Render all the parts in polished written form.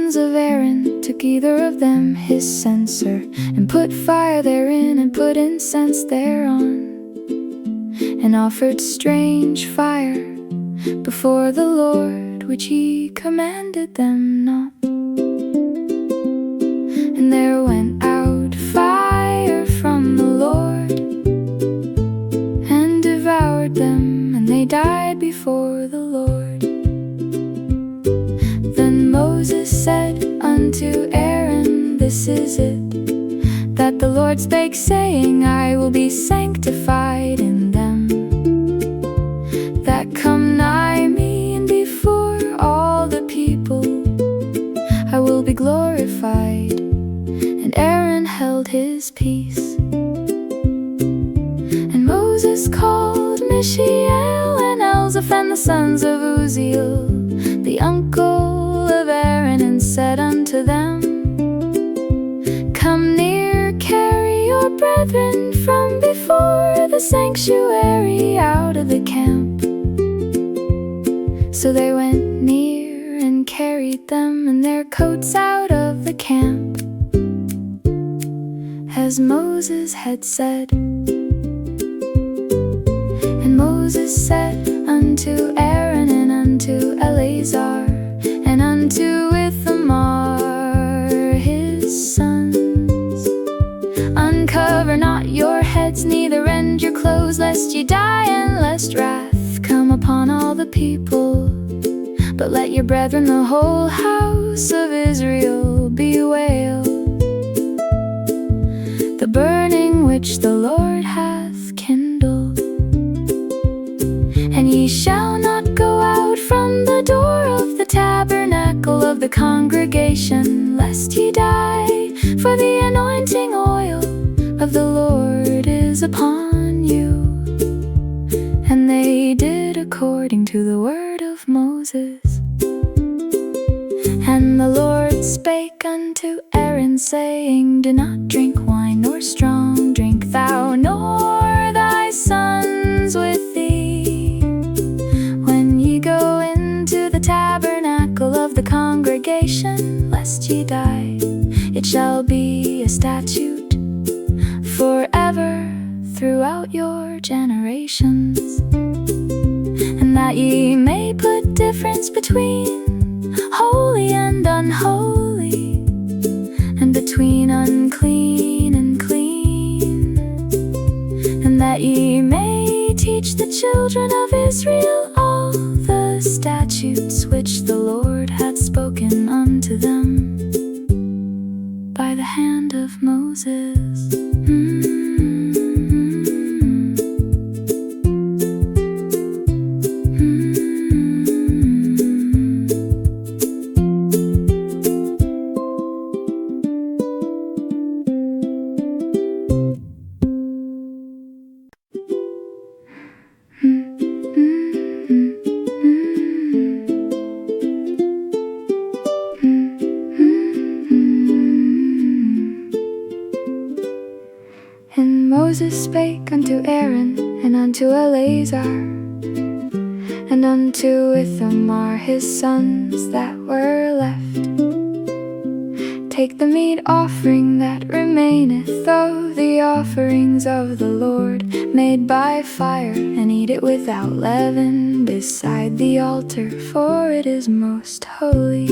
sons of Aaron took either of them his censer, and put fire therein, and put incense thereon, and offered strange fire before the Lord, which he commanded them not. And there went out fire from the Lord, and devoured them, and they died before the Lord. Then Moses said unto Aaron, This is it, that the Lord spake, saying, I will be sanctified in them that come nigh me, and before all the people I will be glorified. And Aaron held his peace. And Moses called Mishael and Elzaphan, the sons of Uzziel, the uncle of Aaron, and said unto them, Come near, carry your brethren from before the sanctuary out of the camp. So they went near and carried them and their coats out of the camp, as Moses had said. And Moses said unto Aaron and unto Eleazar and unto Ithamar his sons, Uncover not your heads, neither rend your clothes, lest ye die, and lest wrath come upon all the people. But let your brethren, the whole house of Israel, bewail the burning which the Lord hath kindled. And ye shall not go out from the door of the tabernacle of the congregation, lest ye die, for the anointing oil of the Lord is upon you. And they did according to the word of Moses. And the Lord spake unto Aaron, saying, Do not drink wine nor strong drink, thou nor thy sons with thee, when ye go into the tabernacle of the congregation, lest ye die. It shall be a statute forever throughout your generations, and that ye may put difference between holy and unholy, and between unclean and clean, and that ye may teach the children of Israel all the statutes which the Lord hath spoken unto them by the hand of Moses. And Moses spake unto Aaron and unto Eleazar and unto Ithamar his sons that were left, Take the meat offering that remaineth of the offerings of the Lord made by fire, and eat it without leaven beside the altar, for it is most holy.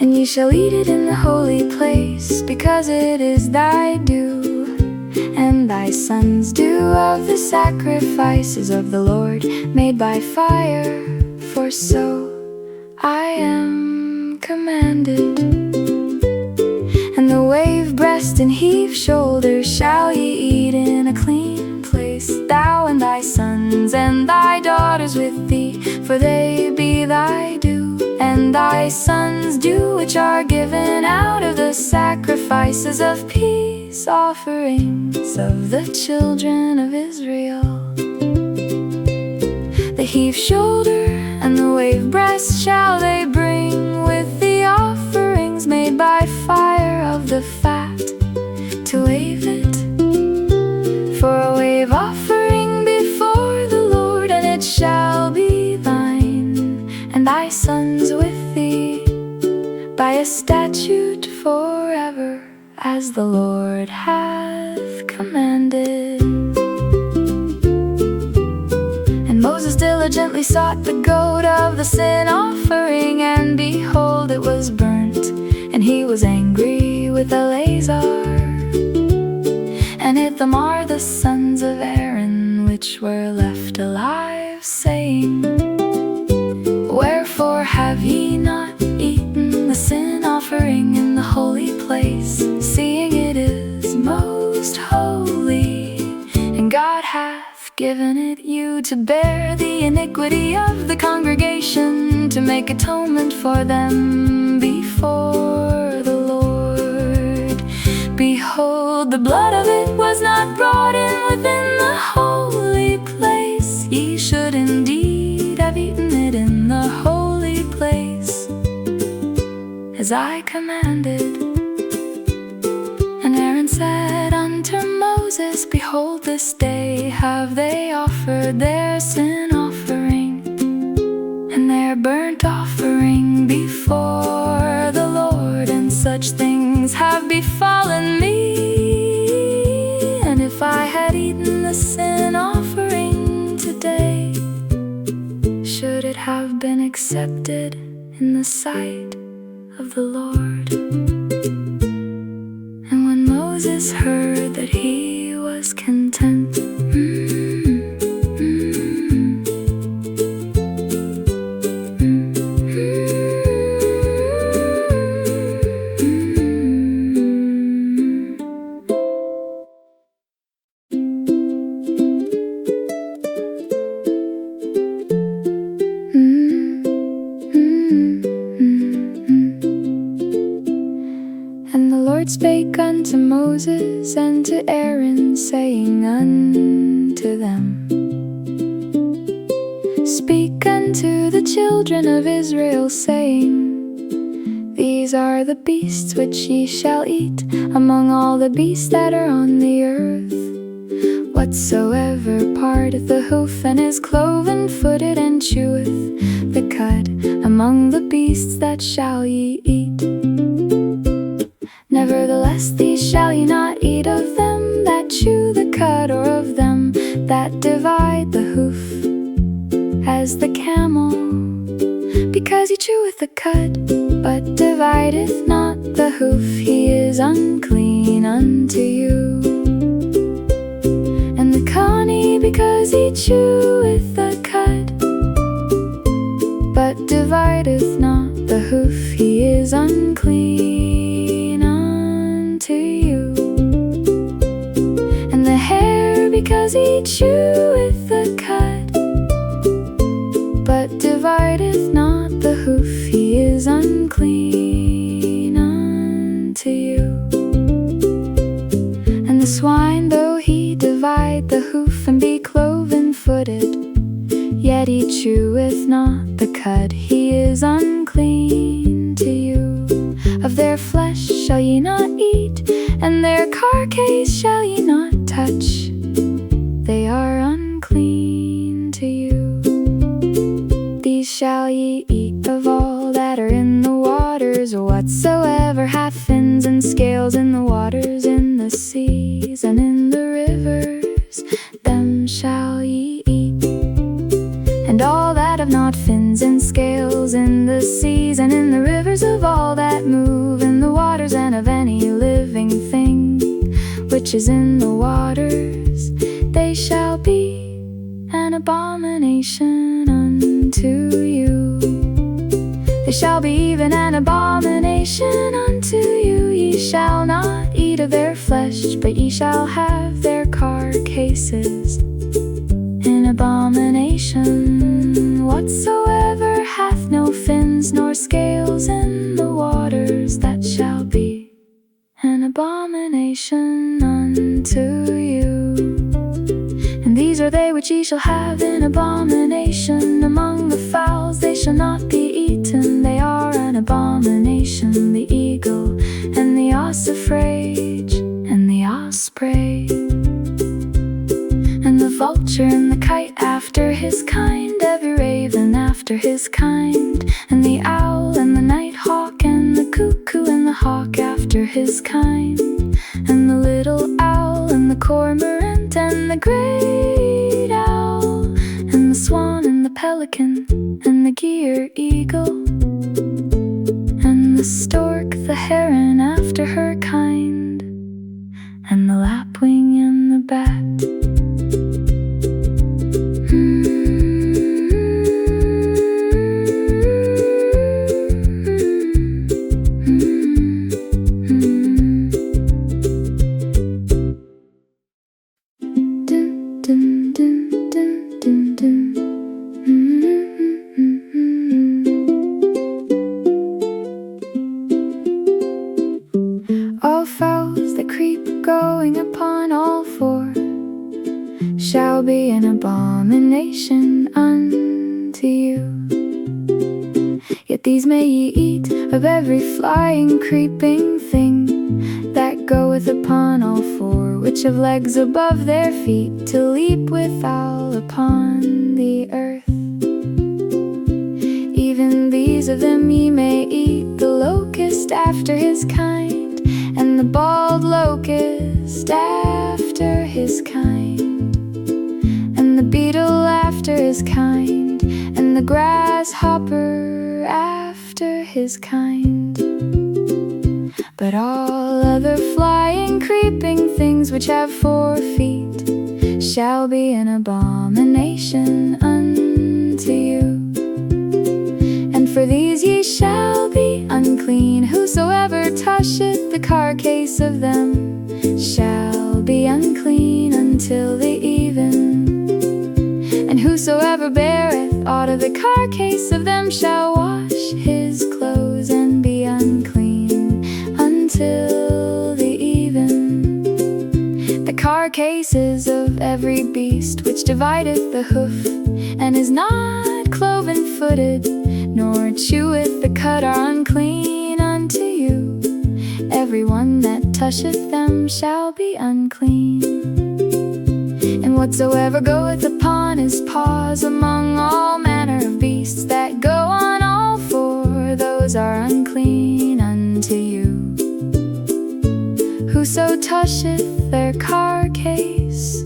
And ye shall eat it in the holy place, because it is thy due, and thy sons' due of the sacrifices of the Lord made by fire, for so I am commanded. And the wave breast and heave shoulder shall ye eat in a clean place, thou and thy sons and thy daughters with thee, for they be thy due. And thy sons' due which are given out of the sacrifices of peace offerings of the children of Israel. The heave shoulder and the wave breast shall they bring with the offerings made by fire of the fat, to wave it for a wave offering before the Lord. And it shall be thine and thy sons with thee by a statute forever, as the Lord hath commanded. And Moses diligently sought the goat of the sin offering, and behold, it was burnt, and he was angry with Eleazar. And Ithamar the sons of Aaron, which were left alive, saying, Wherefore have ye not eaten the sin offering in the holy place, seeing it is most holy? And God hath given it you to bear the iniquity of the congregation, to make atonement for them before the Lord. Behold, the blood of it was not brought in within the holy place. Ye should indeed have eaten it in the holy place, as I commanded. And Aaron said unto Moses, Behold, this day have they offered their sin offering and their burnt offering before the Lord, and such things have befallen me. And if I had eaten the sin offering today, should it have been accepted in the sight of the Lord? And when Moses heard that, he was content. And the Lord spake unto Moses and to Aaron, saying unto them, Speak unto the children of Israel, saying, These are the beasts which ye shall eat among all the beasts that are on the earth. Whatsoever parteth the hoof, and is cloven-footed, and cheweth the cud, among the beasts that shall ye eat. Nevertheless, these shall ye not eat of them that chew the cud, or of them that divide the hoof, as the camel, because he cheweth the cud, but divideth not the hoof, he is unclean unto you. And the coney, because he cheweth the cud, but divideth not the hoof, he is unclean unto you. And the hare, because he cheweth the cud, but divideth not the hoof, he is unclean unto you. And the swine, though he divide the hoof, and be cloven-footed, yet he cheweth not the cud, he is unclean to you. Of their flesh shall ye not eat, and their carcase shall ye not touch, they are unclean to you. These shall ye eat of all that are in the waters, or whatsoever hath fins and scales in the waters, in the seas and in the rivers, them shall ye eat. And all that have not fins and scales in the seas and in the rivers, of all that move in the waters, and of any living thing which is in the waters, they shall be an abomination unto you. They shall be even an abomination unto you. Ye shall not eat of their flesh, but ye shall have their carcasses. An abomination whatsoever hath no fins nor scales in the waters, that shall be an abomination unto you. And these are they which ye shall have in abomination among the fowls, they shall not be eaten, they are an abomination: the eagle, and the ossifrage, and the osprey, and the vulture, and the kite after his kind, every raven after his kind, and the owl, and the night hawk, and the cuckoo, after his kind, and the little owl, and the cormorant, and the great owl, and the swan, and the pelican, and the gier eagle, and the stork, the heron after her kind, and the lapwing and the bat. All fowls that creep going upon all four shall be an abomination unto you. Yet these may ye eat of every flying, creeping thing that goeth upon all four, which have legs above their feet, to leap withal upon the earth. Even these of them ye may eat: the locust after his kind, and the bald locust after his kind, and the beetle after his kind, and the grasshopper after his kind. But all other flying, creeping things which have 4 feet shall be an abomination unto you. And for these ye shall be unclean: whosoever toucheth the carcase of them shall be unclean until the even. And whosoever beareth aught of the carcase of them shall wash his clothes and be unclean until the even. The carcases of every beast which divideth the hoof, and is not cloven-footed, nor cheweth the cud, are unclean unto you. Every one that toucheth them shall be unclean. And whatsoever goeth upon his paws among all manner of beasts that go on all 4, those are unclean unto you. Whoso toucheth their carcase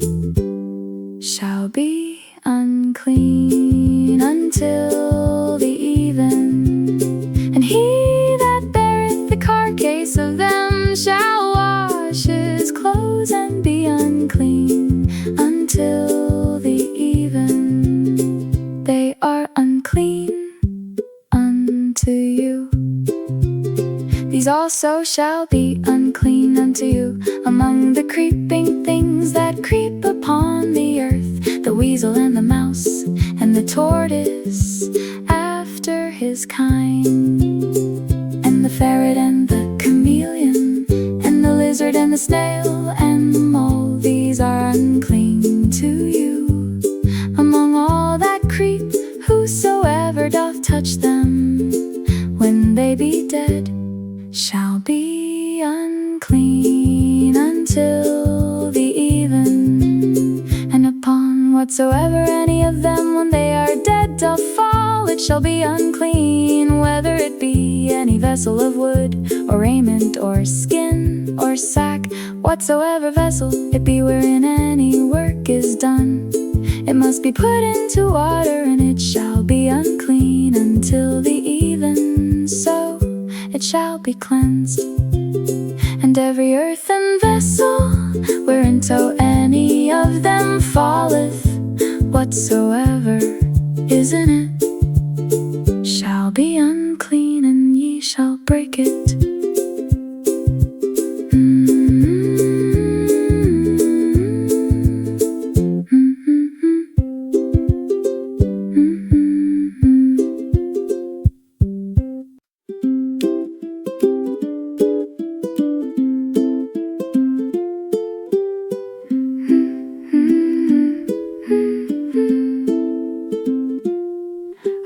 shall be unclean until the even. And he that beareth the carcase of them shall wash his clothes and be unclean until the even. They are unclean unto you. These also shall be unclean unto you among the creeping things that creep upon the earth: the weasel and the mouse, and the tortoise after his kind, and the ferret and the chameleon, and the lizard and the snail and the mole. These are unclean to you among all that creep: whosoever doth touch them when they be dead shall be unclean until the even. And upon whatsoever any of them when they are dead doth fall, it shall be unclean, whether it be any vessel of wood, or raiment, or skin, or sack. Whatsoever vessel it be wherein any work is done, it must be put into water, and it shall be unclean until the even. So it shall be cleansed. And every earthen vessel whereinto any of them falleth, whatsoever is in it shall be unclean, and ye shall break it.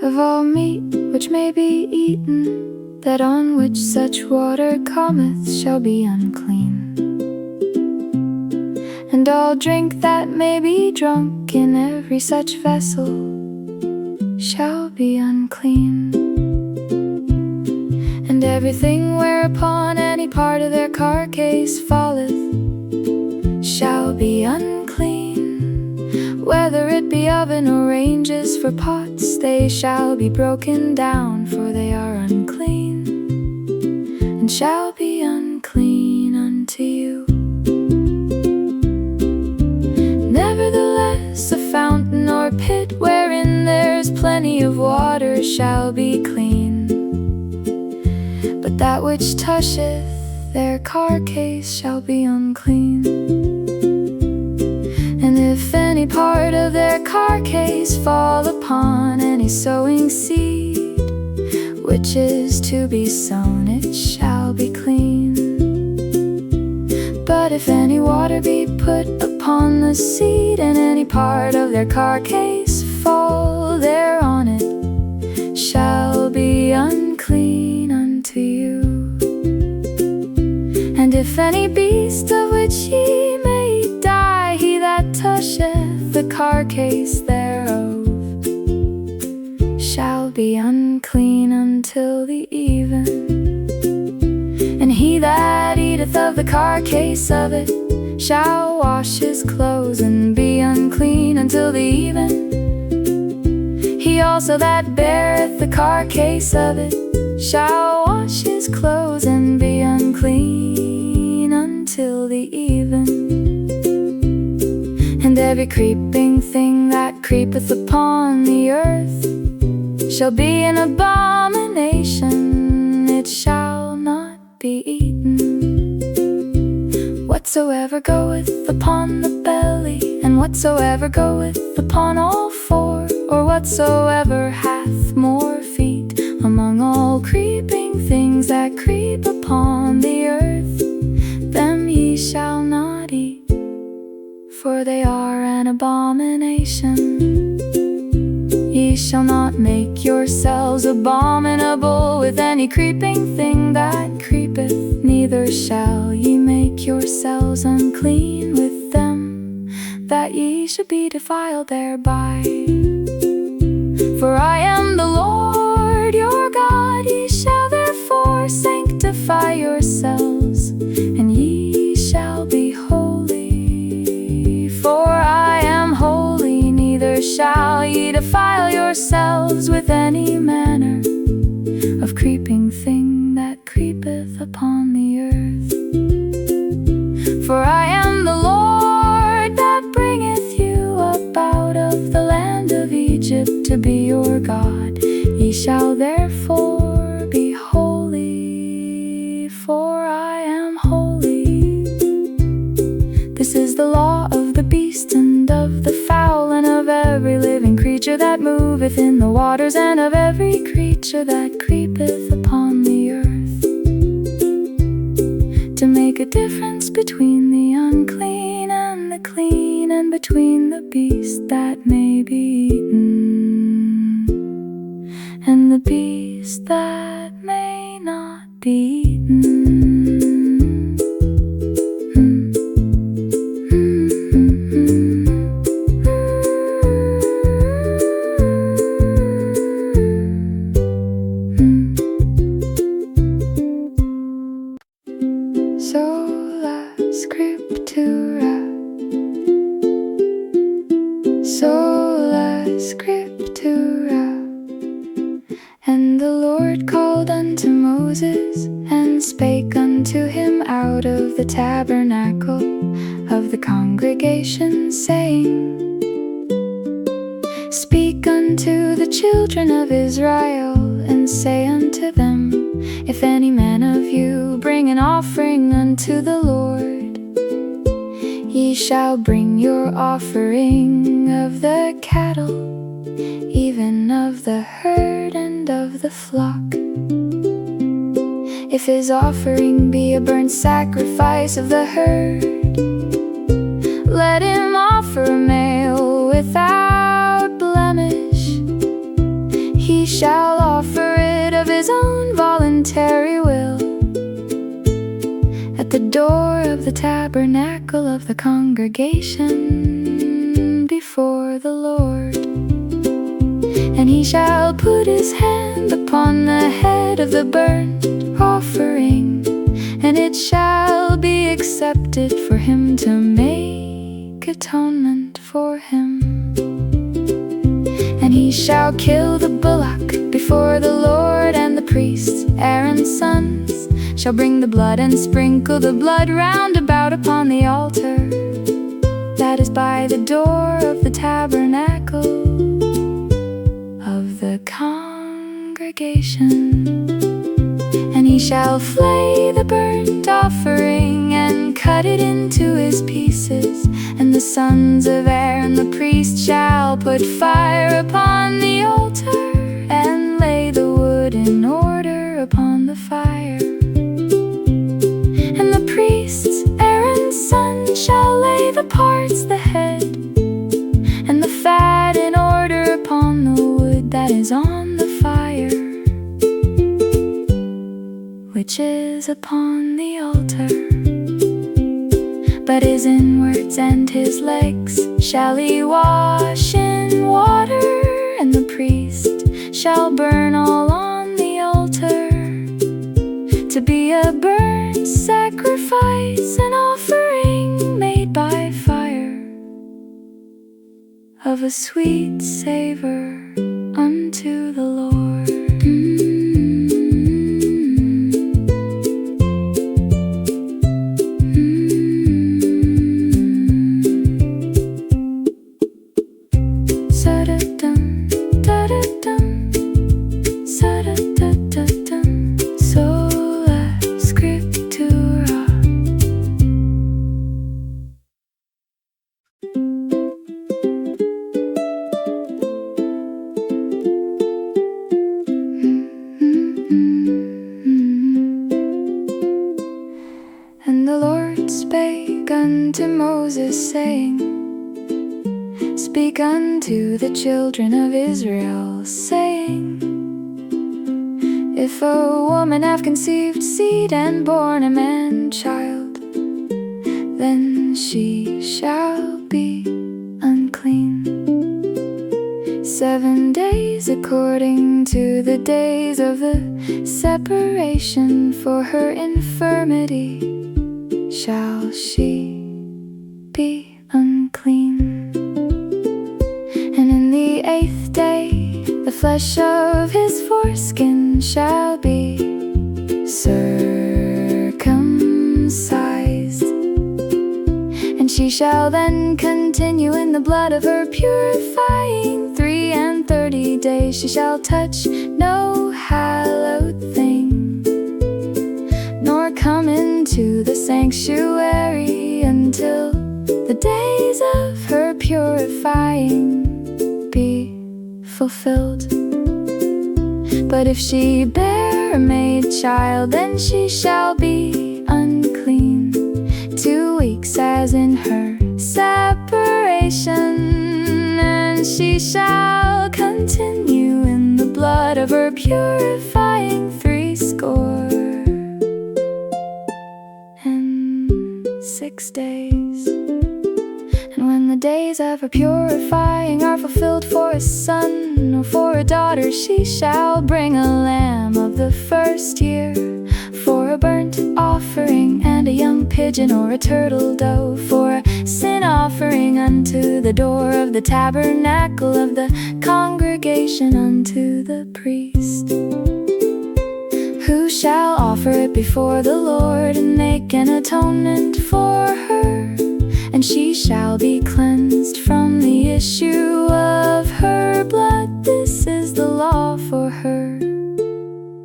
Of all meat which may be eaten, that on which such water cometh, shall be unclean. And all drink that may be drunk in every such vessel shall be unclean. And everything whereupon any part of their carcase falleth shall be unclean. Whether it be oven or ranges for pots, they shall be broken down, for they are unclean, and shall be unclean unto you. Nevertheless, a fountain or pit wherein there's plenty of water shall be clean. But that which toucheth their carcase shall be unclean. And if any part of their carcase fall upon any sowing seed, which is to be sown, it shall be clean. But if any water be put upon the seed, and any part of their carcase fall thereon, it shall be unclean unto you. And if any beast of which ye may die, he that toucheth the carcase thereof shall be unclean until the even. And he that eateth of the carcase of it shall wash his clothes and be unclean until the even. He also that beareth the carcase of it shall wash his clothes and be unclean until the even. And every creeping thing that creepeth upon the earth shall be an abomination, it shall not be eaten. Whatsoever goeth upon the belly, and whatsoever goeth upon all four, or whatsoever hath more feet among all creeping things that creep upon the earth, them ye shall not eat, for they are an abomination. Ye shall not make yourselves abominable with any creeping thing that creepeth, neither shall ye make yourselves unclean with them, that ye should be defiled thereby. For I am the Lord your God. Ye shall therefore sanctify yourselves, and ye shall be holy. For I am holy, neither shall ye defile yourselves with any manner of creeping thing that creepeth upon the earth. For I am the Lord that bringeth you up out of the land of Egypt to be your God. Ye shall therefore be holy, for I am holy. This is the law of the beast, and of the fowl, and of every living creature that moveth in the waters, and of every creature that creepeth upon the earth, to make a difference between the unclean and the clean, and between the beast that may be eaten and the beast that may not be eaten. Sola Scriptura, Sola Scriptura. And the Lord called unto Moses, and spake unto him out of the tabernacle of the congregation, saying, Speak unto the children of Israel, and say unto them, If any man of you bring an offering unto the Lord, ye shall bring your offering of the cattle, even of the herd and of the flock. If his offering be a burnt sacrifice of the herd, let him offer a male without blemish. He shall offer it of his own voluntary will, at the door of the tabernacle of the congregation before the Lord. And he shall put his hand upon the head of the burnt offering, and it shall be accepted for him to make atonement for him. And he shall kill the bullock before the Lord, and the priests, Aaron's sons, shall bring the blood and sprinkle the blood round about upon the altar that is by the door of the tabernacle of the congregation. And he shall flay the burnt offering and cut it into his pieces. And the sons of Aaron the priest shall put fire upon the altar and lay the wood in order upon the fire. And the priests, Aaron's sons, shall lay the parts, the head, and the fat in order upon the wood that is on the fire, which is upon the altar. But his inwards and his legs shall he wash in water, and the priest shall burn all on the altar to be a burnt sacrifice, an offering made by fire, of a sweet savor unto the Lord. Sa-da-dum, da-da-dum, sa-da-da-da-dum, sola scriptura. And the Lord spake unto Moses, saying, Speak unto the children of Israel, saying, If a woman have conceived seed and born a man-child, then she shall be unclean 7 days according to the days of the separation. For her infirmity shall she be unclean. And in the 8th day the flesh of his foreskin shall be circumcised, and she shall then continue in the blood of her purifying 33 days. She shall touch no hallowed thing, nor come into the sanctuary until the days of her purifying be fulfilled. But if she bear a maid child, then she shall be unclean 2 weeks, as in her separation, and she shall continue in the blood of her purifying 66 days. And when the days of her purifying are fulfilled, for a son or for a daughter, she shall bring a lamb of the first year for a burnt offering, and a young pigeon or a turtle dove for a sin offering unto the door of the tabernacle of the congregation unto the priest, who shall offer it before the Lord and make an atonement for her. And she shall be cleansed from the issue of her blood. This is the law for her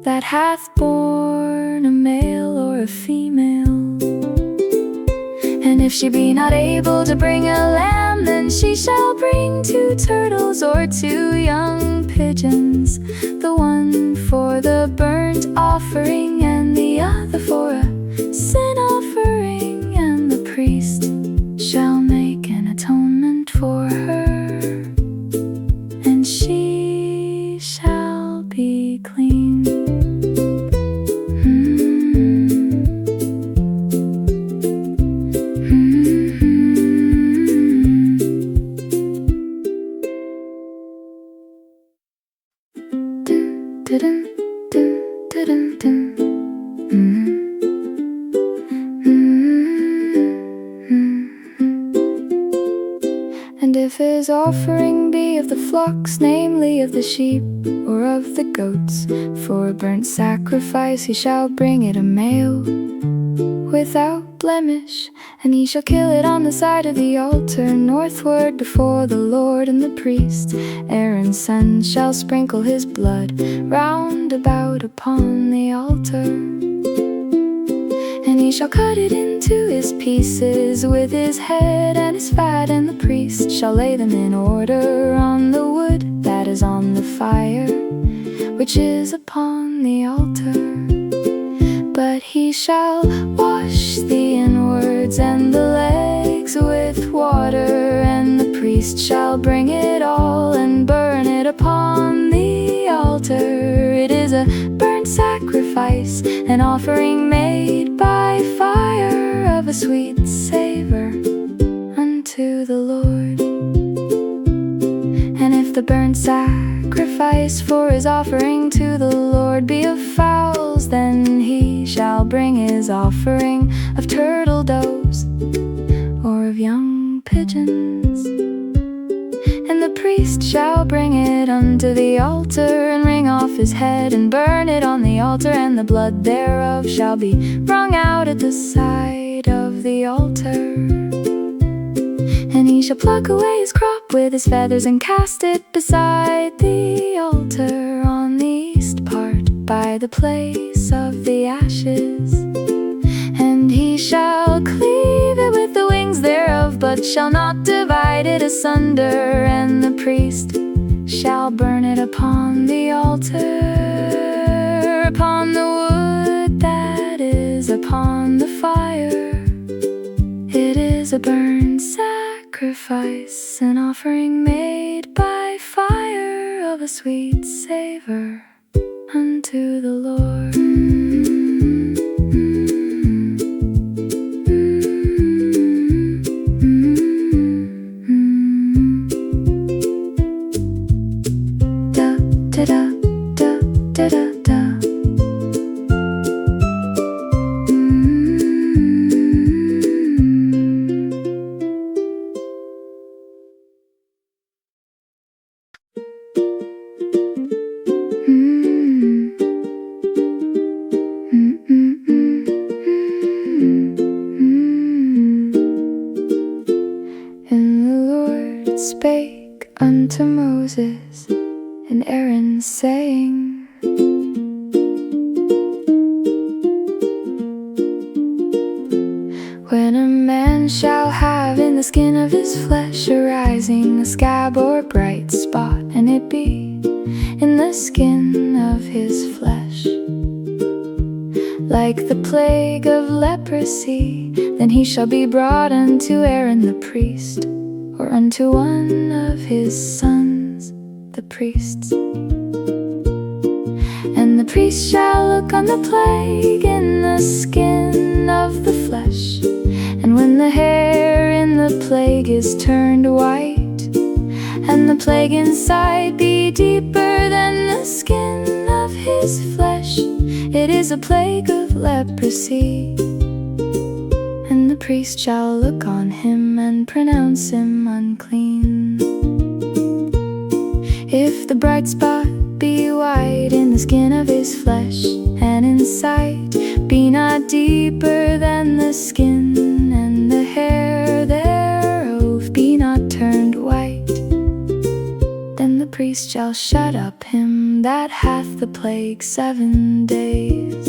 that hath borne a male or a female. And if she be not able to bring a lamb, then she shall bring 2 turtles or 2 young pigeons, the one for the burnt offering and the other for a sin offering. And the priest shall make an atonement for her, and she shall be clean. Dun, dun, dun, dun, dun, dun. And if his offering be of the flocks, namely of the sheep or of the goats, for a burnt sacrifice he shall bring it a male without blemish, and he shall kill it on the side of the altar northward before the Lord. And the priest, Aaron's son, shall sprinkle his blood round about upon the altar. And he shall cut it into his pieces with his head and his fat, and the priest shall lay them in order on the wood that is on the fire, which is upon the altar. But he shall wash the inwards and the legs with water, and the priest shall bring it all and burn it upon the altar. It is a burnt sacrifice, an offering made by fire, of a sweet savor unto the Lord. And if the burnt sacrifice for his offering to the Lord be of fowls, then he shall bring his offering of turtle doves or of young pigeons. And the priest shall bring it unto the altar, and wring off his head, and burn it on the altar, and the blood thereof shall be wrung out at the side of the altar. And he shall pluck away his crop with his feathers, and cast it beside the altar on the east part, by the place of the ashes. And he shall cleave it with the wings thereof, but shall not divide it asunder. And the priest shall burn it upon the altar, upon the wood that is upon the fire. It is a burnt sacrifice, an offering made by fire, of a sweet savor unto the Lord. Da da da da da da. And the Lord spake unto Moses and Aaron, saying, when a man shall have in the skin of his flesh arising a scab or bright spot, and it be in the skin of his flesh, like the plague of leprosy, then he shall be brought unto Aaron the priest, or unto one of his sons, the priests. And the priest shall look on the plague in the skin of the flesh, and when the hair in the plague is turned white, and the plague inside be deeper than the skin of his flesh, it is a plague of leprosy. And the priest shall look on him and pronounce him unclean. If the bright spot be white in the skin of his flesh, and in sight be not deeper than the skin, and the hair thereof be not turned white, then the priest shall shut up him that hath the plague 7 days.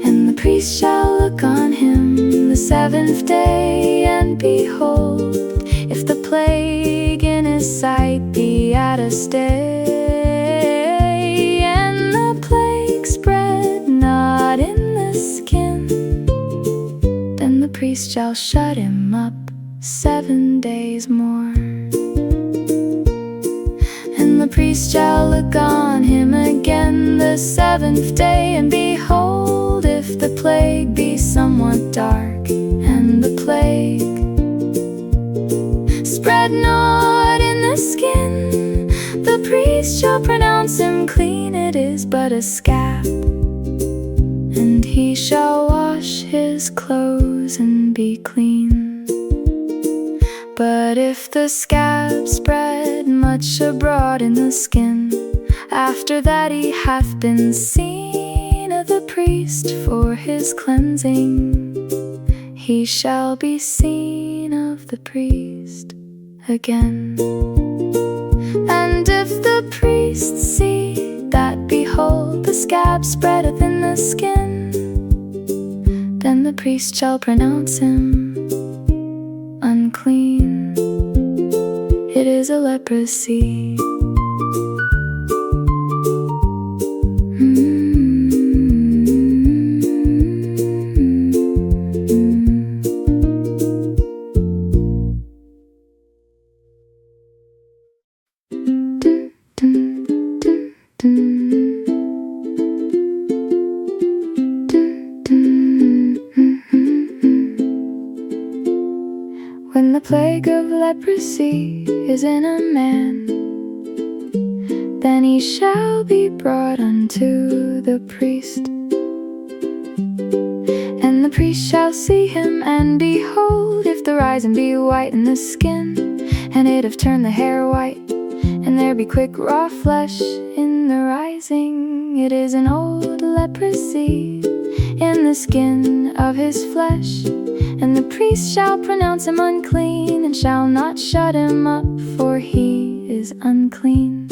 And the priest shall look on him the 7th day, and behold, if the plague in his sight be at a stay, and the plague spread not in the skin, then the priest shall shut him up 7 days more. And the priest shall look on him again the 7th day, and behold, if the plague be somewhat dark, and the plague spread not in the skin, the priest shall pronounce him clean. It is but a scab, and and he shall wash his clothes and be clean. But if the scab spread much abroad in the skin, after that he hath been seen of the priest for his cleansing, he shall be seen of the priest again. And if the priest see that, behold, the scab spreadeth in the skin, then the priest shall pronounce him unclean. It is a leprosy. When the plague of leprosy is in a man, then he shall be brought unto the priest. And the priest shall see him, and behold, if the rising be white in the skin, and it have turned the hair white, and there be quick raw flesh in the rising, it is an old leprosy in the skin of his flesh. And the priest shall pronounce him unclean, and shall not shut him up, for he is unclean.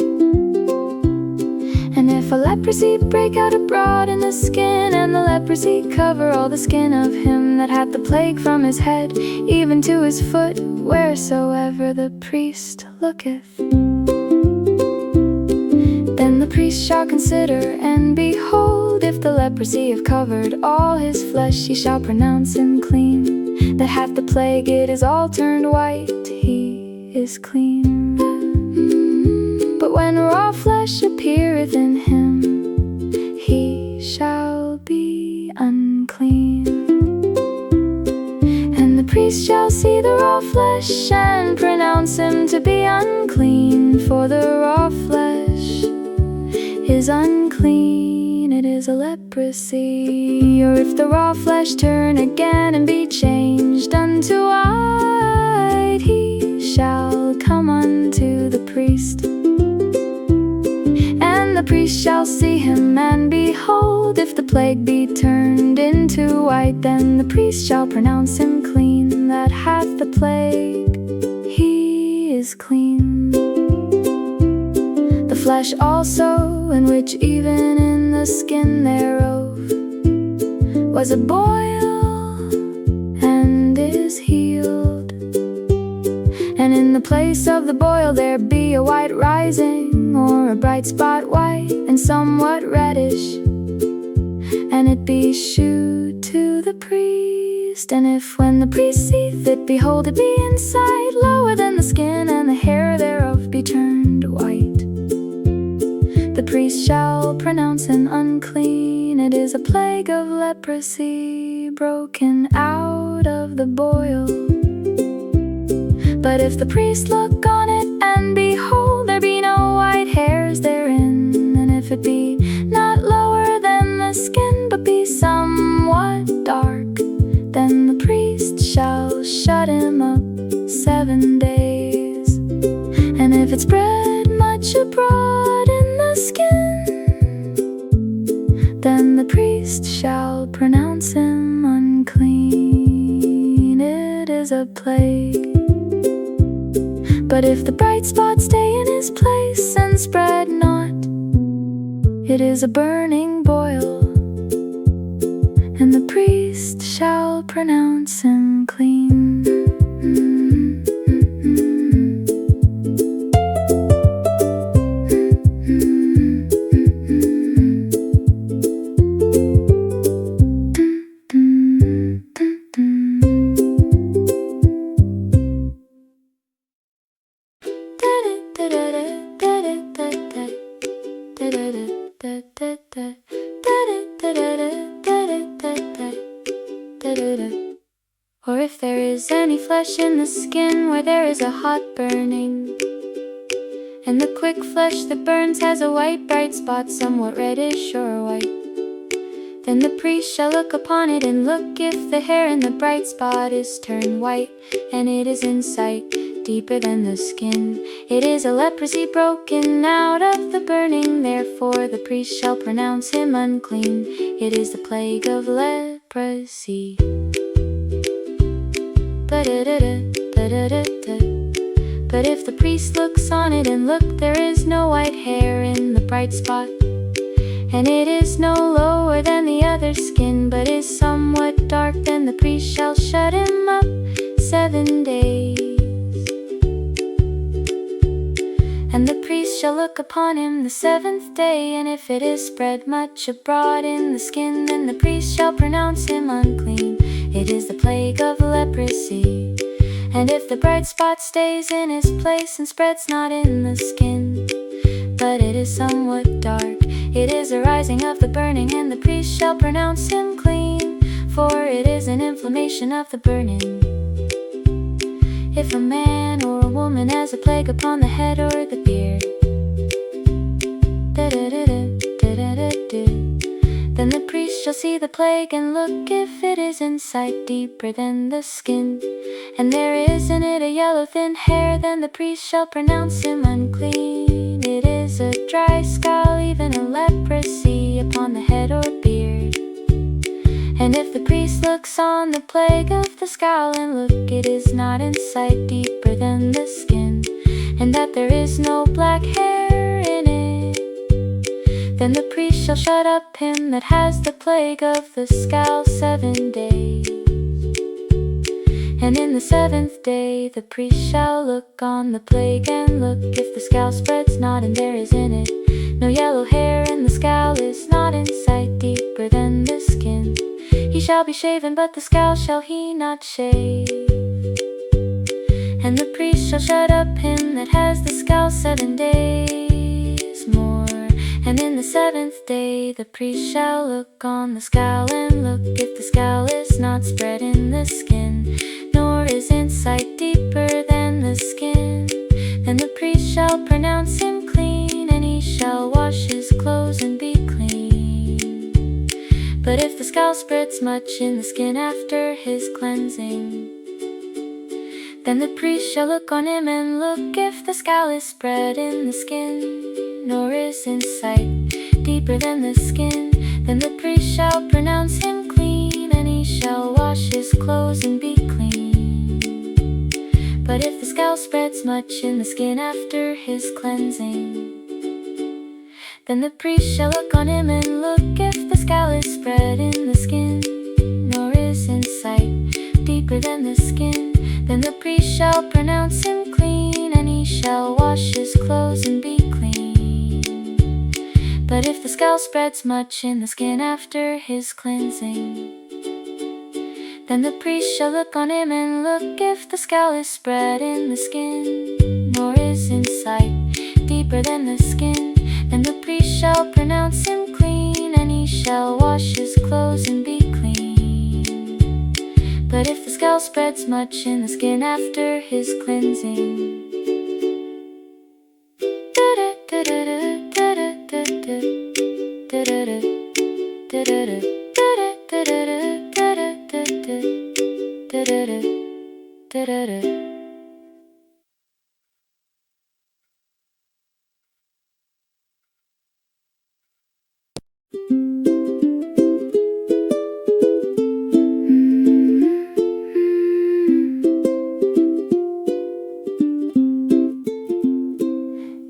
And if a leprosy break out abroad in the skin, and the leprosy cover all the skin of him that hath the plague from his head even to his foot, wheresoever the priest looketh, then the priest shall consider, and behold, if the leprosy have covered all his flesh, he shall pronounce him clean. That hath the plague, it is all turned white, he is clean. But when raw flesh appeareth in him, he shall be unclean. And the priest shall see the raw flesh, and pronounce him to be unclean, for the raw flesh is unclean, it is a leprosy. Or if the raw flesh turn again and be changed unto white, he shall come unto the priest. And the priest shall see him, and behold, if the plague be turned into white, then the priest shall pronounce him clean. That hath the plague, he is clean. The flesh also, in which even in the skin thereof was a boil, and is healed. And in the place of the boil there be a white rising, or a bright spot white, and somewhat reddish, and it be shewed to the priest. And if when the priest seeth it, behold, it be inside lower than the skin, and the hair thereof be turned white, the priest shall pronounce him unclean. It is a plague of leprosy broken out of the boil. But if the priest look on it, and behold, there be no white hairs therein, and if it be not lower than the skin, but be somewhat dark, then the priest shall shut him up 7 days. And if it spread much abroad in the skin, then the priest shall pronounce him unclean. It is a plague. But if the bright spot stay in his place, and spread not, it is a burning boil, and the priest shall pronounce him clean. Or if there is any flesh in the skin where there is a hot burning, and the quick flesh that burns has a white bright spot, somewhat reddish or white, Then the priest shall look upon it and look if the hair in the bright spot is turned white, and it is in sight, deeper than the skin. It is a leprosy broken out of the burning, therefore the priest shall pronounce him unclean. It is the plague of leprosy. But if the priest looks on it and look, there is no white hair in the bright spot, and it is no lower than the other skin, but is somewhat dark, then the priest shall shut him up 7 days. And the priest shall look upon him the 7th day, and if it is spread much abroad in the skin, then the priest shall pronounce him unclean. It is the plague of leprosy. And if the bright spot stays in his place and spreads not in the skin, but it is somewhat dark, it is a rising of the burning, and the priest shall pronounce him clean, for it is an inflammation of the burning. If a man or a woman has a plague upon the head or the beard, then the priest shall see the plague and look if it is in sight, deeper than the skin, and there is in it a yellow thin hair, then the priest shall pronounce him unclean. It is a dry scall, even a leprosy upon the head or beard. And if the priest looks on the plague of the scowl and look, it is not in sight, deeper than the skin, and that there is no black hair in it, then the priest shall shut up him that has the plague of the scowl 7 days. And in the 7th day the priest shall look on the plague and look if the scowl spreads not, and there is in it no yellow hair, and the scowl is not in sight, deeper than the skin. He shall be shaven, but the scowl shall he not shave. And the priest shall shut up him that has the scowl 7 days more. And in the 7th day the priest shall look on the scowl and look if the scowl is not spread in the skin, nor is in sight, deeper than the skin, then the priest shall pronounce him clean, and he shall wash his clothes and be clean. But if the scowl spreads much in the skin after his cleansing, then the priest shall look on him and look if the scowl is spread in the skin, nor is in sight, deeper than the skin, then the priest shall pronounce him clean, and he shall wash his clothes and be clean. But if the scowl spreads much in the skin after his cleansing, then the priest shall look on him and look if the scowl is spread in the skin, nor is in sight, deeper than the skin, then the priest shall pronounce him clean, and he shall wash his clothes and be clean. But if the scowl spreads much in the skin after his cleansing, then the priest shall look on him and look if the scowl is spread in the skin, nor is in sight, deeper than the skin, then the priest shall pronounce him clean, and he shall wash his clothes and be clean. But if the scowl spreads much in the skin after his cleansing,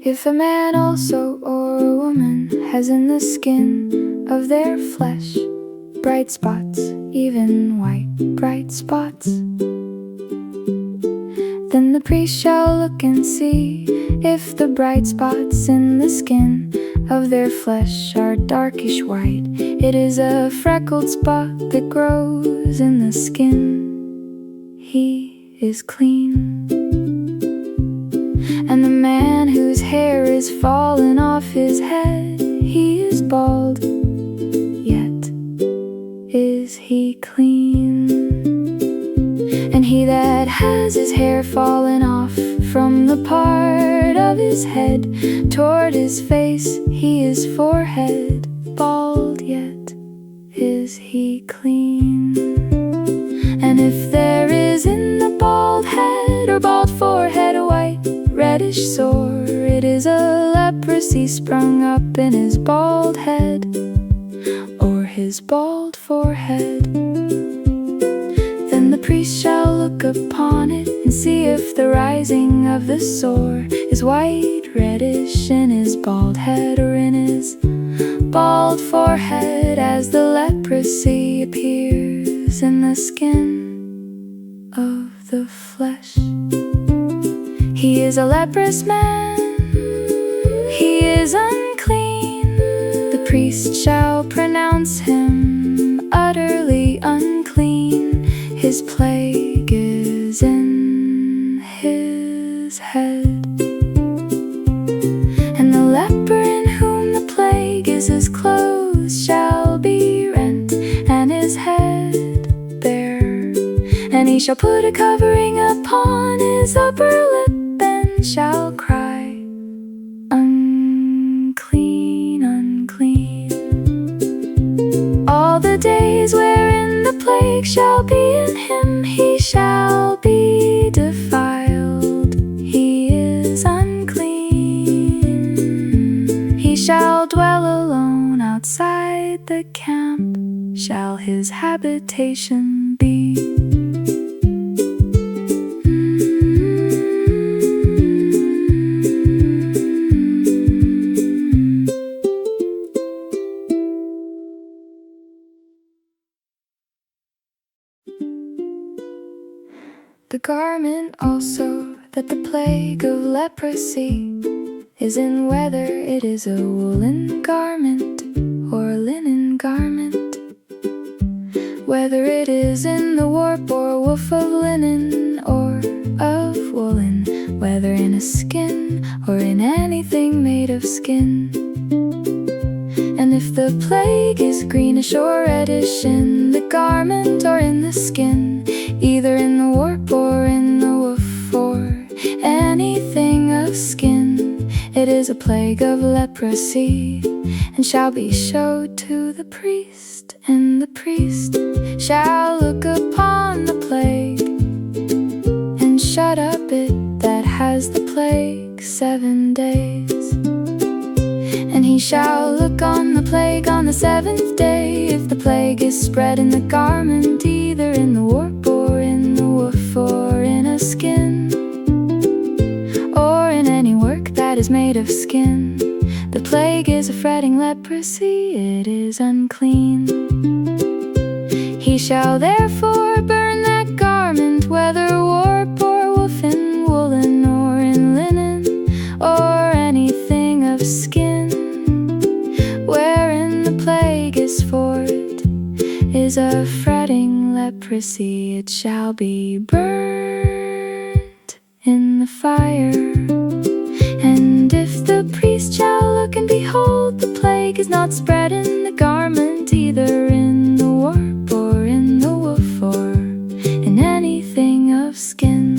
if a man also or a woman has in the skin of their flesh bright spots, even white bright spots, then the priest shall look and see if the bright spots in the skin of their flesh are darkish white. It is a freckled spot that grows in the skin. He is clean. And the man whose hair is fallen off his head, he is bald, yet is he clean. And he that has his hair fallen off from the part of his head toward his face, he is forehead bald, yet is he clean. And if there is in the bald head or bald forehead a white reddish sore, it is a leprosy sprung up in his bald head or his bald forehead. Then the priest shall look upon it and see if the rising of the sore is white reddish in his bald head or in his bald forehead, as the leprosy appears in the skin of the flesh. He is a leprous man, he is unclean. The priest shall pronounce him utterly unclean. His plague is in his head. And the leper in whom the plague is, his clothes shall be rent, and his head bare. And he shall put a covering upon his upper lip, and shall cry, unclean, unclean. All the days wherein the plague shall be in him, he shall be defiled. He is unclean. He shall dwell alone outside the camp, shall his habitation be. The garment also that the plague of leprosy is in, whether it is a woolen garment or a linen garment, whether it is in the warp or woof of linen or of woolen, whether in a skin or in anything made of skin. And if the plague is greenish or reddish in the garment or in the skin, either in the warp or in the woof or anything of skin, it is a plague of leprosy, and shall be showed to the priest. And the priest shall look upon the plague, and shut up it that has the plague 7 days. And he shall look on the plague on the 7th day. If the plague is spread in the garment, either in the warp or in the woof or in a skin, or in any work that is made of skin, the plague is a fretting leprosy, it is unclean. He shall therefore burn that garment, whether warp or woof, in woolen or in linen, or anything of skin, wherein the plague is for it is a fretting leprosy. It shall be burnt in the fire. And if the priest shall look and behold, the plague is not spread in the garment, either in the warp or in the woof or in anything of skin,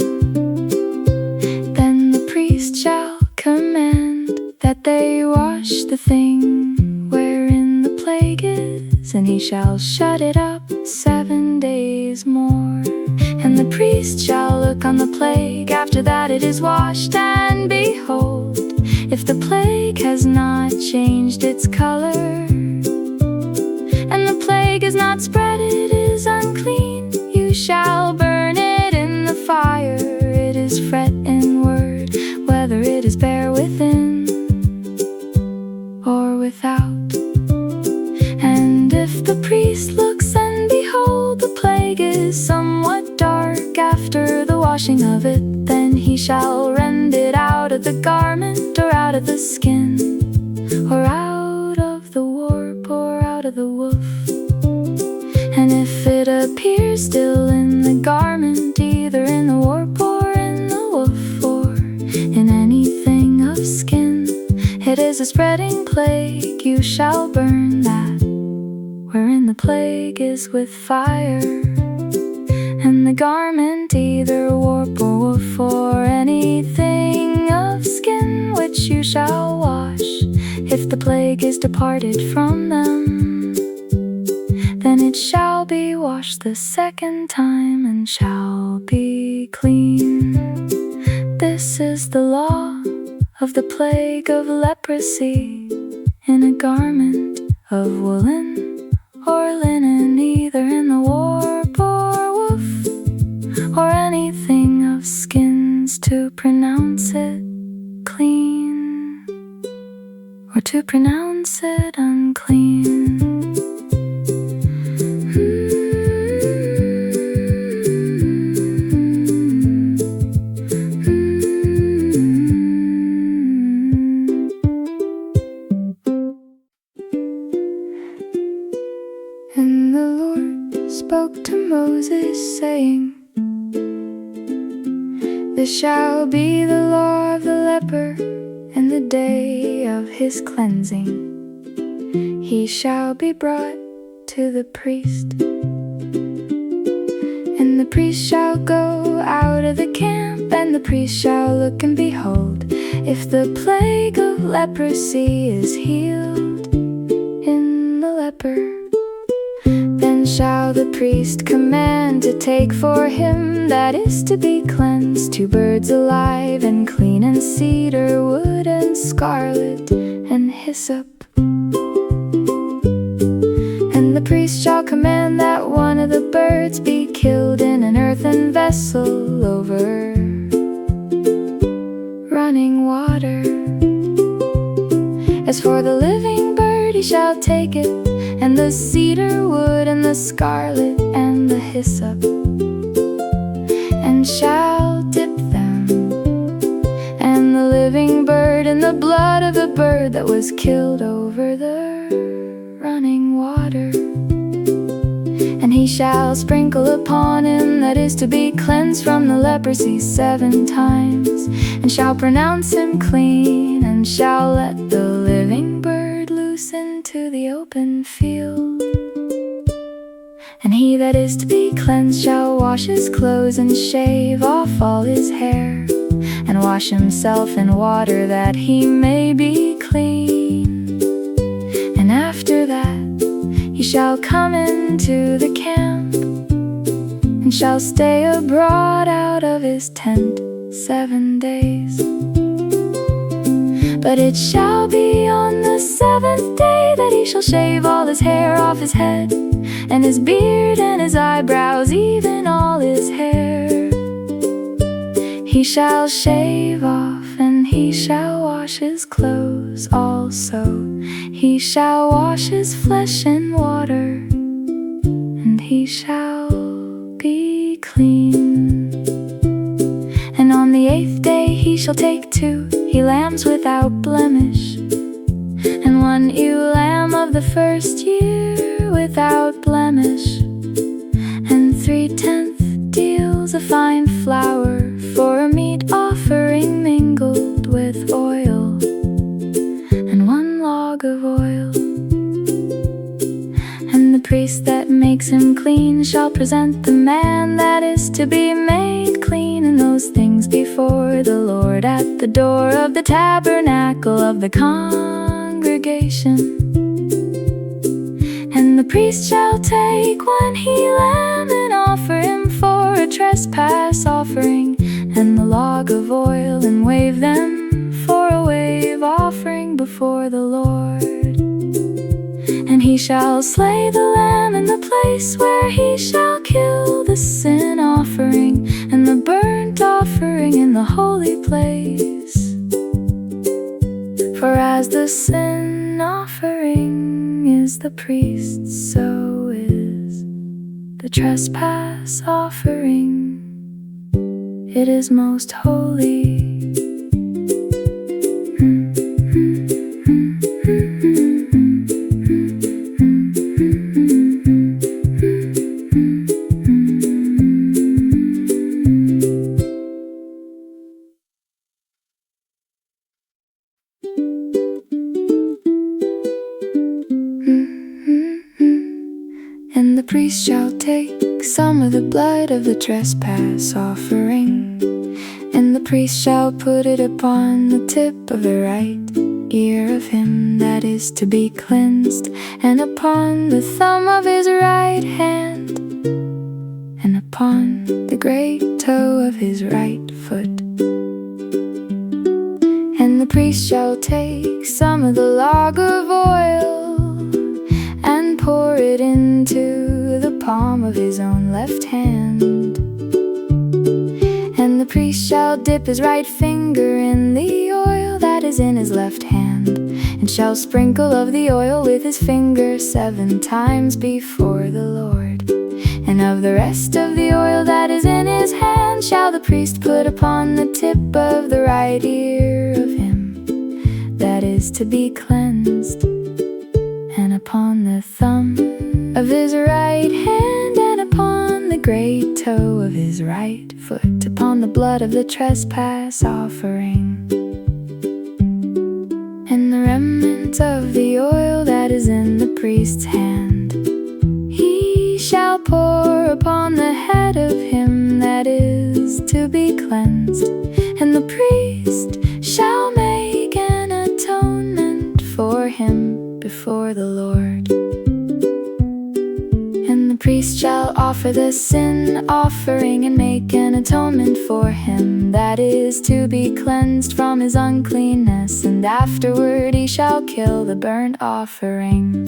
then the priest shall command that they wash the thing wherein the plague is, and he shall shut it up 7 days more. And the priest shall look on the plague after that it is washed, and behold, if the plague has not changed its color, and the plague is not spread, it is unclean. You shall burn it in the fire. It is fret inward, whether it is bare within or without. And if the priest looks and behold, the plague is somewhat dark after the washing of it, then he shall rend it out of the garment or out of the skin, or out of the warp or out of the woof. And if it appears still in the garment, either in the warp or in the woof or in anything of skin, it is a spreading plague. You shall burn that wherein the plague is with fire. And the garment, either warp or woof or anything of skin, which you shall wash, if the plague is departed from them, then it it shall be washed the second time, and shall be clean. This is the law of the plague of leprosy, in a garment of woolen or linen, either in the warp or woof, or anything of skins, to pronounce it clean, or to pronounce it unclean. And the Lord spoke to Moses, saying, This shall be the law of the leper in the day of his cleansing. He shall be brought to the priest, and the priest shall go out of the camp, and the priest shall look, and behold, if the plague of leprosy is healed in the leper, then shall the priest command to take for him that is to be cleansed 2 birds alive and clean, and cedar wood and scarlet and hyssop. And the priest shall command that one of the birds be killed in an earthen vessel over running water. As for the living bird, he shall take it, and the cedar wood and the scarlet and the hyssop, and shall dip them, and the living bird in the blood of the bird that was killed over the running water. And he shall sprinkle upon him that is to be cleansed from the leprosy 7 times, and shall pronounce him clean, and shall let the living bird loose into the open field. And he that is to be cleansed shall wash his clothes, and shave off all his hair, and wash himself in water, that he may be clean. And after that he shall come into the camp, and shall stay abroad out of his tent 7 days. But it shall be on the 7th day that he shall shave all his hair off his head, and his beard and his eyebrows, even all his hair, he shall shave off, and he shall wash his clothes also. He shall wash his flesh in water, and he shall be clean. And on the 8th day he shall take 2 lambs without blemish, and 1 ewe lamb of the first year without blemish, and 3/10 deals of fine flour for a meat offering mingled with oil, and 1 log of oil. And the priest that makes him clean shall present the man that is to be made clean in those things before the Lord at the door of the tabernacle of the congregation. And the priest shall take 1 he-lamb and offer him for a trespass offering, and the log of oil, and wave them for a wave offering before the Lord. And he shall slay the lamb in the place where he shall kill the sin offering and the burnt offering in the holy place. For as the sin offering is the priest's, so is the trespass offering. It is most holy. And the priest shall take some of the blood of the trespass offering, and the priest shall put it upon the tip of the right ear of him that is to be cleansed, and upon the thumb of his right hand, and upon the great toe of his right foot. And the priest shall take some of the log of oil and pour it into the palm of his own left hand. And the priest shall dip his right finger in the oil that is in his left hand, and shall sprinkle of the oil with his finger 7 times before the Lord. And of the rest of the oil that is in his hand shall the priest put upon the tip of the right ear of him that is to be cleansed, and upon the thumb of his right hand, and upon the great toe of his right foot, upon the blood of the trespass offering. And the remnant of the oil that is in the priest's hand he shall pour upon the head of him that is to be cleansed, and the priest shall make an atonement for him before the Lord. And the priest shall offer the sin offering and make an atonement for him that is to be cleansed from his uncleanness, and afterward he shall kill the burnt offering.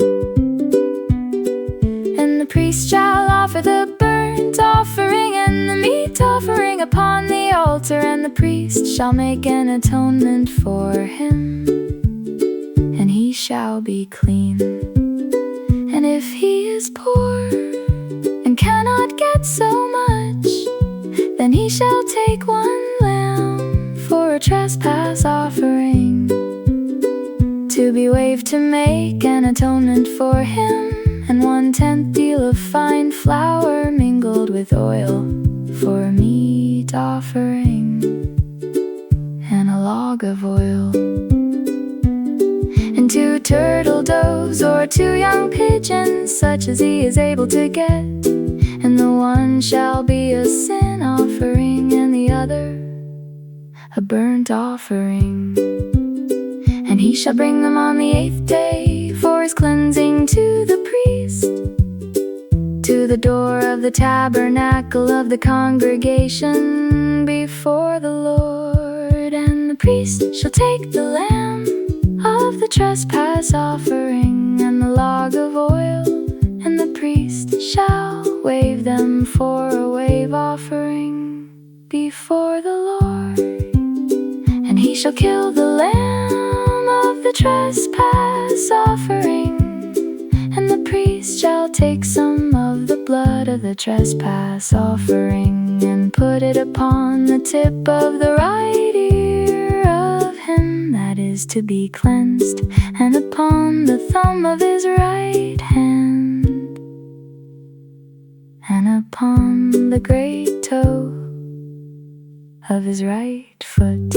And the priest shall offer the burnt offering and the meat offering upon the altar, and the priest shall make an atonement for him, and he shall be clean. And if he is poor and cannot get so much, then he shall take 1 lamb for a trespass offering, to be waved to make an atonement for him, and 1/10 deal of fine flour mingled with oil for a meat offering, and a log of oil. And 2 turtle doves or 2 young pigeons, such as he is able to get, and the one shall be a sin offering, and the other a burnt offering. And he shall bring them on the 8th day for his cleansing to the priest, to the door of the tabernacle of the congregation before the Lord. And the priest shall take the lamb of the trespass offering and the log of oil, and the priest shall wave them for a wave offering before the Lord. And he shall kill the lamb of the trespass offering, and the priest shall take some of the blood of the trespass offering and put it upon the tip of the right ear of him that is to be cleansed, and upon the thumb of his right hand, and upon the great toe of his right foot.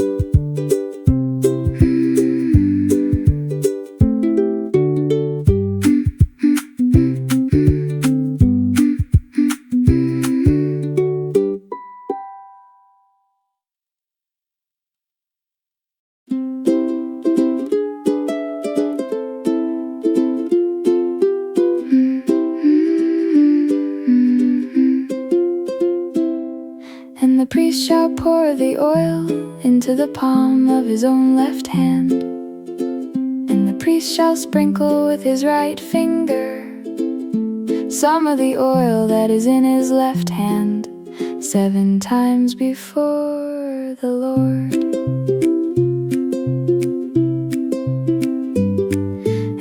And the priest shall pour the oil into the palm of his own left hand, and the priest shall sprinkle with his right finger some of the oil that is in his left hand 7 times before the Lord.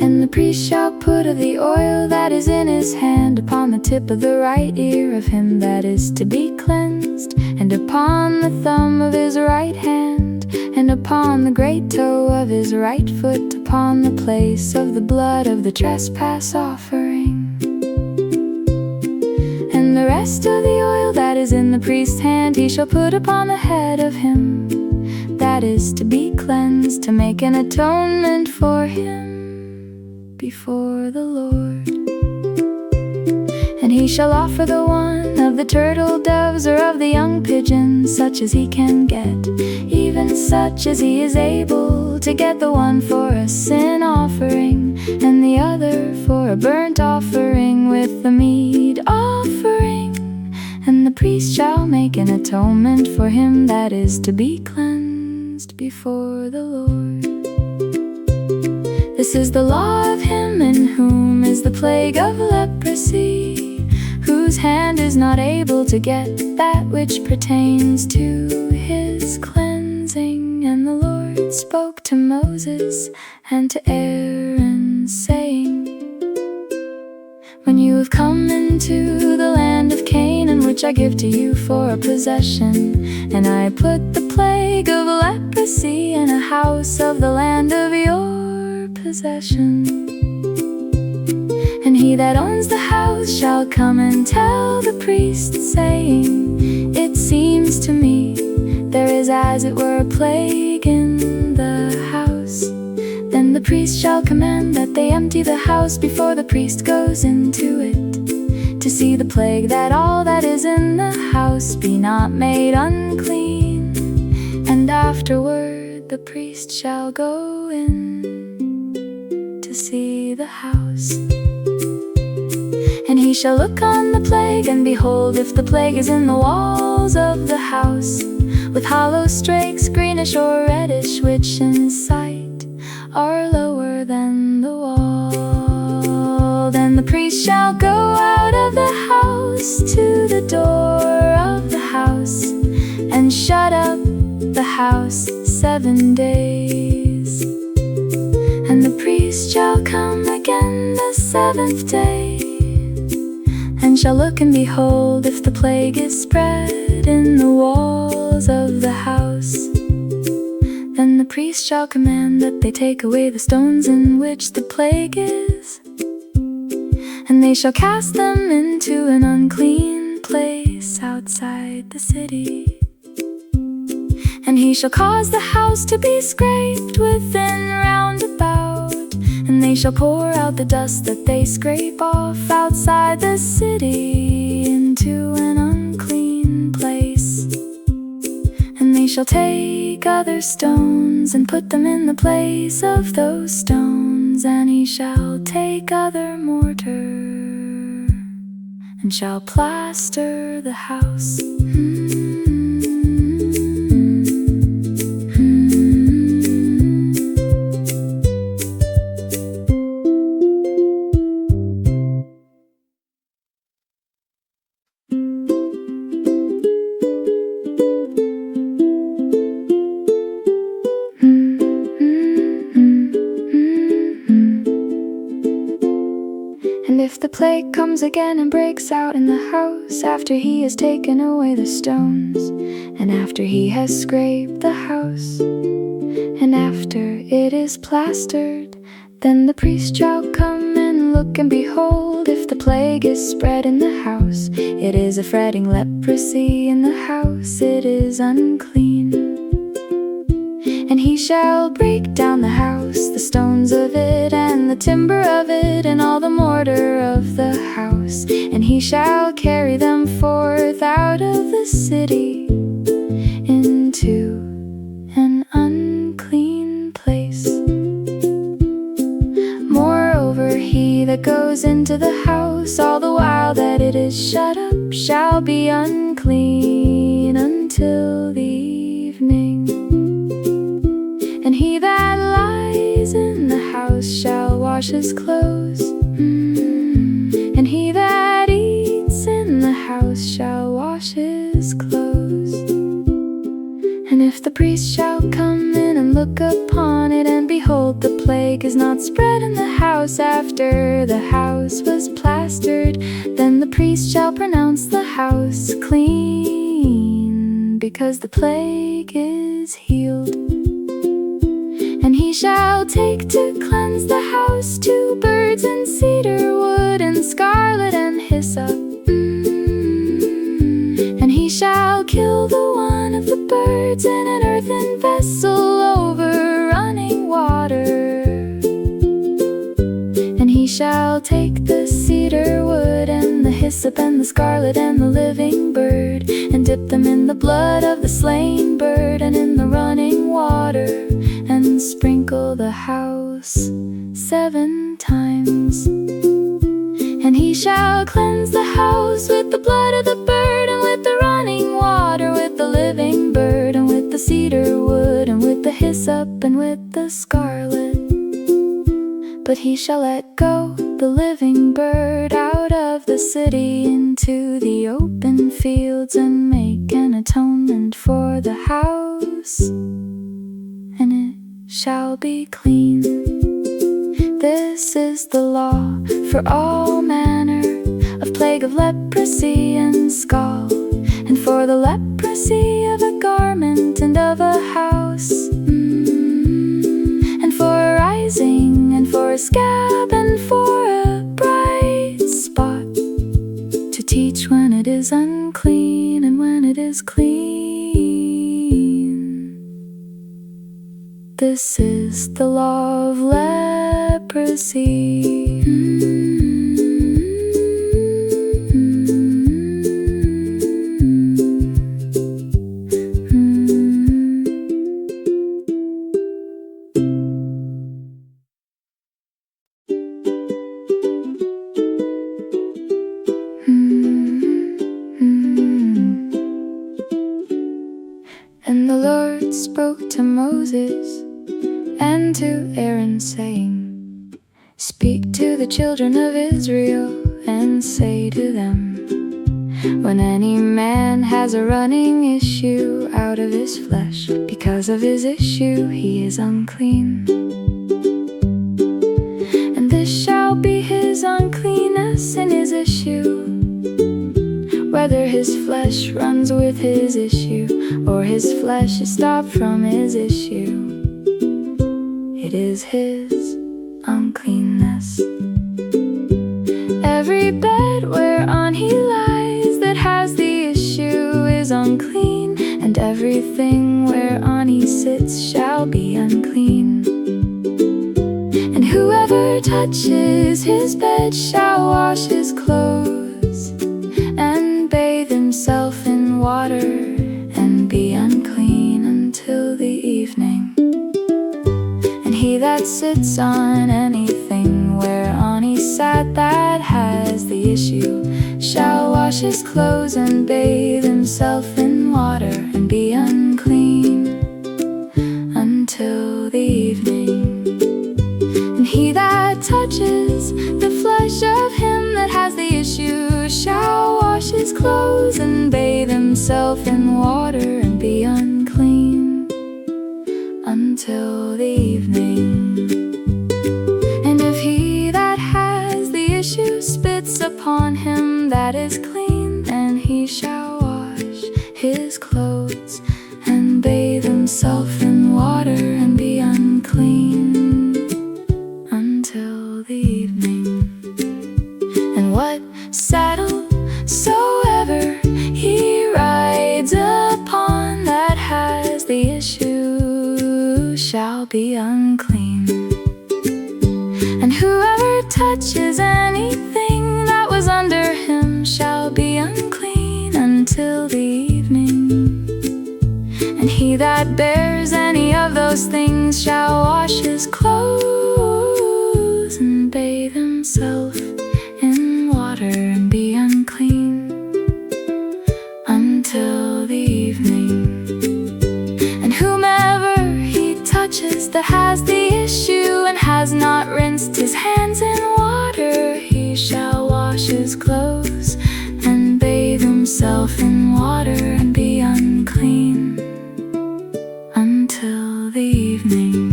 And the priest shall put of the oil that is in his hand upon the tip of the right ear of him that is to be cleansed, and upon the thumb of his right hand, and upon the great toe of his right foot, upon the place of the blood of the trespass offering. And the rest of the oil that is in the priest's hand he shall put upon the head of him that is to be cleansed, to make an atonement for him before the Lord. And he shall offer the one of the turtle doves or of the young pigeons, such as he can get, even such as he is able to get, the one for a sin offering and the other for a burnt offering with the meat offering. And the priest shall make an atonement for him that is to be cleansed before the Lord. This is the law of him in whom is the plague of leprosy, whose hand is not able to get that which pertains to his cleansing. And the Lord spoke to Moses and to Aaron, saying, when you have come into the land of Canaan, which I give to you for a possession, and I put the plague of leprosy in a house of the land of your possession, and he that owns the house shall come and tell the priest, saying, it seems to me there is as it were a plague in the house. Then the priest shall command that they empty the house before the priest goes into it, to see the plague, that all that is in the house be not made unclean. And afterward the priest shall go in to see the house. And he shall look on the plague, and behold, if the plague is in the walls of the house, with hollow strakes, greenish or reddish, which in sight are lower than the wall, then the priest shall go out of the house to the door of the house, and shut up the house 7 days. And the priest shall come again the 7th day, and shall look, and behold, if the plague is spread in the walls of the house, then the priest shall command that they take away the stones in which the plague is, and they shall cast them into an unclean place outside the city. And he shall cause the house to be scraped within round about, and they shall pour out the dust that they scrape off outside the city into an unclean place. And they shall take other stones and put them in the place of those stones, and he shall take other mortar and shall plaster the house. And if the plague comes again and breaks out in the house, after he has taken away the stones, and after he has scraped the house, and after it is plastered, then the priest shall come and look, and behold, if the plague is spread in the house, it is a fretting leprosy in the house, it is unclean. And he shall break down the house, the stones of it, and the timber of it, and all the mortar of the house, and he shall carry them forth out of the city into an unclean place. Moreover, he that goes into the house all the while that it is shut up shall be unclean until the evening. And he that lies in the house shall wash his clothes, and he that eats in the house shall wash his clothes. And if the priest shall come in and look upon it, and behold, the plague is not spread in the house after the house was plastered, then the priest shall pronounce the house clean, because the plague is healed. And he shall take to cleanse the house 2 birds and cedar wood and scarlet and hyssop. And he shall kill the one of the birds in an earthen vessel over running water. And he shall take the cedar wood and the hyssop and the scarlet and the living bird, and dip them in the blood of the slain bird and in the running water, and sprinkle the house 7 times. And he shall cleanse the house with the blood of the bird, and with the running water, with the living bird, and with the cedar wood, and with the hyssop, and with the scarlet. But he shall let go the living bird out of the city into the open fields, and make an atonement for the house, and it shall be clean. This is the law for all manner of plague of leprosy and scald, and for the leprosy of a garment and of a house, and for a rising, and for a scab, and for a bright spot, to teach when it is unclean and when it is clean. This is the law of leprosy. And the Lord spoke to Moses and to Aaron, saying, Speak to the children of Israel, and say to them, When any man has a running issue out of his flesh, because of his issue he is unclean. And this shall be his uncleanness in his issue, whether his flesh runs with his issue, or his flesh is stopped from his issue. It is his uncleanness. Every bed whereon he lies that has the issue is unclean, and everything whereon he sits shall be unclean. And whoever touches his bed shall wash his clothes, and bathe himself in water, and be unclean until the evening. And he that sits on anything whereon he sat that has the issue shall wash his clothes, and bathe himself in water, and be unclean until the evening. And he that touches the flesh of him that has the issue shall wash his clothes, and bathe himself in water, and be unclean until the evening. And if he that has the issue spits upon him that is clean, then he shall wash his clothes, and bathe himself in water, and be unclean until the evening. And what saddle soever he rides upon that has the issue shall be unclean. And whoever touches anything that was under him shall be unclean until the evening. And he that bears any of those things shall wash his clothes, and bathe himself in water, and be unclean until the evening. And whomever he touches that has the issue, and has not rinsed his hands in water, he shall wash his clothes, and bathe himself in water, and be unclean until the evening.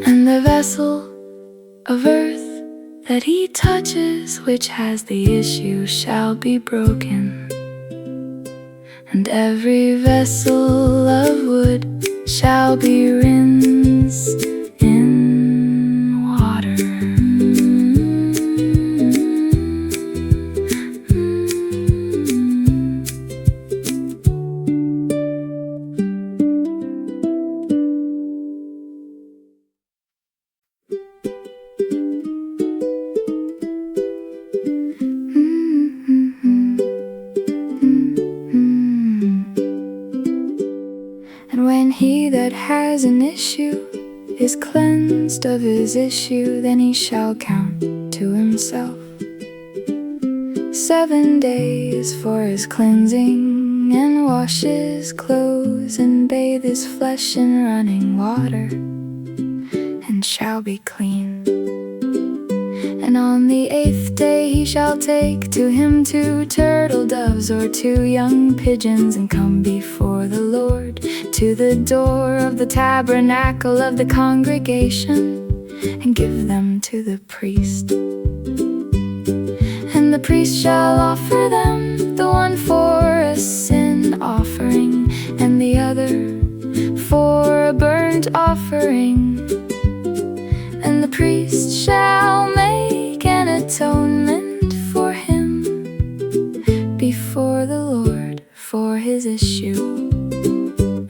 And the vessel of earth that he touches which has the issue shall be broken, and every vessel of wood shall be rinsed in water. that has an issue is cleansed of his issue, then he shall count to himself 7 days for his cleansing, and wash his clothes and bathe his flesh in running water, and shall be clean. And on the 8th day he shall take to him 2 turtle doves or 2 young pigeons, and come before the Lord to the door of the tabernacle of the congregation, and give them to the priest. And the priest shall offer them, the one for a sin offering, and the other for a burnt offering. And the priest shall make an atonement for him before the Lord for his issue.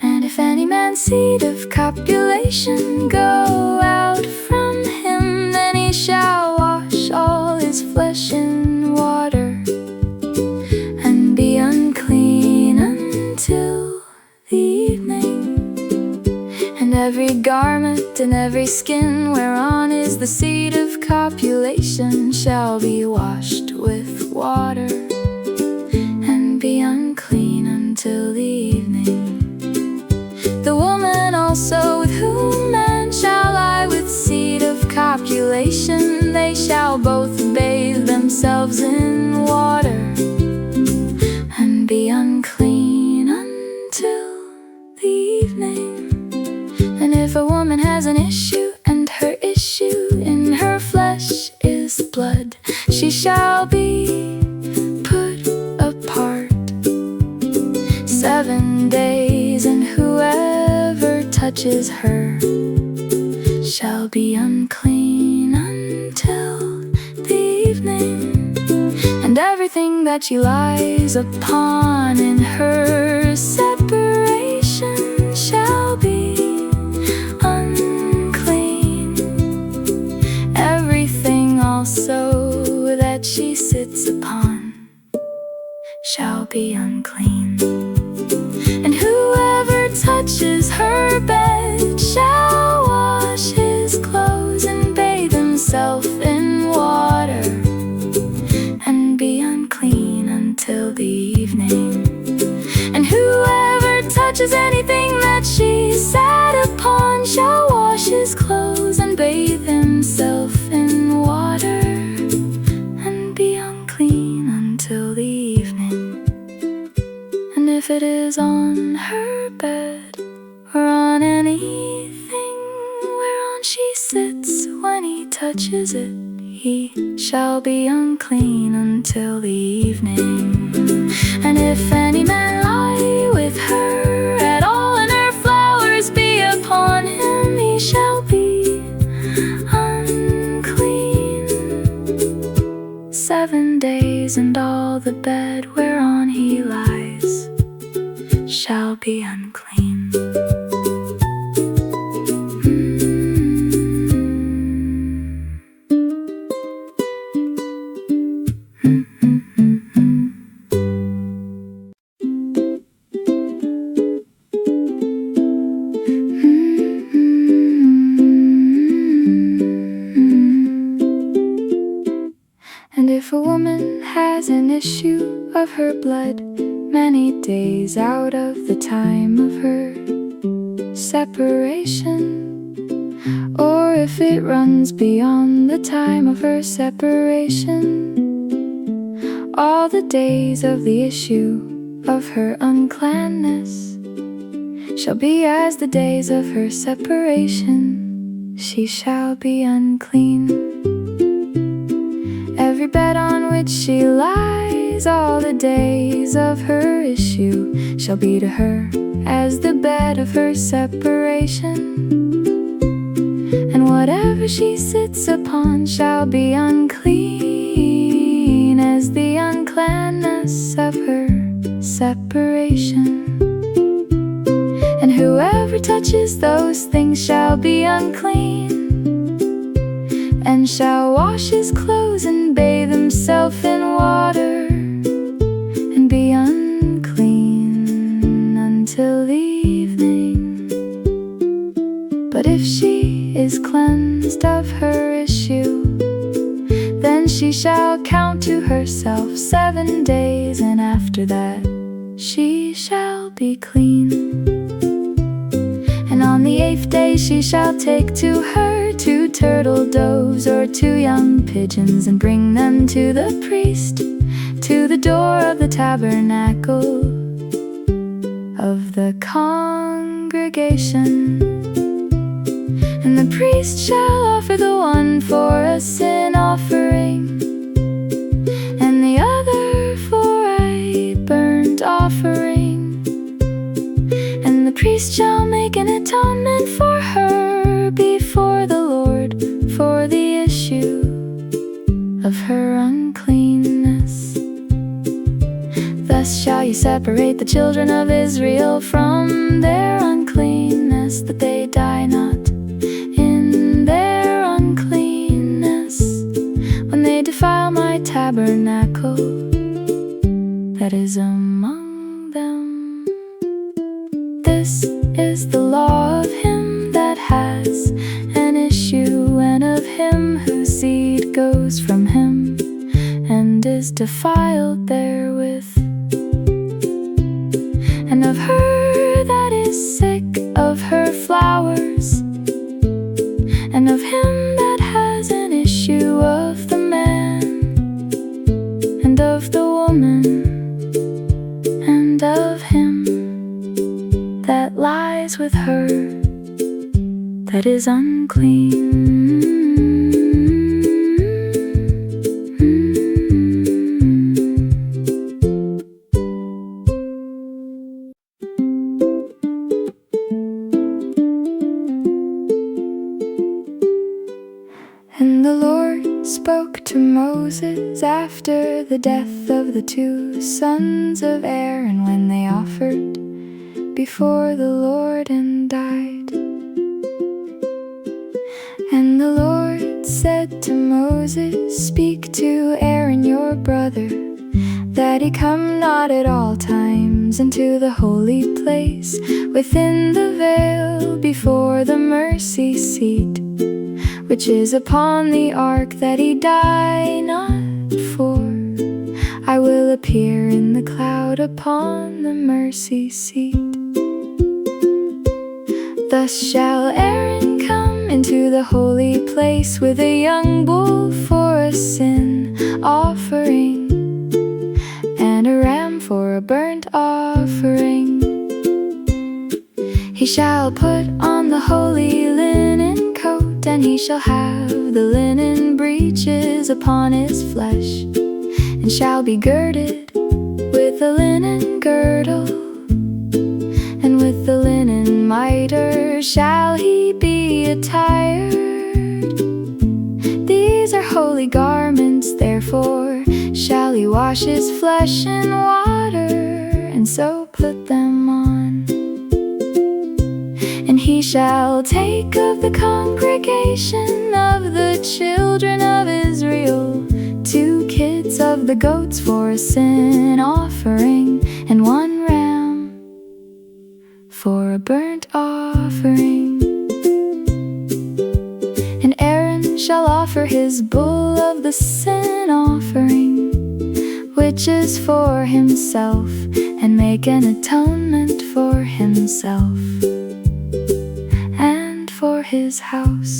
And if any man's seed of copulation go out from him, then he shall wash all his flesh in water, and be unclean until the evening. And every garment and every skin whereon is the seed of copulation shall be washed with water, and be unclean until the evening. The woman also with whom man shall lie with seed of copulation, they shall both bathe themselves in water, and be unclean until the evening. And if a woman has an issue, and her issue in her flesh is blood, she shall be put apart 7 days, and whoever touches her shall be unclean until the evening. And everything that she lies upon in her separation shall be unclean. Everything also that she sits upon shall be unclean. And whoever touches her bed shall wash his clothes and bathe himself in water, and be unclean until the evening. And whoever touches anything that she sat upon shall wash his clothes and bathe himself in water, and be unclean until the evening. And if it is on her bed, or on anything whereon she sits, when he touches it, he shall be unclean until the evening. And if any man lie with her at all, and her flowers be upon him, he shall be unclean 7 days, and all the bed whereon he lies shall be unclean. And if a woman has an issue of her blood many days out of the time of her separation, or if it runs beyond the time of her separation, all the days of the issue of her uncleanness shall be as the days of her separation. She shall be unclean. Every bed on which she lies all the days of her issue shall be to her as the bed of her separation. And whatever she sits upon shall be unclean as the uncleanness of her separation. And whoever touches those things shall be unclean, and shall wash his clothes and bathe himself in water, and be unclean until the evening. shall count to herself 7 days, and after that she shall be clean. And on the 8th day she shall take to her 2 turtle doves or 2 young pigeons, and bring them to the priest, to the door of the tabernacle of the congregation. And the priest shall offer the one for a sin offering, and the other for a burnt offering. And the priest shall make an atonement for her before the Lord for the issue of her uncleanness. Thus shall you separate the children of Israel from their uncleanness, that they die not in their uncleanness when they defile my tabernacle that is among them. This is the law of him that has an issue, and of him whose seed goes from him and is defiled therewith, and of her that is sick of her flowers, and of him that has an issue of the man, and of the woman, and of him that lies with her that is unclean. And the Lord spoke to Moses after the death of the 2 sons of Aaron, when they offered before the Lord and died. And the Lord said to Moses, "Speak to Aaron your brother, that he come not at all times into the holy place within the veil before the mercy seat, which is upon the ark, that he die not. For I will appear in the cloud upon the mercy seat. Thus shall Aaron come into the holy place with a young bull for a sin offering, and a ram for a burnt offering. He shall put on the holy linen coat, and he shall have the linen breeches upon his flesh, and shall be girded with a linen girdle, and with the linen mitre shall he be attired. These are holy garments, therefore shall he wash his flesh in water, and so put them on. And he shall take of the congregation of the children of Israel 2 kids of the goats for a sin offering, and 1 ram for a burnt offering. And Aaron shall offer his bull of the sin offering, which is for himself, and make an atonement for himself and for his house.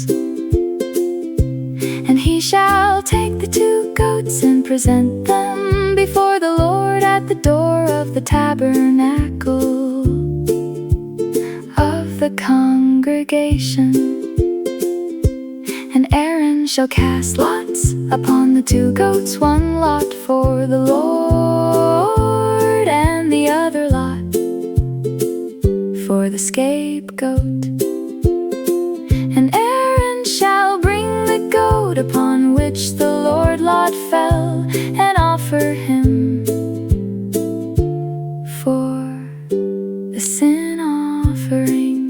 And he shall take the 2 goats and present them before the Lord at the door of the tabernacle of the congregation. And Aaron shall cast lots upon the 2 goats, 1 lot for the Lord, and the other lot for the scapegoat. And Aaron shall bring the goat upon which the Lord lot fell, and offer him for the sin offering.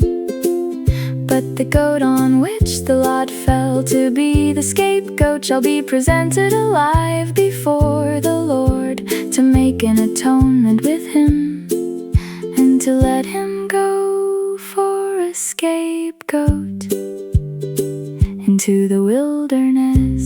But the goat on which the lot fell to be the scapegoat shall be presented alive before the Lord, to make an atonement with him, and to let him go for a scapegoat into the wilderness.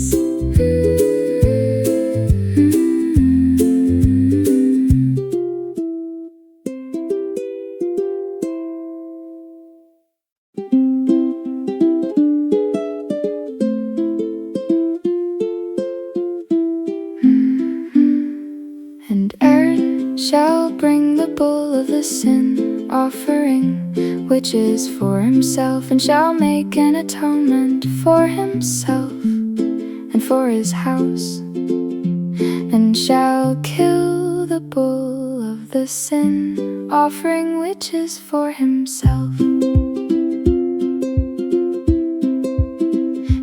shall bring the bull of the sin offering, which is for himself, and shall make an atonement for himself and for his house, and shall kill the bull of the sin offering, which is for himself.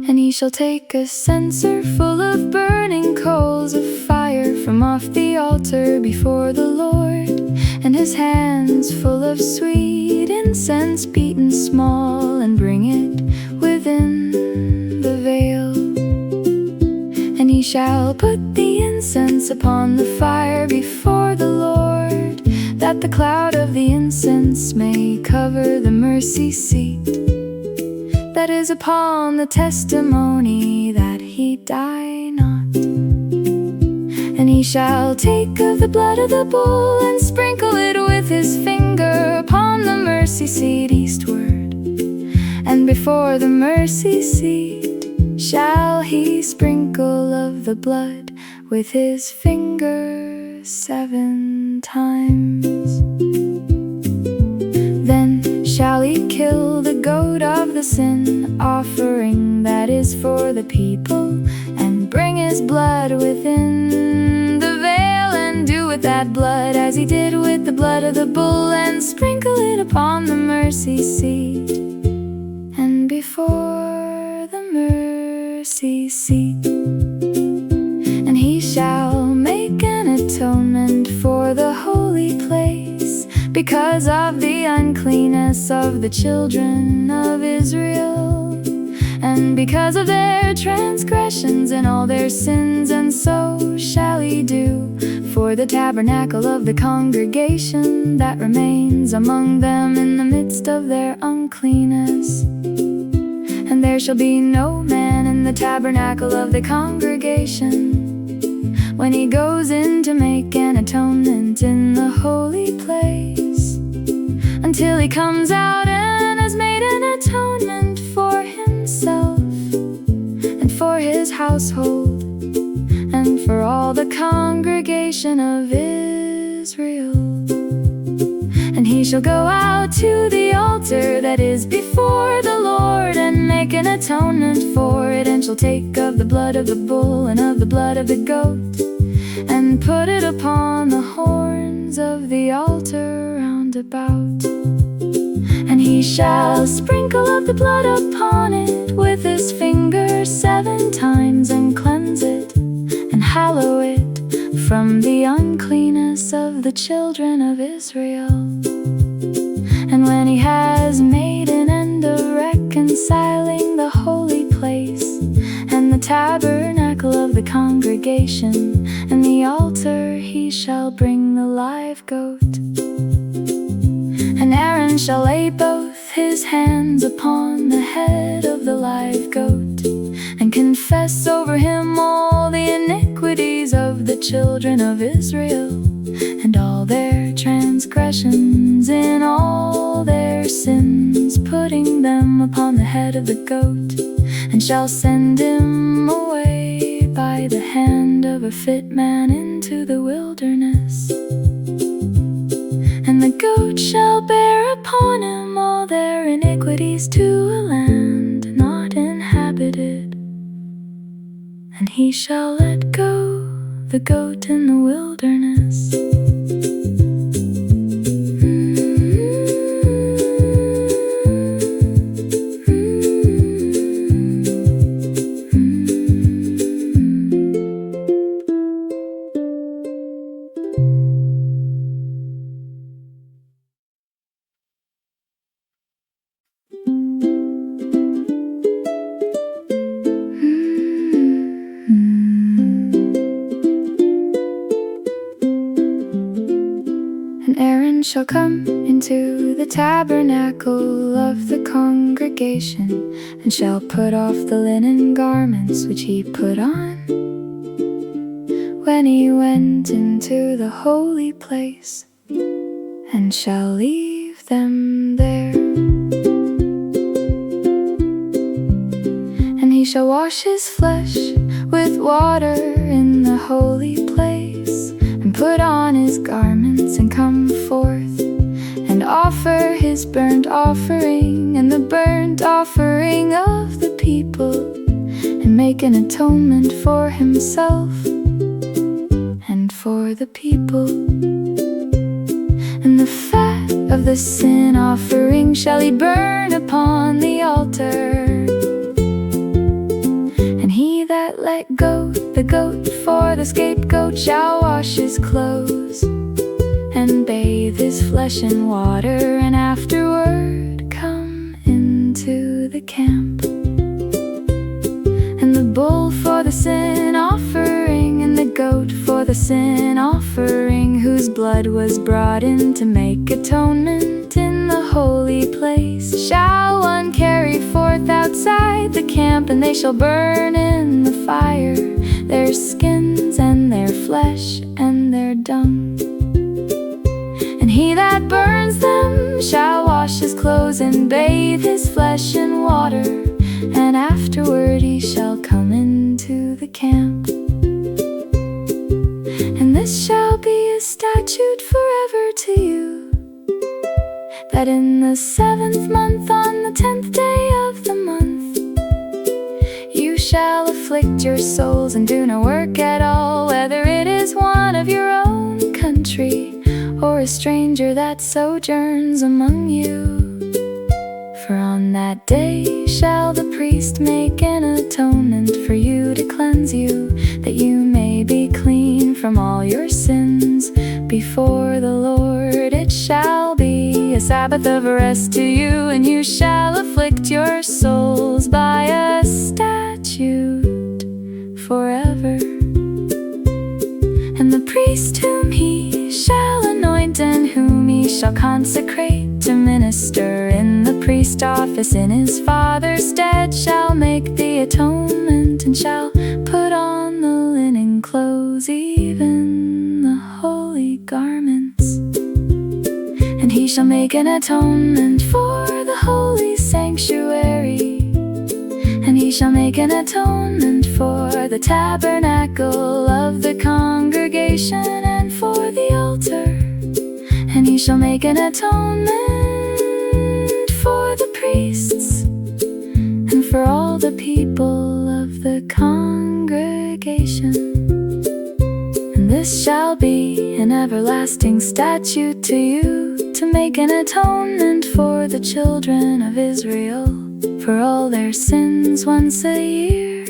And he shall take a censer full of burning coals of fire from off the altar before the Lord, and his hands full of sweet incense beaten small, and bring it within the veil. And he shall put the incense upon the fire before the Lord, that the cloud of the incense may cover the mercy seat that is upon the testimony, that he die not. And he shall take of the blood of the bull, and sprinkle it with his finger upon the mercy seat eastward, and before the mercy seat shall he sprinkle of the blood with his finger 7 times. Then shall he kill the goat of the sin offering that is for the people, and bring his blood within the veil, and do with that blood as he did with the blood of the bull, and sprinkle it upon the mercy seat and before the mercy seat. And he shall make an atonement for the holy place, because of the uncleanness of the children of Israel, and because of their transgressions and all their sins. And so shall he do for the tabernacle of the congregation that remains among them in the midst of their uncleanness. And there shall be no man in the tabernacle of the congregation when he goes in to make an atonement in the holy place, until he comes out and has made an atonement for himself and for his household and for all the congregation of Israel. And he shall go out to the altar that is before the Lord, and make an atonement for it, and shall take of the blood of the bull and of the blood of the goat, and put it upon the horns of the altar round about. And he shall sprinkle of the blood upon it with his finger 7 times, and cleanse it and hallow it from the uncleanness of the children of Israel. And when he has made an end of reconciling the holy place, and the tabernacle of the congregation, and the altar, he shall bring the live goat. And Aaron shall lay both his hands upon the head of the live goat, and confess over him all the iniquities of the children of Israel, and all their transgressions in all their sins, putting them upon the head of the goat, and shall send him away by the hand of a fit man into the wilderness. And the goat shall bear upon him all their iniquities to a land not inhabited, and he shall let go the goat in the wilderness. And Aaron shall come into the tabernacle of the congregation, and shall put off the linen garments which he put on when he went into the holy place, and shall leave them there. And he shall wash his flesh with water in the holy place, and put on his garments and come forth, and offer his burnt offering and the burnt offering of the people, and make an atonement for himself and for the people. And the fat of the sin offering shall he burn upon the altar. And he that let go the goat for the scapegoat shall wash his clothes, and bathe his flesh in water, and afterward come into the camp. And the bull for the sin offering, and the goat for the sin offering, whose blood was brought in to make atonement in the holy place, shall one carry forth outside the camp, and they shall burn in the fire their skins and their flesh and their dung. And he that burns them shall wash his clothes and bathe his flesh in water, and afterward he shall come into the camp. And this shall be a statute forever to you, that in the 7th month, on the 10th day of the month, you shall afflict your souls and do no work at all, whether it is one of your own country or a stranger that sojourns among you. For on that day shall the priest make an atonement for you to cleanse you, that you may be clean from all your sins before the Lord. It shall be a Sabbath of rest to you, and you shall afflict your souls by a statute forever. And the priest whom he shall anoint, and whom he shall consecrate to minister in the priest office in his father's stead, shall make the atonement, and shall put on the linen clothes, even the holy garments. And he shall make an atonement for the holy sanctuary, and he shall make an atonement for the tabernacle of the congregation, and for the altar. And he shall make an atonement for the priests, and for all the people of the congregation. And this shall be an everlasting statute to you, to make an atonement for the children of Israel for all their sins once a year.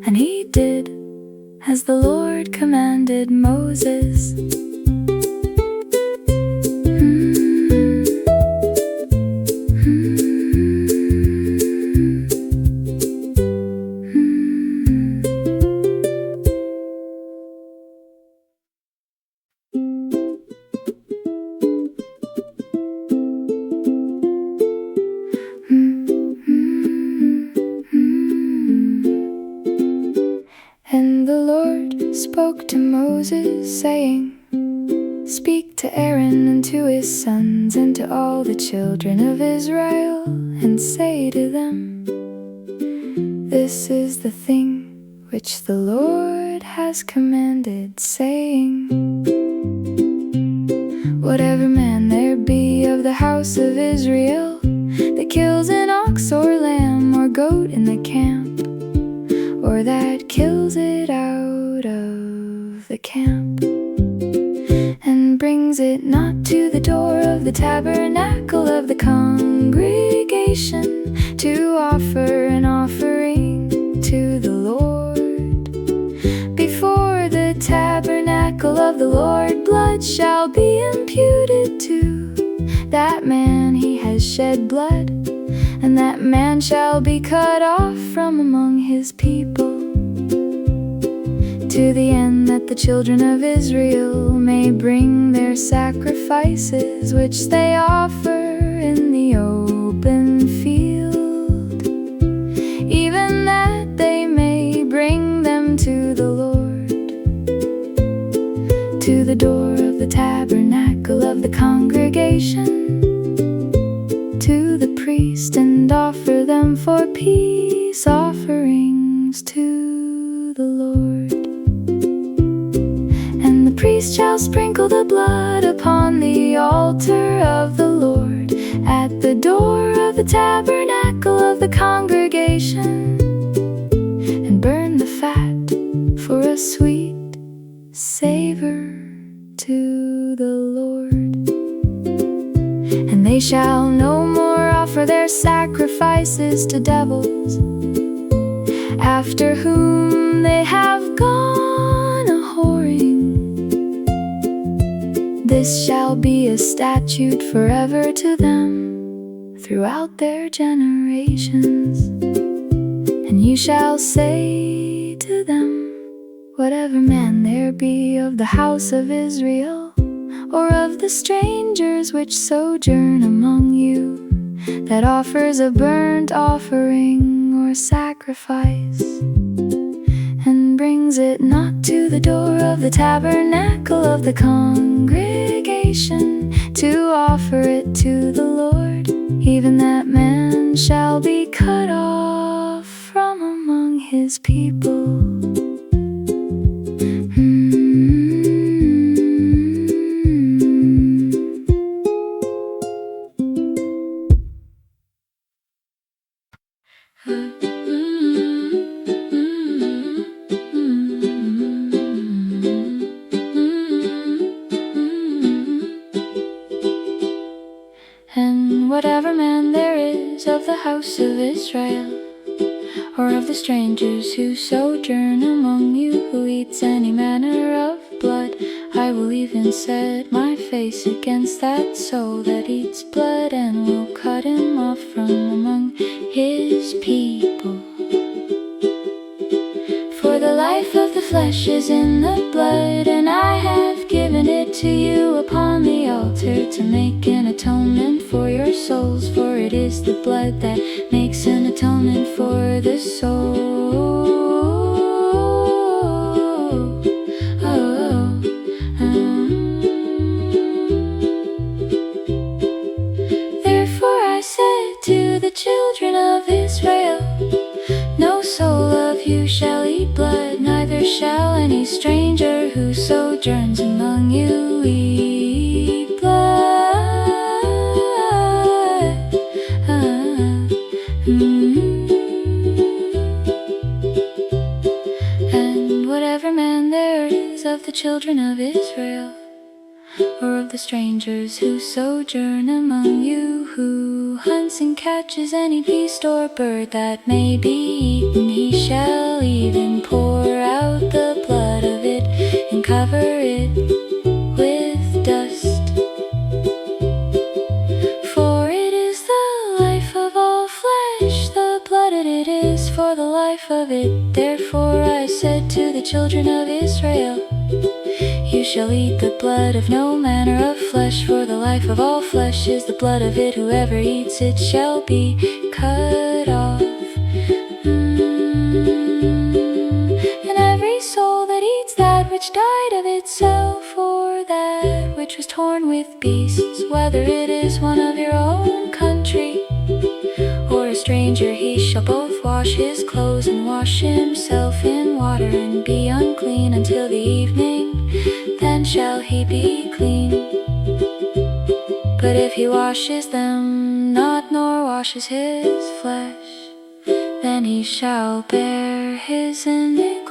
And he did as the Lord commanded Moses. And the Lord spoke to Moses, saying, Speak to Aaron and to his sons and to all the children of Israel, and say to them, This is the thing which the Lord has commanded, saying, Whatever man there be of the house of Israel that kills an ox or lamb or goat in the camp, or that kills it out of the camp, and brings it not to the door of the tabernacle of the congregation, to offer an offering to the Lord before the tabernacle of the Lord, blood shall be imputed to that man. He has shed blood, and that man shall be cut off from among his people, to the end that the children of Israel may bring their sacrifices which they offer in the open field, even that they may bring them to the Lord, to the door of the tabernacle of the congregation, to the priest, and offer them for peace offerings to the Lord. And the priest priest shall sprinkle the blood upon the altar of the Lord at the door of the tabernacle of the congregation, and burn the fat for a sweet savor to the Lord. And they shall no more offer their sacrifices to devils, after whom they have gone a-whoring. This shall be a statute forever to them throughout their generations. And you shall say to them, whatever man there be of the house of Israel, or of the strangers which sojourn among you, that offers a burnt offering or sacrifice, and brings it not to the door of the tabernacle of the congregation to offer it to the Lord, even that man shall be cut off from among his people. And whatever man there is of the house of Israel, or of the strangers who sojourn among you, who eats any manner of blood, I will even set my face against that soul that eats blood, and will cut him off from among his people. For the life of the flesh is in the blood, and I have given it to you upon the altar to make an atonement for your souls. For it is the blood that makes an atonement for the soul. Therefore I said to the children of Israel, no soul of you shall eat blood, neither shall any stranger who sojourns among you eat blood. And whatever man there is of the children of Israel, or of the strangers who sojourn among you, who hunts and catches any beast or bird that may be eaten, he shall even pour out the blood of it, and cover it with dust. For it is the life of all flesh, the blood it is for the life of it. Therefore I said to the children of Israel, you shall eat the blood of no manner of flesh, for the life of all flesh is the blood of it. Whoever eats it shall be cut off. And every soul that eats that which died of itself, or that which was torn with beasts, whether it is one of your own country or a stranger, he shall both wash his clothes and wash himself in water, and be unclean until the evening. Then shall he be clean. But if he washes them not, nor washes his flesh, then he shall bear his iniquity.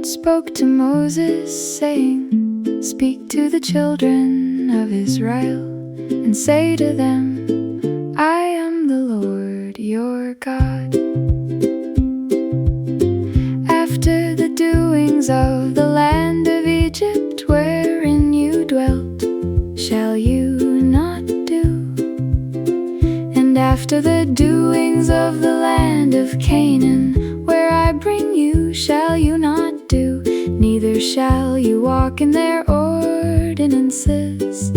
Spoke to Moses, saying, speak to the children of Israel, and say to them, I am the Lord your God. After the doings of the land of Egypt, wherein you dwelt, shall you not do? And after the doings of the land of Canaan, where I bring you, shall you not do? Neither shall you walk in their ordinances.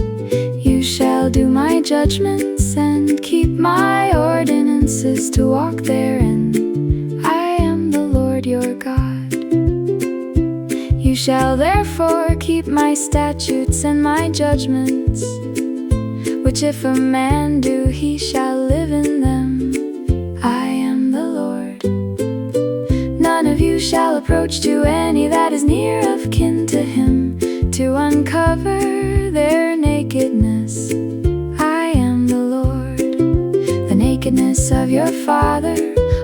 You shall do my judgments and keep my ordinances to walk therein. I am the Lord your God. You shall therefore keep my statutes and my judgments, which if a man do, he shall live in them. I am the Lord. None of you shall approach to any that is near of kin to him, to uncover their nakedness. I am the Lord. The nakedness of your father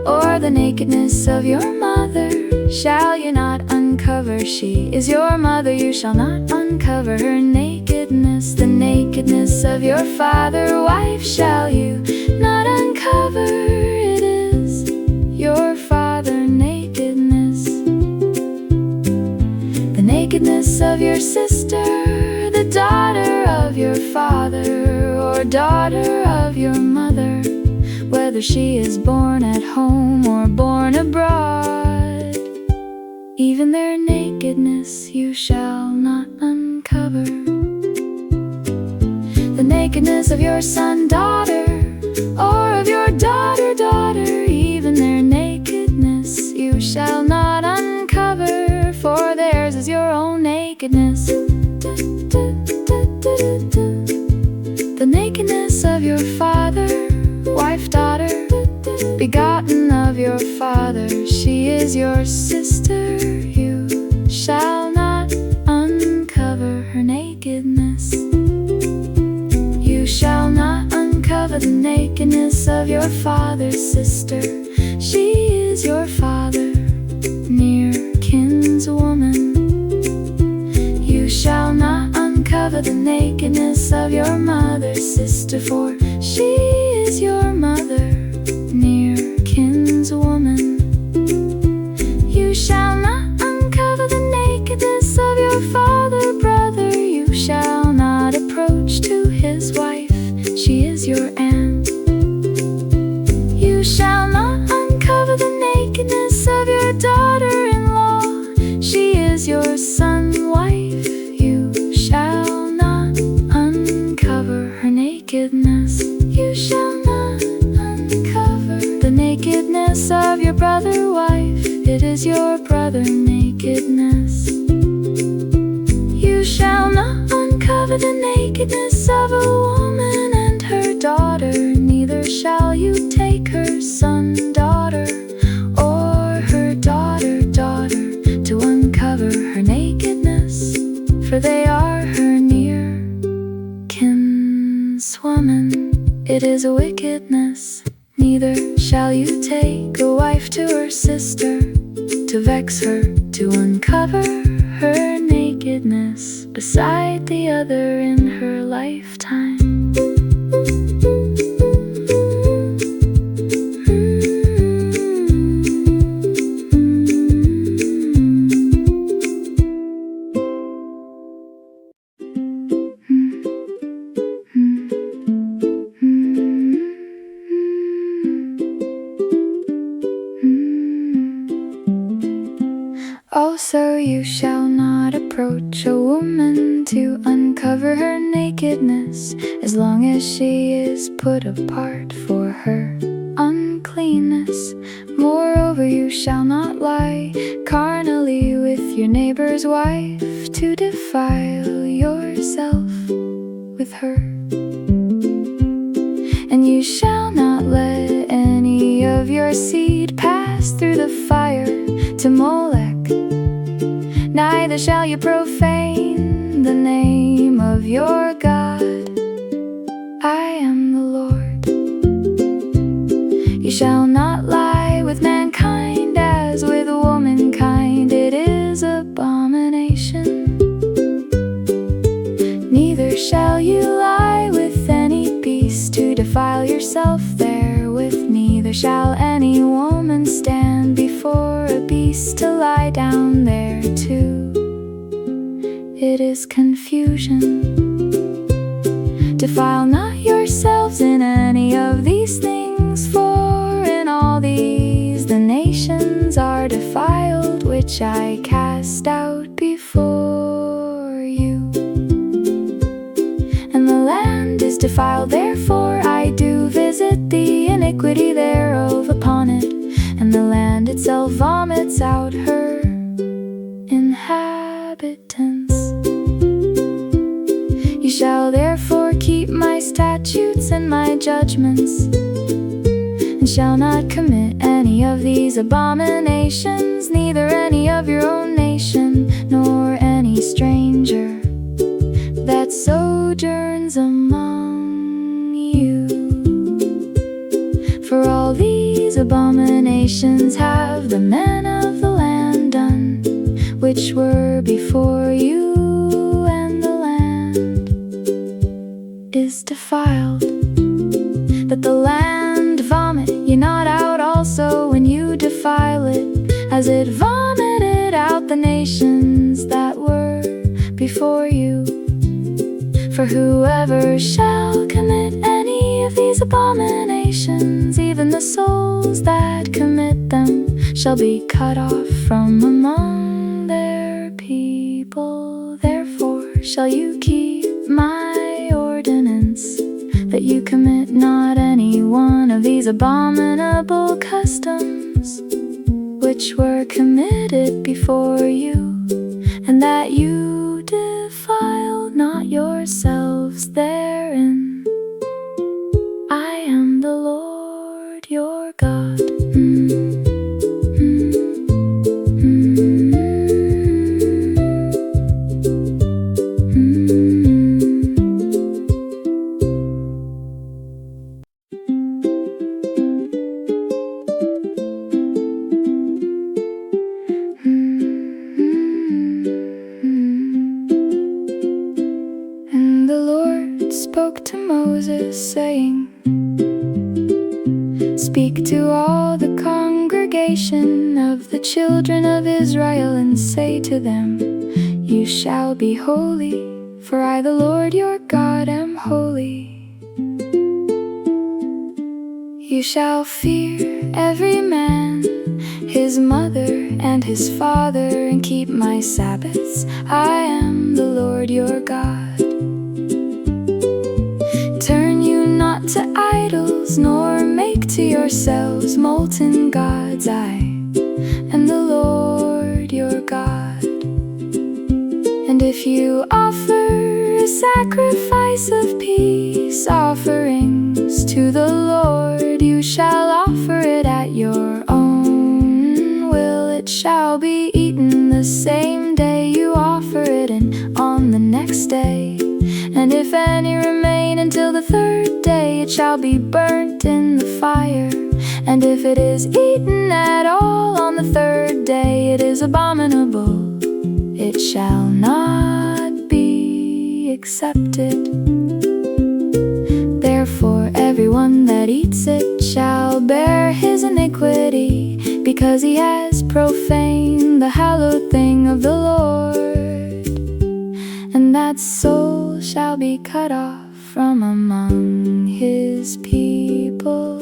or the nakedness of your mother shall you not uncover. She is your mother, you shall not uncover her nakedness. The nakedness of your father, wife, shall you not uncover. It is your father nakedness. The nakedness of your sister, the daughter of your father or daughter of your mother, whether she is born at home or born abroad, even their nakedness you shall not uncover. The nakedness of your son, daughter, or of your daughter, daughter, even their nakedness you shall not uncover, for theirs is your own nakedness. The nakedness of your father, wife, daughter, begotten of your father, she is your sister. You shall not uncover her nakedness. You shall not uncover the nakedness of your father's sister. She is your father, near kinswoman. You shall not uncover the nakedness of your mother's sister, for she is your mother, near kinswoman. You shall not uncover the nakedness of your father, brother. You shall not approach to his wife, she is your aunt. You shall not uncover the nakedness of your daughter-in-law, she is your son's wife. You shall not uncover her nakedness. You shall not uncover the nakedness of your brother, wife, it is your brother nakedness. You shall not uncover the nakedness of a woman and her daughter, neither shall you take her son, daughter, or her daughter, daughter, to uncover her nakedness, for they are her near kinswoman. It is a wickedness. Neither shall you take a wife to her sister, to vex her, to uncover her nakedness beside the other in her lifetime. Also you shall not approach a woman to uncover her nakedness, as long as she is put apart for her uncleanness. Moreover, you shall not lie carnally with your neighbor's wife, to defile yourself with her. And you shall not let any of your seed pass through the fire to Molech. Neither shall you profane the name of your God. I am the Lord. You shall not lie with mankind as with womankind, it is abomination. Neither shall you lie with any beast to defile yourself therewith. Neither shall any woman stand before a beast to lie down there too. It is confusion. Defile not yourselves in any of these things, for in all these the nations are defiled, which I cast out before defiled. Therefore I do visit the iniquity thereof upon it, and the land itself vomits out her inhabitants. You shall therefore keep my statutes and my judgments, and shall not commit any of these abominations, neither any of your own nation, nor any stranger that sojourns among you. For all these abominations have the men of the land done, which were before you, and the land is defiled, that the land vomit ye not out also when you defile it, as it vomited out the nations that were before you. For whoever shall commit any of these abominations, even the souls that commit them, shall be cut off from among their people. Therefore shall you keep my ordinance, that you commit not any one of these abominable customs which were committed before you, and that you defile not yourselves therein. I am the Lord your God. Spoke to Moses, saying, Speak to all the congregation of the children of Israel, and say to them, You shall be holy, for I the Lord your God am holy. You shall fear every man his mother and his father, and keep my Sabbaths. I am the Lord your God. Turn you not to idols, nor make to yourselves molten gods. I am the Lord your God. And if you offer a sacrifice of peace offerings to the Lord, you shall offer it at your own will. It shall be eaten the same day you offer it, and on the next day. And if any remain until the third day, it shall be burnt in the fire. And if it is eaten at all on the third day, it is abominable. It shall not be accepted. Therefore everyone that eats it shall bear his iniquity, because he has profaned the hallowed thing of the Lord. And that soul shall be cut off from among his people.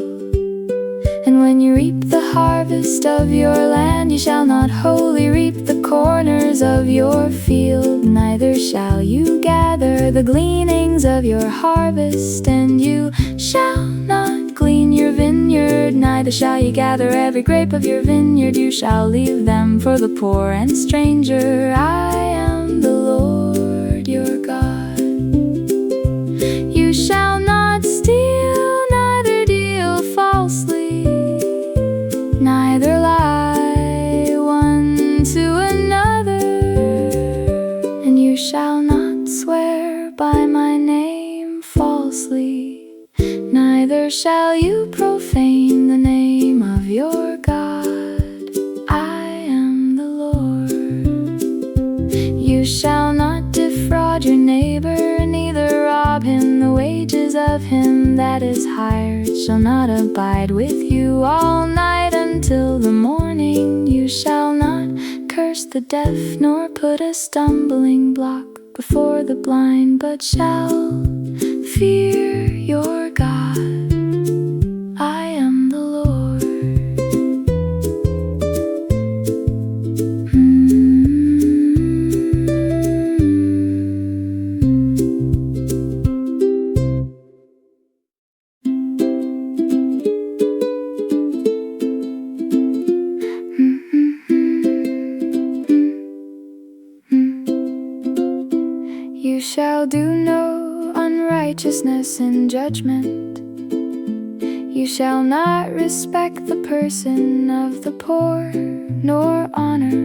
And when you reap the harvest of your land, you shall not wholly reap the corners of your field, neither shall you gather the gleanings of your harvest. And you shall not glean your vineyard, neither shall you gather every grape of your vineyard. You shall leave them for the poor and stranger. I am the Lord your God. You shall not steal, neither deal falsely, neither lie one to another. And you shall not swear by my name falsely, neither shall you profane the name of your God. I am the Lord. You shall not defraud your neighbor, neither rob him. The wages of him that is hired shall not abide with you all night until the morning. You shall not curse the deaf, nor put a stumbling block before the blind, but shall fear your God. I am the Lord. righteousness in judgment. You shall not respect the person of the poor, nor honor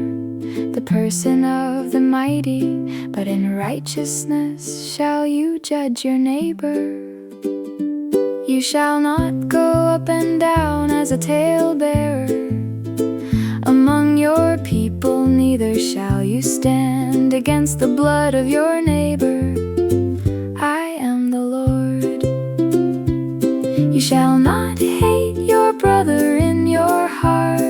the person of the mighty, but in righteousness shall you judge your neighbor. You shall not go up and down as a talebearer among your people, neither shall you stand against the blood of your neighbor. I am the Lord. You shall not hate your brother in your heart.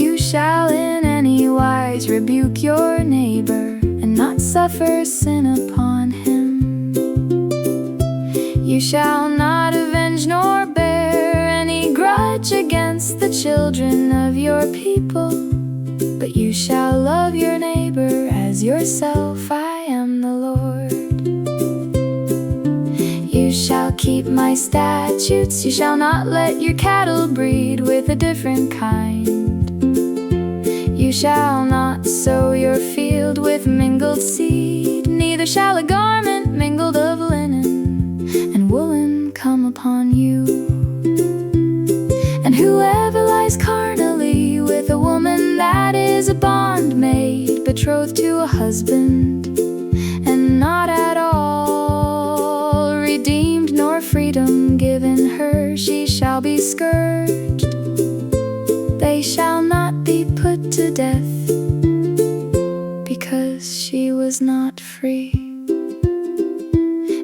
You shall in any wise rebuke your neighbor, and not suffer sin upon him. You shall not avenge nor bear any grudge against the children of your people, but you shall love your neighbor as yourself. I am the Lord. You shall keep my statutes. You shall not let your cattle breed with a different kind. You shall not sow your field with mingled seed, neither shall a garment mingled of linen and woolen come upon you. And whoever lies carnally with a woman, that is a bondmaid, betrothed to a husband, and not at all redeemed, nor freedom given her, she shall be scourged. They shall not be put to death, because she was not free.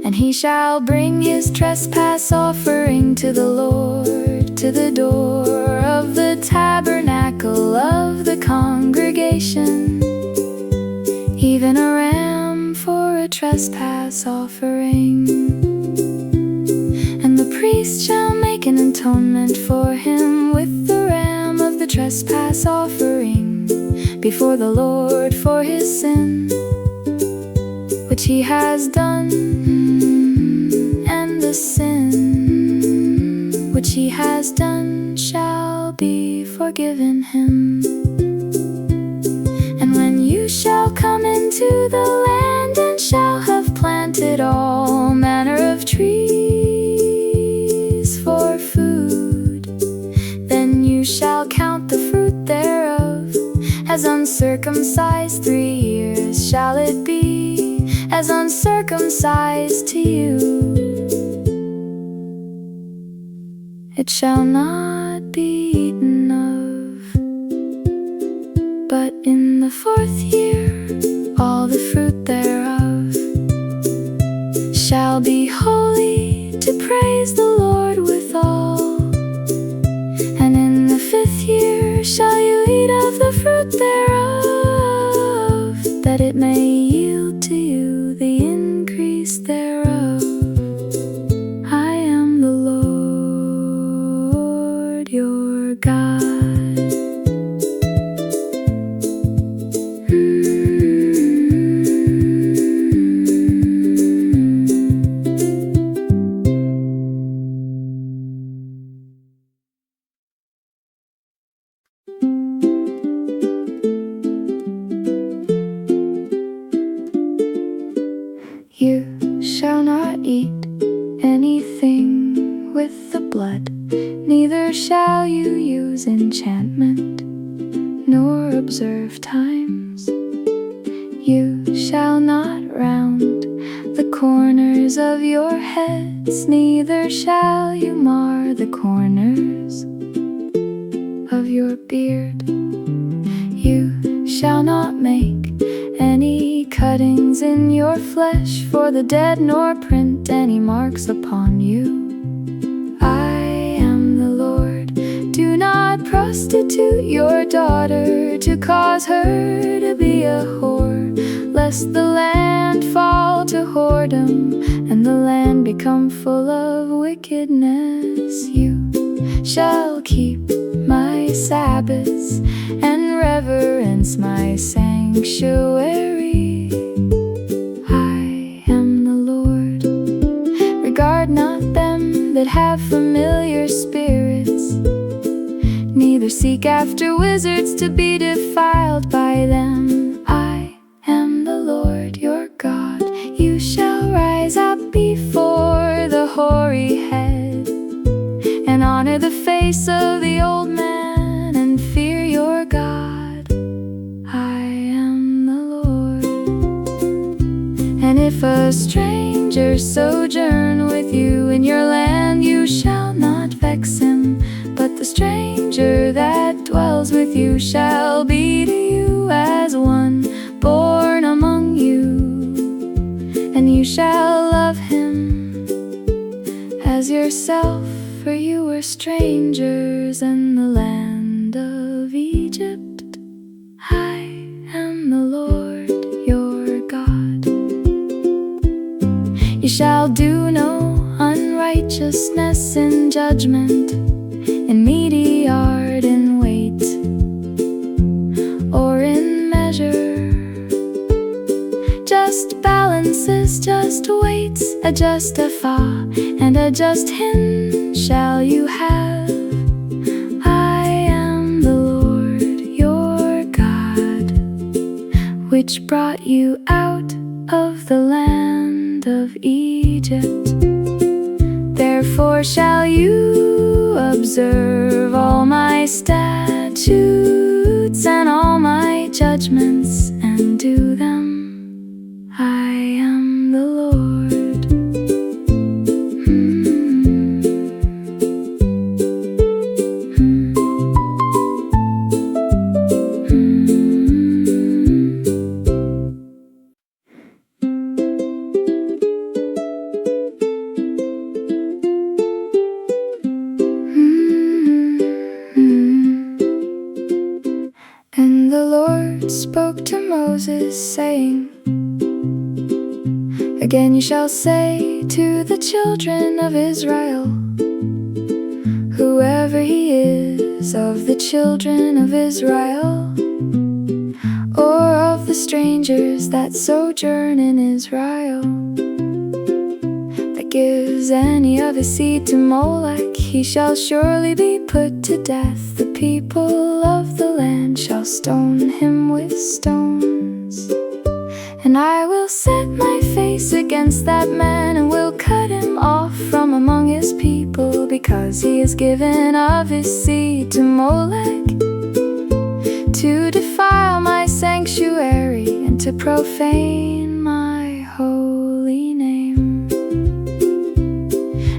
And he shall bring his trespass offering to the Lord, to the door of the tabernacle of the congregation, even a ram for a trespass offering. And the priest shall make an atonement for him with the ram of the trespass offering before the Lord for his sin which he has done, and the sin which he has done shall be forgiven him. And when you shall come into the land and shall have planted all manner of trees for food, then you shall count the fruit thereof as uncircumcised. 3 years shall it be as uncircumcised to you. It shall not be eaten of. But in the 4th year all the fruit thereof shall be holy, to praise the Lord withal. And in the 5th year shall you eat of the fruit thereof, that it may yield to you the increase thereof. I am the Lord your God. You shall not eat anything with the blood, neither shall you use enchantment, nor observe times. You shall not round the corners of your heads, neither shall you mar the corners of your beard. You shall not make any cuttings in your flesh for the dead, nor print any marks upon you. I am the Lord. Do not prostitute your daughter to cause her to be a whore, lest the land fall to whoredom and the land become full of wickedness. You shall keep my Sabbaths and reverence my sanctuary. I am the Lord. Regard not them that have familiar spirits, neither seek after wizards to be defiled by them. I am the Lord your God. You shall rise rise up before the hoary head, and honor the face of the old man, and fear your God. I am the Lord. And if a stranger sojourn with you in your land, you shall not vex him, but the stranger that dwells with you shall be to you as one born among you, and you shall love him as yourself, for you were strangers in the land of Egypt. I am the Lord your God. You shall do no unrighteousness in judgment, in meaty yard, in weight, or in measure. Just balances, just weights, a just ephah, and a just hin shall you have. I am the Lord your God, which brought you out of the land of Egypt. Therefore shall you observe all my statutes and all my judgments, and do them. I am the Lord. And the Lord spoke to Moses, saying, Again you shall say to the children of Israel, whoever he is of the children of Israel, or of the strangers that sojourn in Israel, that gives any of his seed to Molech, he shall surely be put to death. The people of the land shall stone him with stones. And I will set my face against that man, and will cut him off from among his people, because he has given of his seed to Molech, to defile my sanctuary, and to profane my holy name.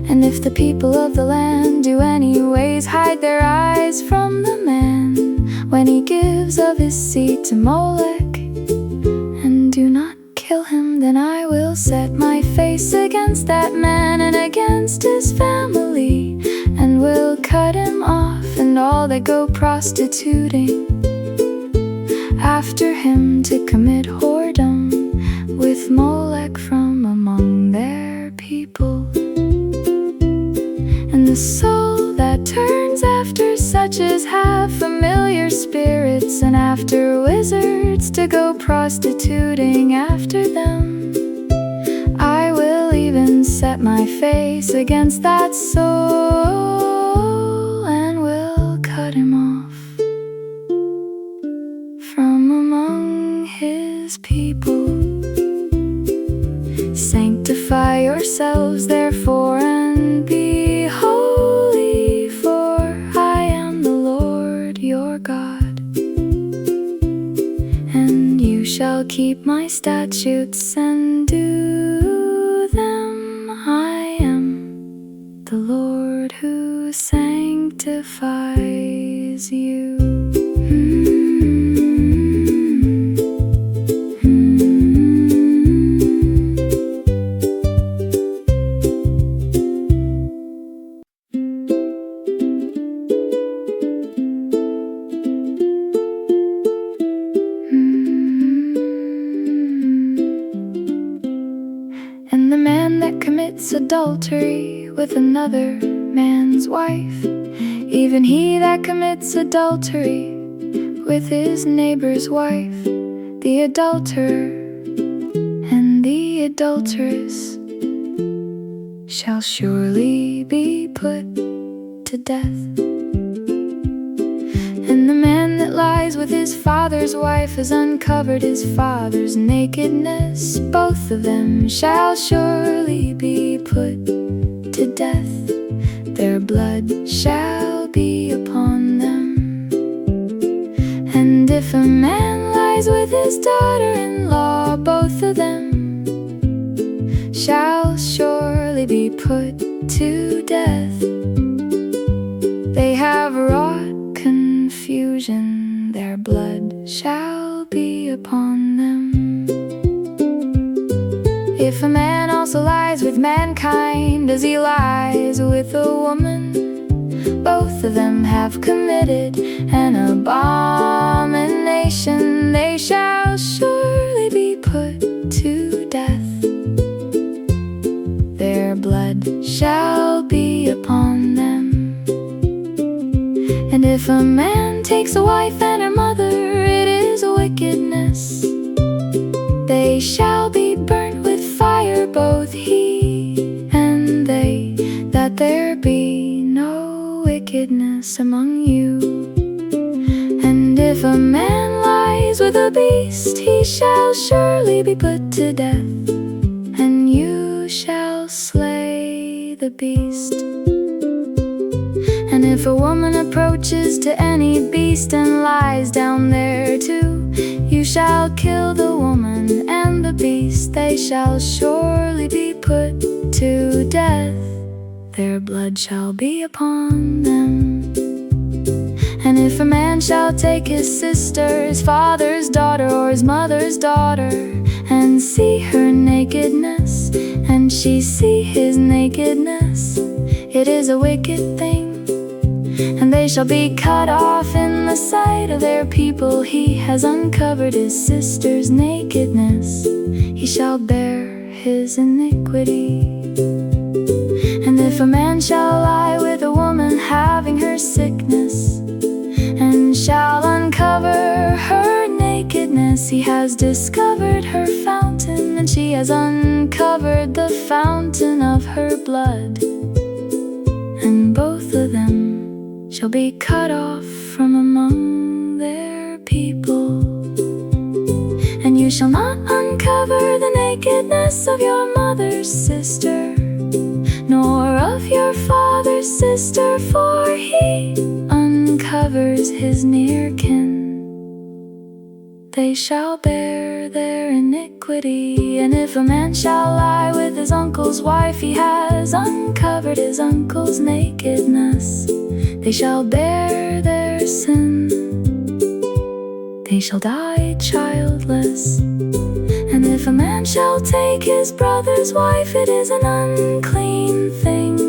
And if the people of the land do anyways hide their eyes from the man, when he gives of his seed to Molech, and do not kill him, then I will set my face against that man and against his family, and will cut him off, and all that go prostituting after him to commit whoredom with Molech from among their people. And the soul that turns after such as have familiar spirits, and after wizards to go prostituting after them, I will even set my face against that soul, and will cut him off from among his people. Sanctify yourselves therefore, and be holy, for I am the Lord your God. And you shall keep my statutes and do them. I am the Lord who sanctifies you. And the man that commits adultery with another man's wife, even he that commits adultery with his neighbor's wife, the adulterer and the adulteress shall surely be put to death. And the man that lies lies with his father's wife has uncovered his father's nakedness. Both of them shall surely be put to death. Their blood shall be upon them. And if a man lies with his daughter-in-law, both of them shall surely be put to death. They have wrought confusion, their blood shall be upon them. If a man also lies with mankind as he lies with a woman, both of them have committed an abomination. They shall surely be put to death. Their blood shall be upon them. And if a man takes a wife and her mother, it is a wickedness. They shall be burnt with fire, both he and they, that there be no wickedness among you. And if a man lies with a beast, he shall surely be put to death, and you shall slay the beast. And if a woman approaches to any beast and lies down there too, you shall kill the woman and the beast. They shall surely be put to death. Their blood shall be upon them. And if a man shall take his sister, his father's daughter, or his mother's daughter, and see her nakedness, and she see his nakedness, it is a wicked thing. And they shall be cut off in the sight of their people. He has uncovered his sister's nakedness, he shall bear his iniquity. And if a man shall lie with a woman having her sickness, and shall uncover her nakedness, he has discovered her fountain, and she has uncovered the fountain of her blood. And both of them shall be cut off from among their people. And you shall not uncover the nakedness of your mother's sister, nor of your father's sister, for he uncovers his near kin. They shall bear their iniquity. And if a man shall lie with his uncle's wife, he has uncovered his uncle's nakedness. They shall bear their sin. They shall die childless. And if a man shall take his brother's wife, it is an unclean thing.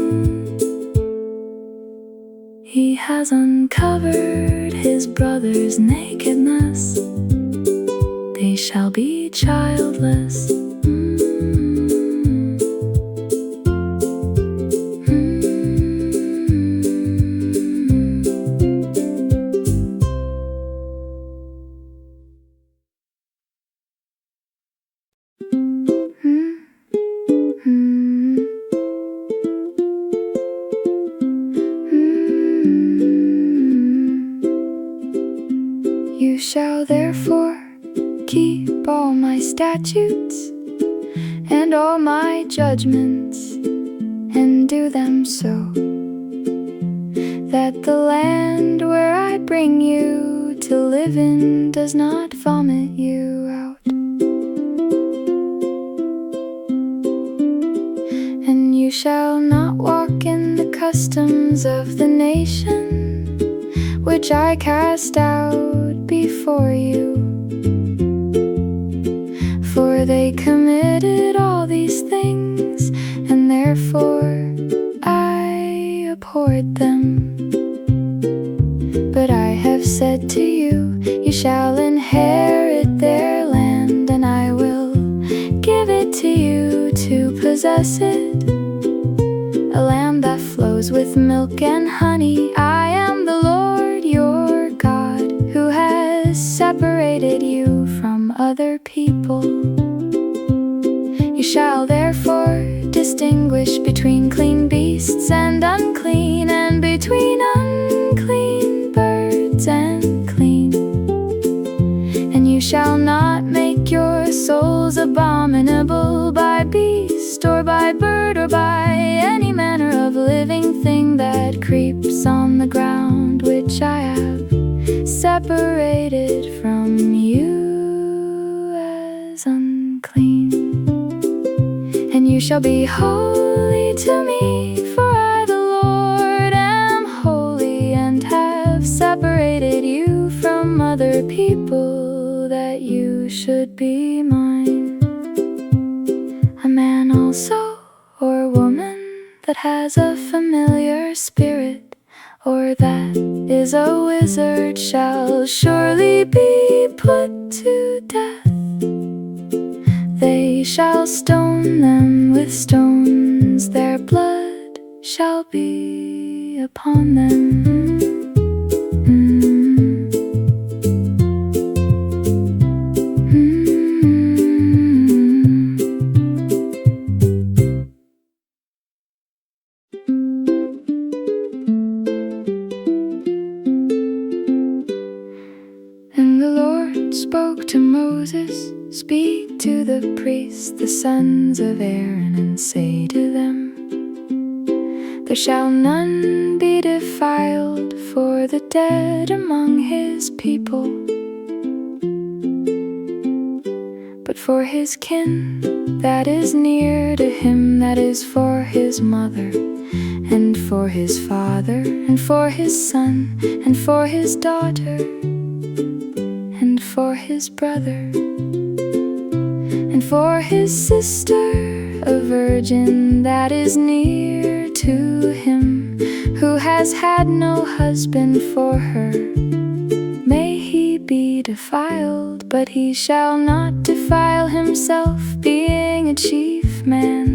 He has uncovered his brother's nakedness. They shall be childless. You shall therefore keep all my statutes and all my judgments, and do them so, that the land where I bring you to live in does not vomit you out. And you shall not walk in the customs of the nation which I cast out before you. For they committed all these things, and therefore I abhorred them. But I have said to you, you shall inherit their land, and I will give it to you to possess it, a land that flows with milk and honey. I am the Lord your God, who has separated you from other people. You shall therefore distinguish between clean beasts and unclean, and between unclean birds and clean. abominable by beast, or by bird, or by any manner of living thing that creeps on the ground, which I have separated from you as unclean. And you shall be holy to me, for I the Lord am holy, and have separated you from other people, that you should be mine. A man also, or woman, that has a familiar spirit, or that is a wizard, shall surely be put to death. They shall stone them with stones, their blood shall be upon them. And the Lord spoke to Moses, "Speak to the priests, the sons of Aaron, and say to them, there shall none be defiled for the dead among his people, but for his kin that is near to him, that is for his mother, and for his father, and for his son, and for his daughter, and for his brother, and for his sister, a virgin that is near to him, who has had no husband for her. May he be defiled, but he shall not defile himself, being a chief man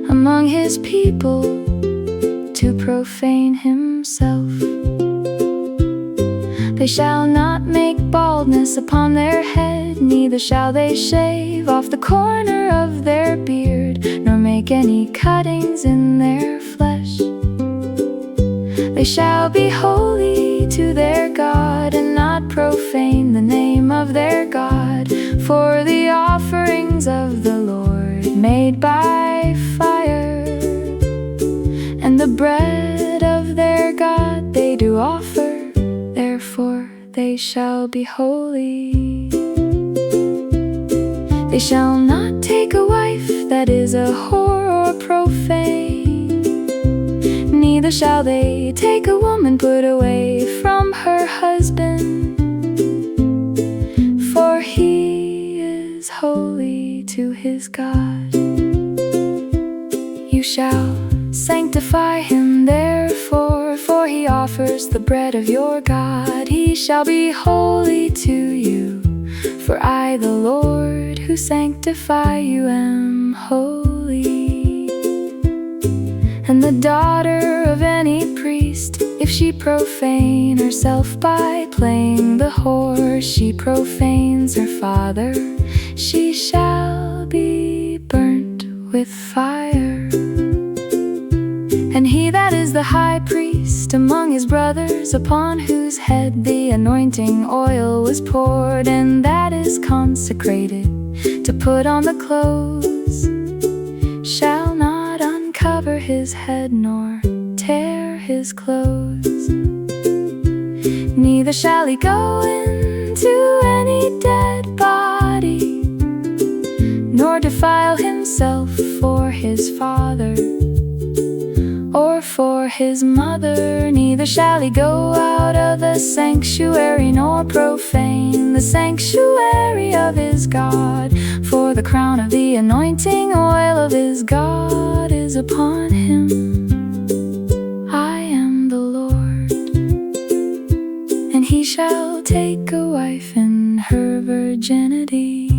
among his people, to profane himself. They shall not make baldness upon their head, neither shall they shave off the corner of their beard, nor make any cuttings in their flesh. They shall be holy to their God, and not profane the name of their God, for the offerings of the Lord made by fire, and the bread of their God they do offer. Therefore they shall be holy. They shall not take a wife that is a whore or profane, neither shall they take a woman put away from her husband, for he is holy to his God. You shall sanctify him therefore, for he offers the bread of your God. He shall be holy to you, for I the Lord who sanctify you am holy. And the daughter of any priest, if she profane herself by playing the whore, she profanes her father, she shall be burnt with fire. And he that is the high priest among his brothers, upon whose head the anointing oil was poured, and that is consecrated to put on the clothes, shall not uncover his head nor tear his clothes. Neither shall he go into any dead body, nor defile himself for his father or for his mother. Neither shall he go out of the sanctuary, nor profane the sanctuary of his God, for the crown of the anointing oil of his God is upon him. I am the Lord. And he shall take a wife in her virginity,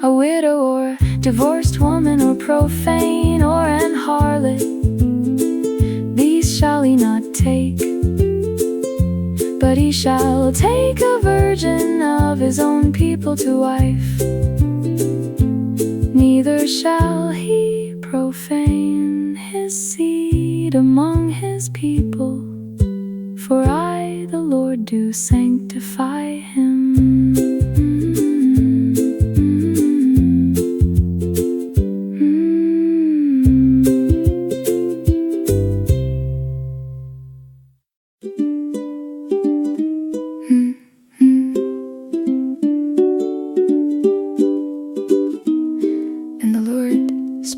a widow or divorced woman, or profane, or an harlot. These shall he not take, but he shall take a virgin of his own people to wife. Neither shall he profane his seed among his people, for I the Lord do sanctify him.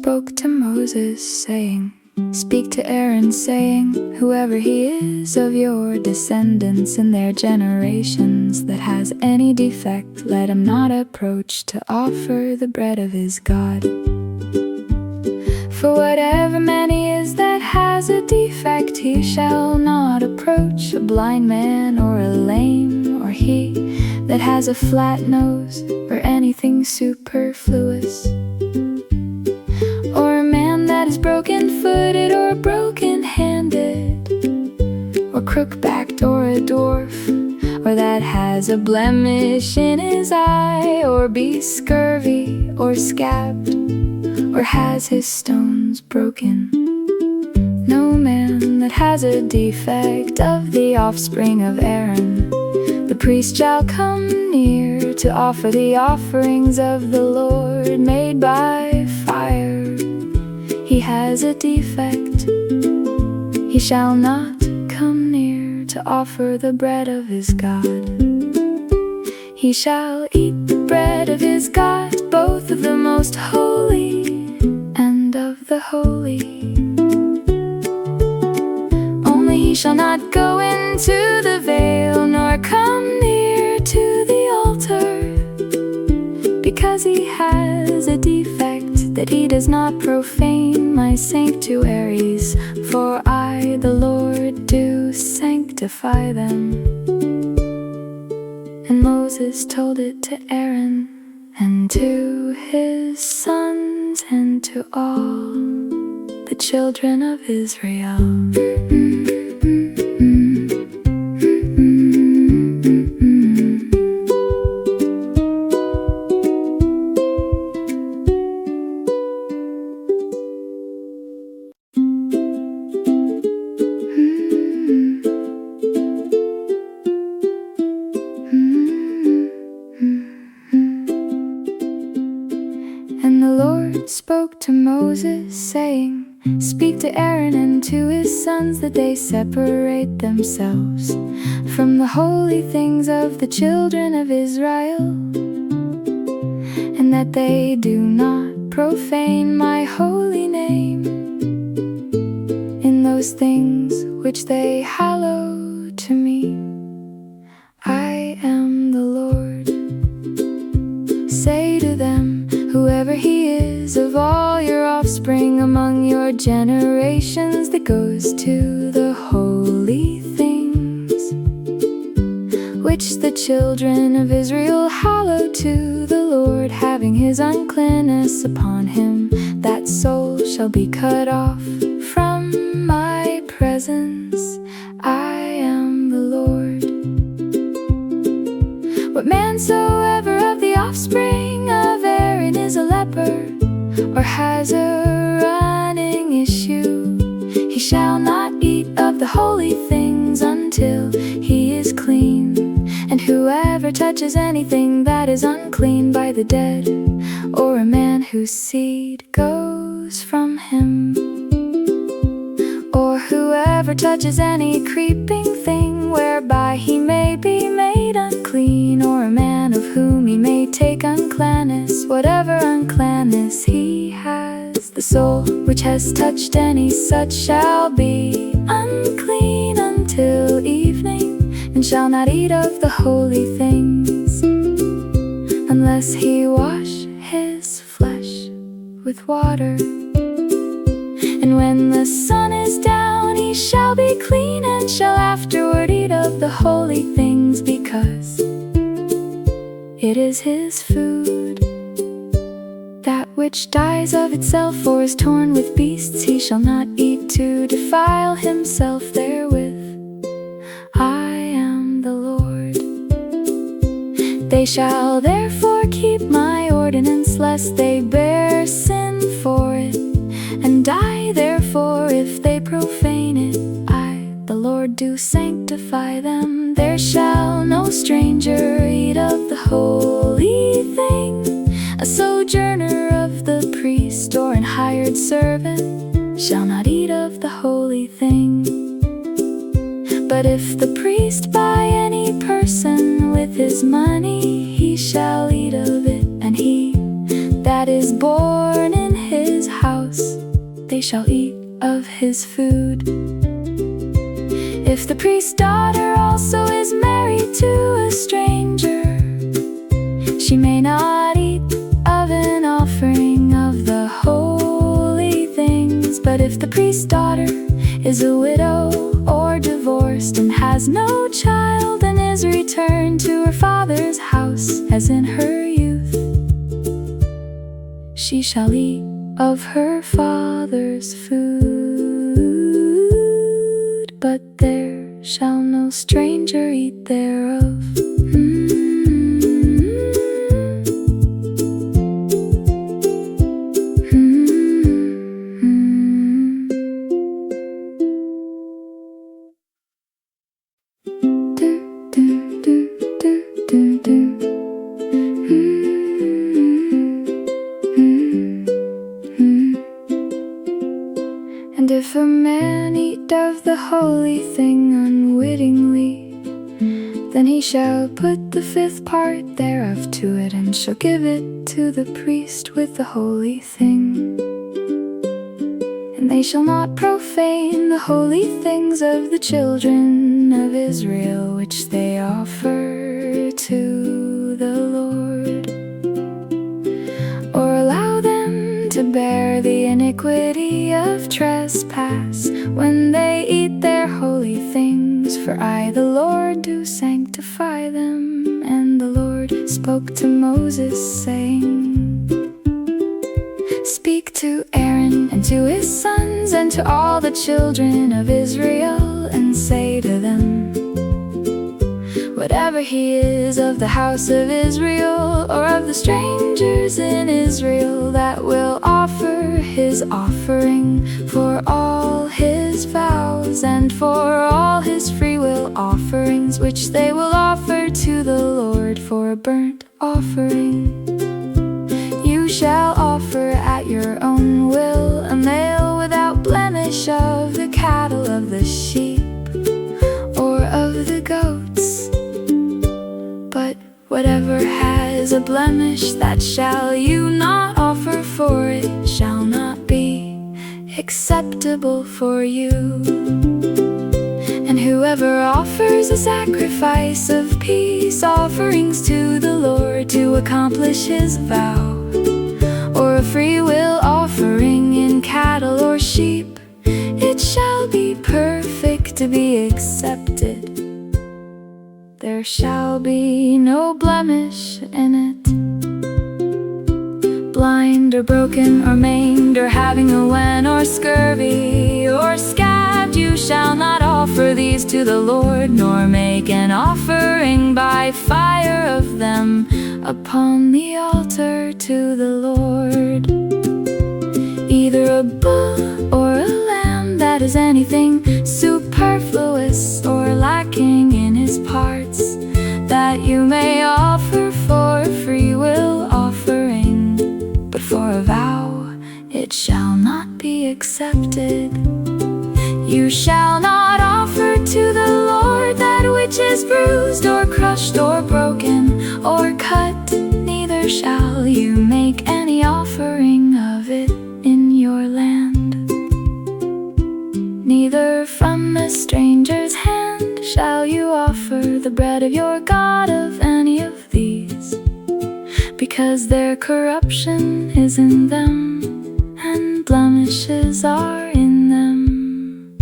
spoke to Moses, saying, Speak to Aaron, saying, Whoever he is of your descendants in their generations that has any defect, let him not approach to offer the bread of his God. For whatever man he is that has a defect, he shall not approach. A blind man or a lame, or he that has a flat nose, or anything superfluous, or a man that is broken-footed or broken-handed, or crook-backed or a dwarf, or that has a blemish in his eye, or be scurvy or scabbed, or has his stones broken. No man that has a defect of the offspring of Aaron, the priest shall come near to offer the offerings of the Lord made by fire. He has a defect, he shall not come near to offer the bread of his God. He shall eat the bread of his God, both of the most holy and of the holy. Only he shall not go into the veil, nor come near to the altar, because he has a defect, that he does not profane my sanctuaries, for I, the Lord, do sanctify them. And Moses told it to Aaron, and to his sons, and to all the children of Israel. And the Lord spoke to Moses, saying, Speak to Aaron and to his sons that they separate themselves from the holy things of the children of Israel, and that they do not profane my holy name in those things which they hallow to me. I am the Lord. Say to them, Whoever he is of all your offspring among your generations that goes to the holy things which the children of Israel hallow to the Lord, having his uncleanness upon him, that soul shall be cut off from my presence. I am the Lord. What man soever of the offspring of Aaron is a leper, or has a running issue, he shall not eat of the holy things until he is clean. And whoever touches anything that is unclean by the dead, or a man whose seed goes from him, or whoever touches any creeping thing whereby he may be made unclean, or a man of whom he may take uncleanness, whatever uncleanness he has, the soul which has touched any such shall be unclean until evening, and shall not eat of the holy things, unless he wash his flesh with water. And when the sun is down, he shall be clean, and shall afterward eat of the holy things, because it is his food. That which dies of itself or is torn with beasts he shall not eat to defile himself therewith. I am the Lord. They shall therefore keep my ordinance, lest they bear sin for it, and die therefore if they profane it. I, the Lord, do sanctify them. There shall no stranger eat of the holy thing. A sojourner of the priest or an hired servant shall not eat of the holy thing. But if the priest buy any person with his money, he shall eat of it, and he that is born in his house shall eat of his food. If the priest's daughter also is married to a stranger, she may not eat of an offering of the holy things. But if the priest's daughter is a widow or divorced and has no child, and is returned to her father's house as in her youth, she shall eat of her father's food, but there shall no stranger eat thereof. And if a man eat of the holy thing unwittingly, then he shall put the fifth part thereof to it, and shall give it to the priest with the holy thing. And they shall not profane the holy things of the children of Israel, which they offer to the Lord, or allow them to bear the iniquity of trespass when they eat their holy things. For I, the Lord, do sanctify them. And the Lord spoke to Moses, saying, Speak to Aaron and to his sons and to all the children of Israel, and say to them, Whatever he is of the house of Israel, or of the strangers in Israel, that will offer his offering for all his vows, and for all his freewill offerings, which they will offer to the Lord for a burnt offering, you shall offer at your own will a male without blemish of the cattle, of the sheep, or of the goats. But whatever has a blemish, that shall you not offer, for it shall not be acceptable for you. And whoever offers a sacrifice of peace offerings to the Lord to accomplish his vow, or a freewill offering in cattle or sheep, it shall be perfect to be accepted. There shall be no blemish in it. Blind or broken or maimed, or having a wen or scurvy or scabbed, you shall not offer these to the Lord, nor make an offering by fire of them upon the altar to the Lord. Either a bull or a lamb that is anything superfluous or lacking in his parts, that you may offer for a freewill offering, but for a vow it shall not be accepted. You shall not offer to the Lord that which is bruised or crushed or broken or cut, neither shall you make any offering of it in your land. Neither from a stranger's hand shall you offer the bread of your God of any of these, because their corruption is in them, and blemishes are in them.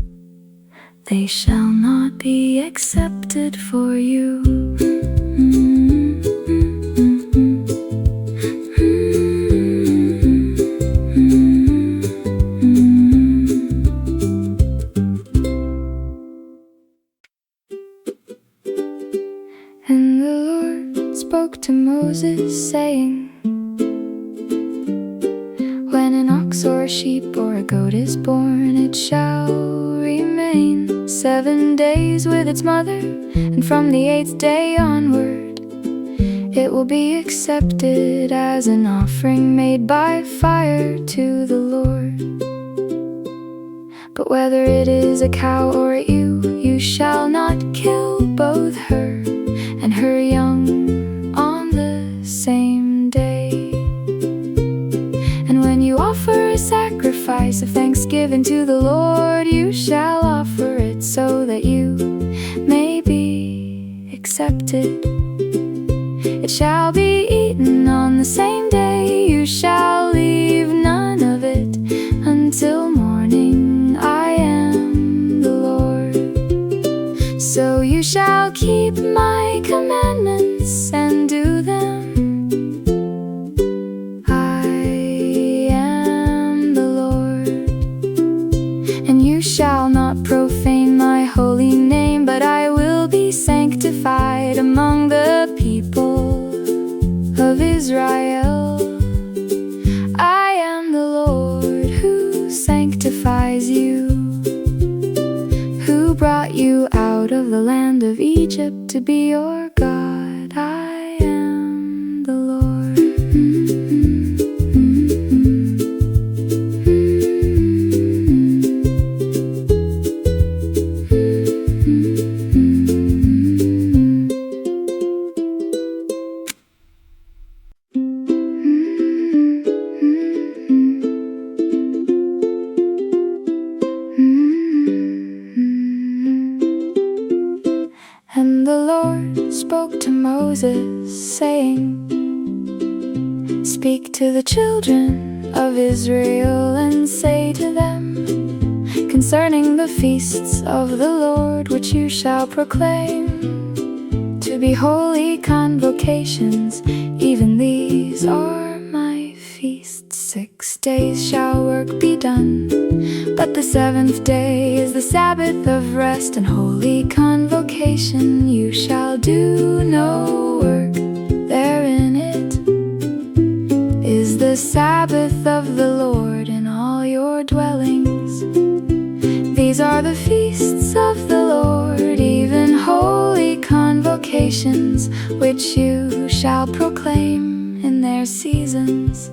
They shall not be accepted for you. And the Lord spoke to Moses, saying, When an ox or a sheep or a goat is born, it shall remain 7 days with its mother, and from the 8th day onward it will be accepted as an offering made by fire to the Lord. But whether it is a cow or a ewe, you shall not kill both her and her young on the same day. And when you offer a sacrifice sacrifice of thanksgiving to the Lord. You shall offer it so that you may be accepted. It shall be eaten on the same day. You shall leave none of it until morning. I am the Lord. So you shall keep my commandments and do them. I am the Lord. And you shall not profane my holy name, but I will be sanctified among the people of Israel. I am the Lord who sanctifies you, who brought you out of the land of Egypt to be your God. I am the Lord. And the Lord spoke to Moses, saying, Speak to the children of Israel and say to them concerning the feasts of the Lord, which you shall proclaim to be holy convocations. Even these are my feasts. 6 days shall work be done, but the 7th day is the Sabbath of rest and holy convocation. You shall do no work therein. It is the Sabbath of the Lord in all your dwellings. These are the feasts of the Lord, even holy convocations, which you shall proclaim in their seasons.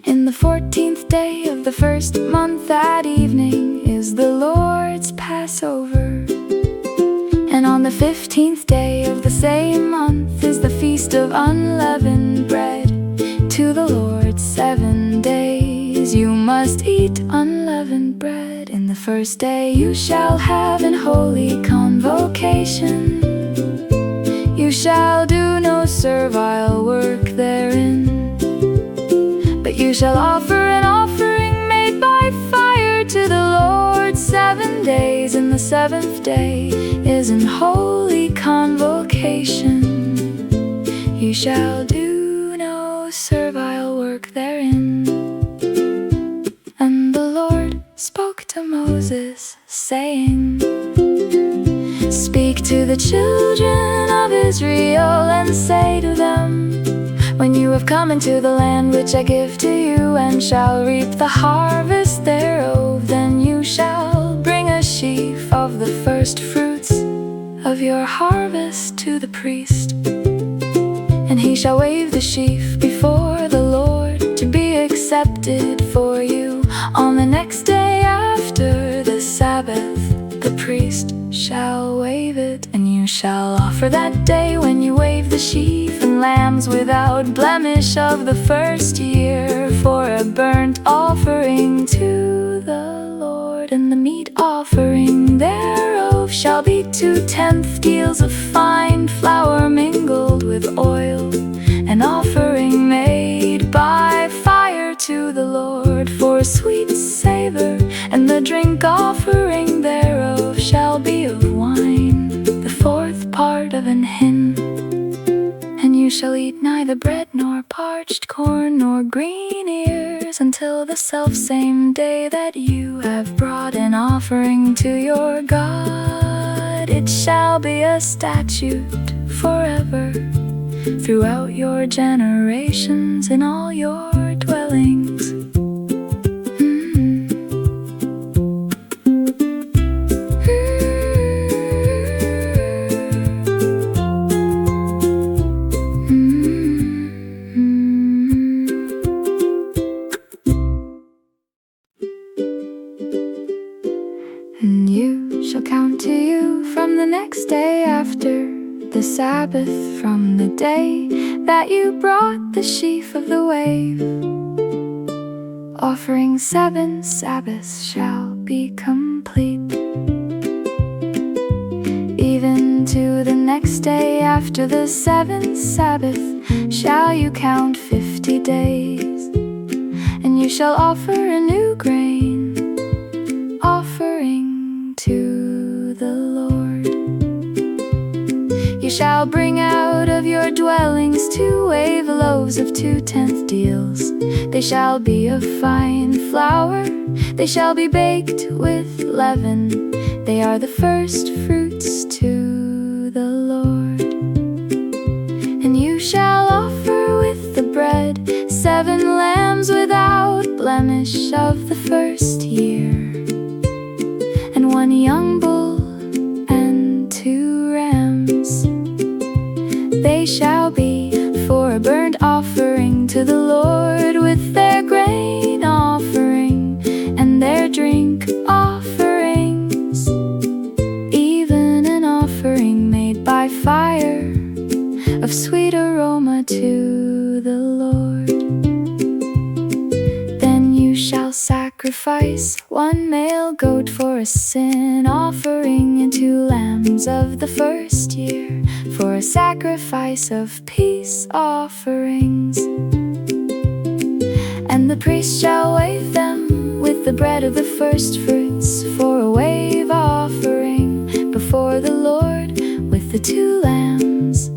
In the 14th day of the first month at evening is the Lord's Passover. And on the 15th day of the same month is the feast of unleavened bread. To the Lord 7 days you must eat unleavened bread. In the first day you shall have an holy convocation. You shall do no servile work therein, but you shall offer an offering made by fire to the Lord 7 days, and the 7th day is an holy convocation. You shall do no servile work therein. And the Lord spoke to Moses, saying, Speak to the children of Israel and say to them, When you have come into the land which I give to you, and shall reap the harvest thereof, then you shall bring a sheaf of the first fruits of your harvest to the priest. And he shall wave the sheaf before the Lord to be accepted for you. On the next day after the Sabbath, the priest shall wave it, and you shall offer that day when you wave the sheaf and lambs without blemish of the first year for a burnt offering to the Lord. And the meat offering thereof shall be 2/10 deals of fine flour mingled with oil, an offering made by fire to the Lord for sweet savor. And the drink offering thereof shall be of wine, the 4th part of an hin. And you shall eat neither bread nor parched corn nor green ears until the selfsame day that you have brought an offering to your God. It shall be a statute forever throughout your generations in all your dwellings. And you shall count to you from the next day after the Sabbath, from the day that you brought the sheaf of the wave. offering 7 Sabbaths shall be complete. Even to the next day after the 7th Sabbath shall you count 50 days, and you shall offer a new grain offering to the Lord. You shall bring out of your dwellings 2 wave loaves of 2/10 deals. They shall be of fine flour, they shall be baked with leaven. They are the first fruits to the Lord. And you shall offer with the bread 7 lambs without blemish of the first year, and 1 young bull and 2 rams. They shall be for a burnt offering to the Lord, with their grain offering and their drink offerings, even an offering made by fire of sweet aroma to the Lord. Then you shall sacrifice 1 male goat for a sin offering, and 2 lambs of the first year for a sacrifice of peace offerings. And the priest shall wave them with the bread of the first fruits for a wave offering before the Lord with the 2 lambs.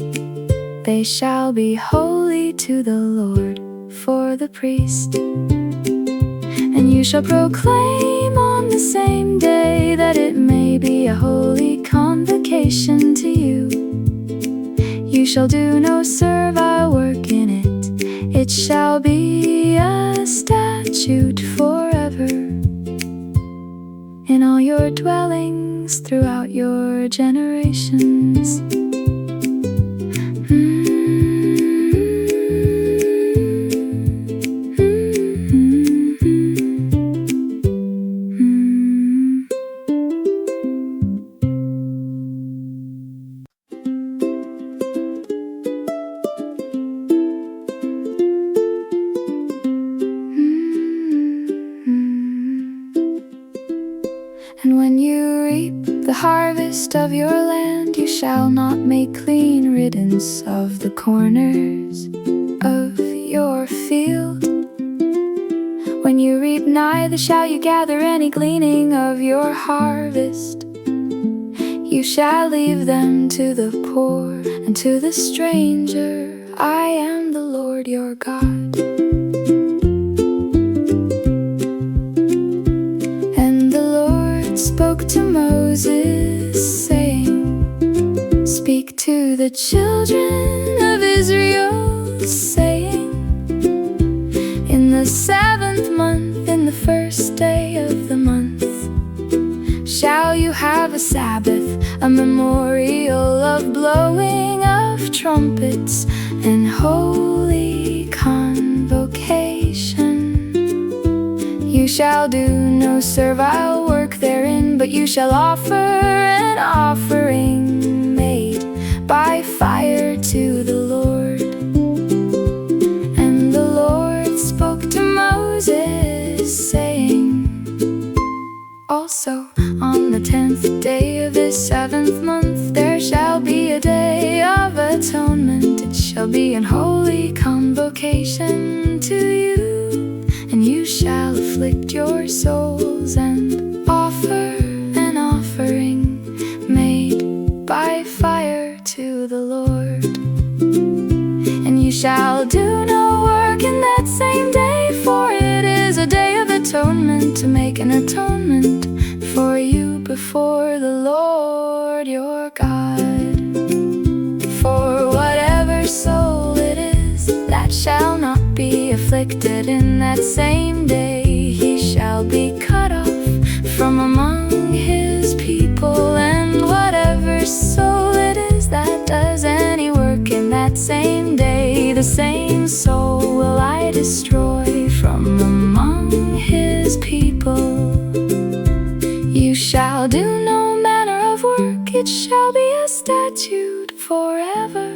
They shall be holy to the Lord for the priest. And you shall proclaim on the same day that it may be a holy convocation to you. You shall do no servile work in it. It shall be a statute forever in all your dwellings throughout your generations. And when you reap the harvest of your land, you shall not make clean riddance of the corners of your field. When you reap, neither shall you gather any gleaning of your harvest. You shall leave them to the poor and to the stranger. I am the Lord your God. Spoke to Moses, saying, speak to the children of Israel, saying, in the 7th month, in the first day of the month, shall you have a Sabbath, a memorial of blowing of trumpets and holy convocation. You shall do no servile work therein, but you shall offer an offering made by fire to the Lord. And the Lord spoke to Moses, saying, also on the 10th day of this 7th month there shall be a day of atonement. It shall be an holy convocation to you, and you shall afflict your souls and offer an offering made by fire to the Lord. And you shall do no work in that same day, for it is a day of atonement, to make an atonement for you before the Lord your God. For whatever soul it is that shall not be afflicted in that same day, he shall be cut off from among his people. And whatever soul it is that does any work in that same day, the same soul will I destroy from among his people. You shall do no manner of work, it shall be a statute forever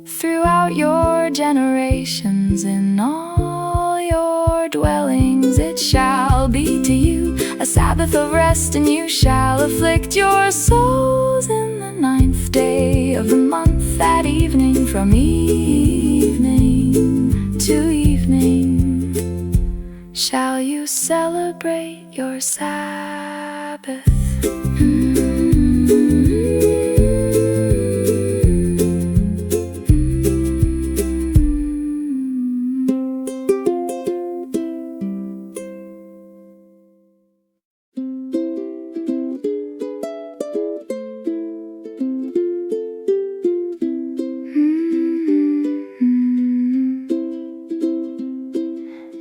throughout your generations in all your dwellings. it shall be to you a Sabbath of rest, and you shall afflict your souls in the 9th day of the month, at evening, from evening to evening shall you celebrate your Sabbath.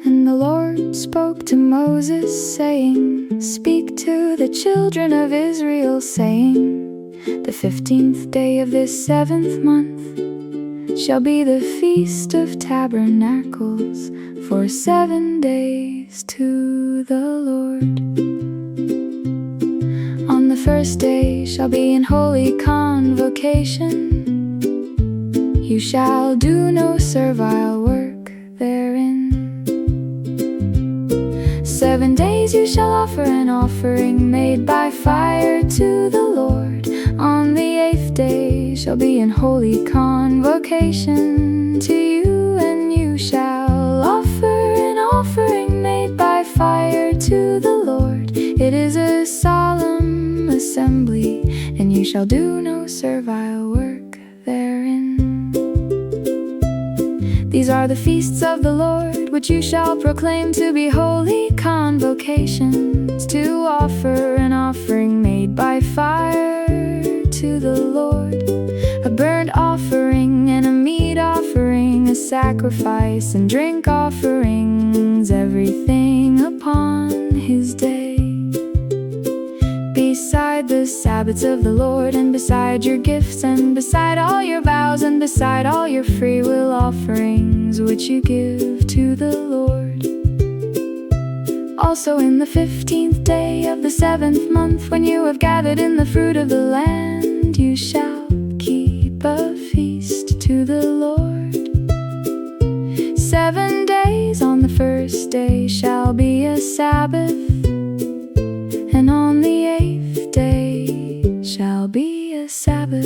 And the Lord spoke to Moses, saying, Speak to the children of Israel, saying, The 15th day of this 7th month shall be the Feast of Tabernacles, for 7 days to the Lord. On the 1st day shall be an holy convocation. You shall do no servile work therein. 7 days you shall offer an offering made by fire to the Lord. On the 8th day shall be an holy convocation to you, and you shall offer an offering made by fire to the Lord. It is a solemn assembly, and you shall do no servile work therein. These are the feasts of the Lord, which you shall proclaim to be holy convocations, to offer an offering made by fire to the Lord, a burnt offering and a meat offering, a sacrifice and drink offerings, everything upon his day. Beside the Sabbaths of the Lord, and beside your gifts, and beside all your vows, and beside all your freewill offerings which you give to the Lord. Also in the 15th day of the 7th month, when you have gathered in the fruit of the land, you shall keep a feast to the Lord. 7 days, on the 1st day shall be a Sabbath, and on the 8th day shall be a Sabbath.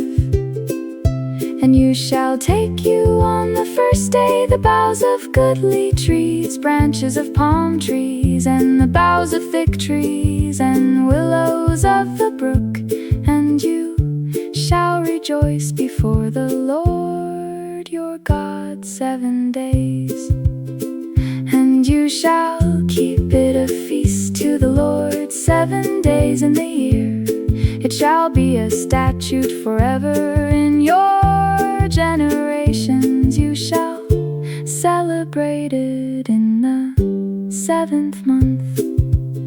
And you shall take you on the 1st day the boughs of goodly trees, branches of palm trees, and the boughs of thick trees, and willows of the brook, and you shall rejoice before the Lord your God 7 days. And you shall keep it a feast to the Lord 7 days in the year. It shall be a statute forever in your generations. You shall celebrate it in the 7th month.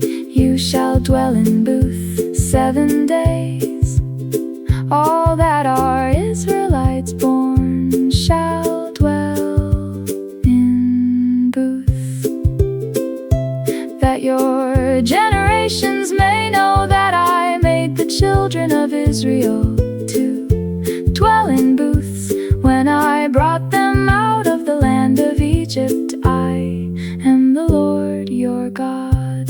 You shall dwell in booths 7 days. All that are Israelites born shall dwell in booths, that your generations may know that I made the children of Israel to dwell in booths when I brought them out of the land of Egypt. I am the Lord your God.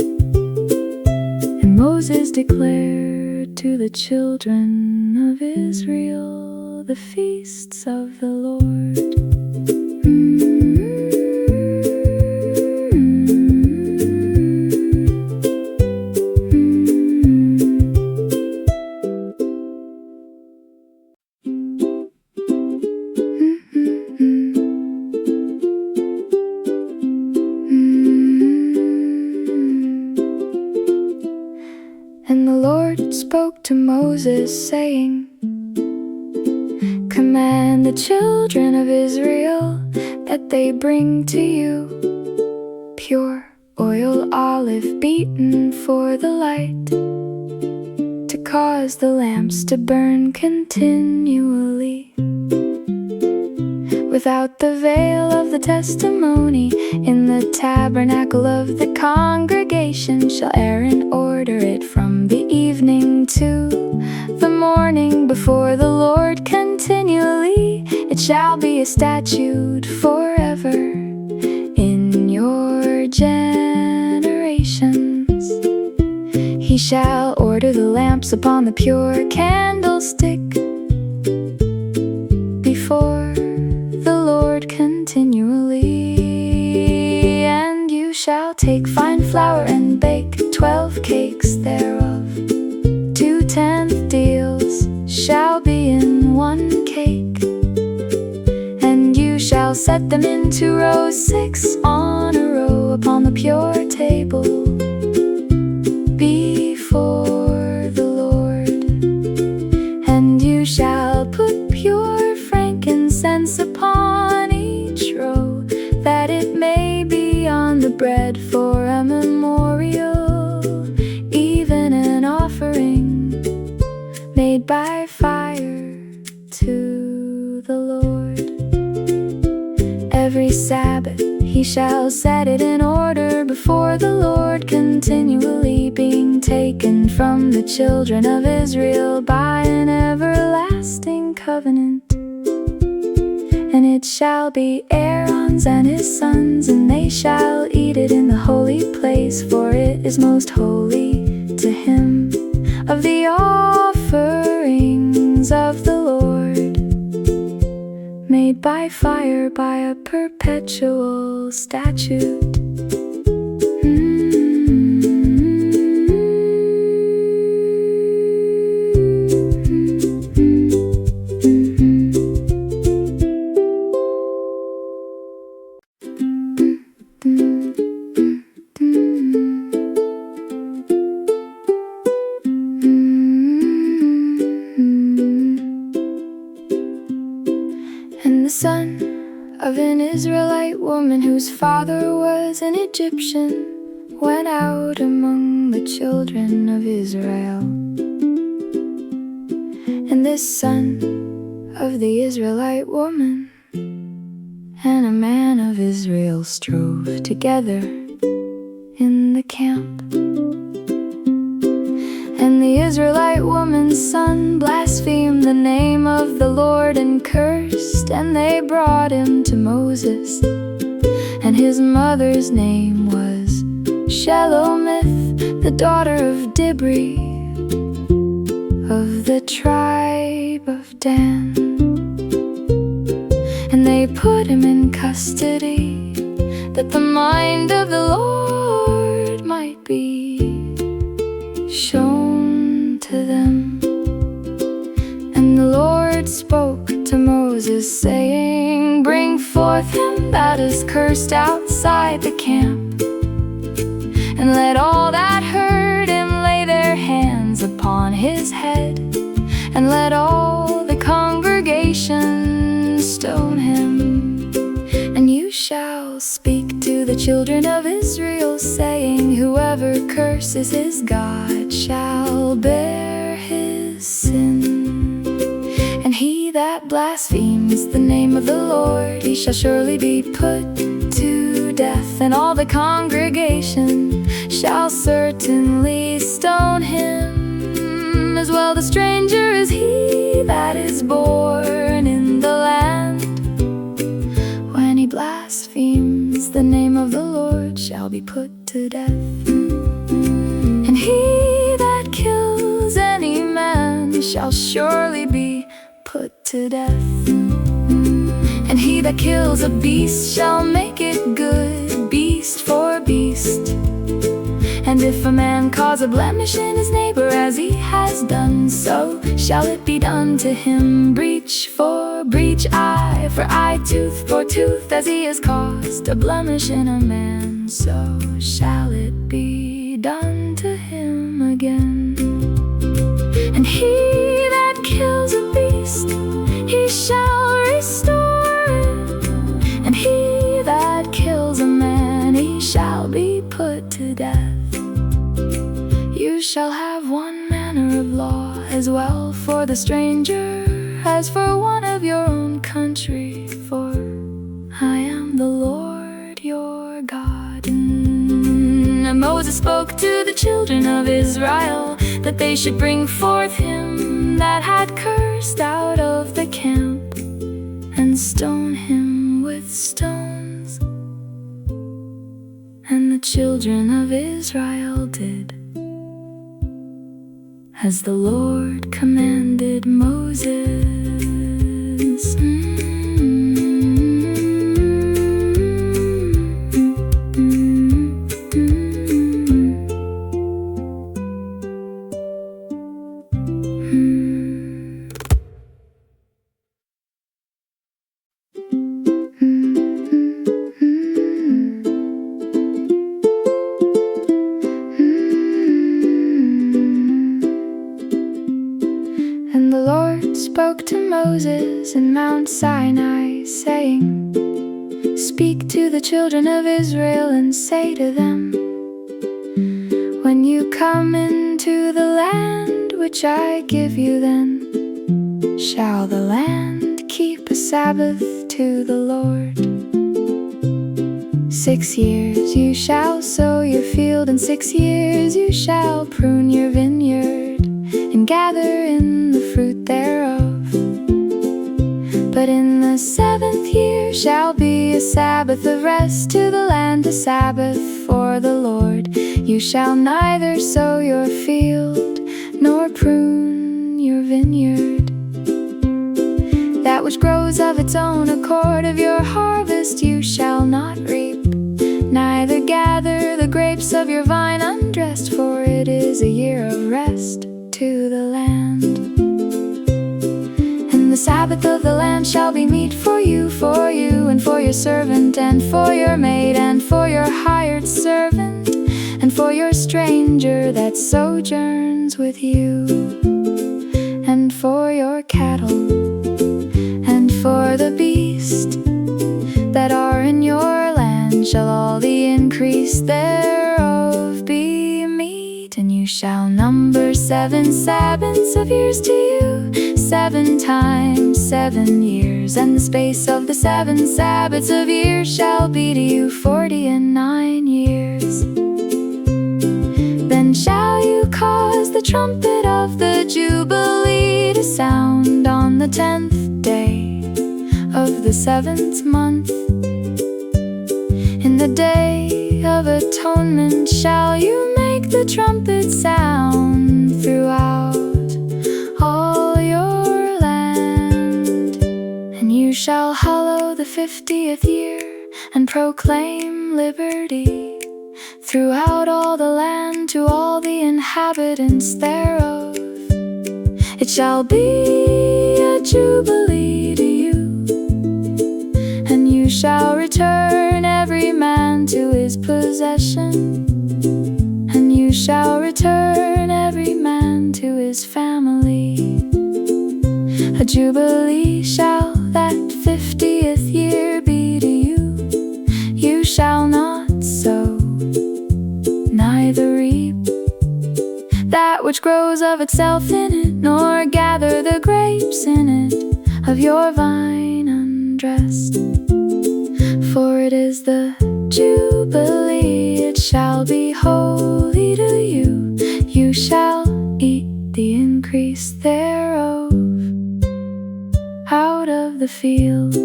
And Moses declared to the children of Israel the feasts of the Lord. And the Lord spoke to Moses, saying, Command the children of Israel that they bring to you pure oil olive beaten for the light, to cause the lamps to burn continually. Without the veil of the testimony, in the tabernacle of the congregation, shall Aaron order it from the evening to the morning before the Lord continually. It shall be a statute forever in your generation. he shall order the lamps upon the pure candlestick before the Lord continually. And you shall take fine flour and bake 12 cakes thereof. 2/10 deals shall be in 1 cake. And you shall set them in 2 rows, 6 on a row, upon the pure table before the Lord. And you shall put pure frankincense upon each row, that it may be on the bread for a memorial, even an offering made by fire to the Lord. Every Sabbath he shall set it in order before the Lord, continually being taken from the children of Israel by an everlasting covenant. And it shall be Aaron's and his sons, and they shall eat it in the holy place, for it is most holy to him. Of the offerings of the Lord, made by fire, by a perpetual statute. And the son of an Israelite woman, whose father was an Egyptian, went out among the children of Israel. And this son of the Israelite woman and a man of Israel strove together in the camp. And the Israelite woman's son blasphemed the name of the Lord and cursed, and they brought him to Moses. And his mother's name was Shelomith, the daughter of Dibri, of the tribe of Dan. And they put him in custody, that the mind of the Lord might be shown to them. And the Lord spoke to Moses, saying, Bring forth him that is cursed outside the camp, and let all that heard him lay their hands upon his head, and let all the congregation stone him. And you shall speak to the children of Israel, saying, Whoever curses his God shall bear his sin. And he that blasphemes the name of the Lord, he shall surely be put to death. And all the congregation shall certainly stone him, as well the stranger as he that is born in the land. When he blasphemes the name of the Lord shall be put to death. And he that kills any man shall surely be put to death. And he that kills a beast shall make it good, beast for beast. And if a man cause a blemish in his neighbor, as he has done, so shall it be done to him. Breach for breach, eye for eye, tooth for tooth. As he has caused a blemish in a man, so shall it be done to him again. And he that kills a beast, he shall restore it. And he that kills a man, he shall be put to death. You shall have one manner of law as well for the stranger as for one of your own country, for I am the Lord your God. And Moses spoke to the children of Israel, that they should bring forth him that had cursed out of the camp, and stone him with stones. And the children of Israel did as the Lord commanded Moses. And the Lord spoke to Moses in Mount Sinai, saying, "Speak to the children of Israel and say to them, when you come into the land which I give you, then shall the land keep a Sabbath to the Lord. 6 years you shall sow your field, and 6 years you shall prune your vineyard, and gather in the fruit thereof. But in the 7th year shall be a Sabbath of rest to the land, a Sabbath for the Lord. You shall neither sow your field nor prune your vineyard. That which grows of its own accord of your harvest you shall not reap, neither gather the grapes of your vine undressed, for it is a year of rest to the land. And the Sabbath of the land shall be meat for you, and for your servant, and for your maid, and for your hired servant, and for your stranger that sojourns with you, and for your cattle, and for the beast that are in your land shall all the increase thereof be meat. And you shall number 7 Sabbaths of years to you, 7 times 7 years, and the space of the 7 Sabbaths of years shall be to you 49 years. Then shall you cause the trumpet of the Jubilee to sound on the 10th day of the 7th month. In the day of atonement shall you make the trumpet sound throughout all your land. And you shall hallow the 50th year, and proclaim liberty throughout all the land to all the inhabitants thereof. It shall be a jubilee to you, and you shall return every man to his possession, and you shall return every man to his family. A jubilee shall that 50th year be to you. You shall not sow, neither reap that which grows of itself in it, nor gather the grapes in it of your vine undressed. For it is the Jubilee, it shall be holy to you. You shall eat the increase thereof out of the field.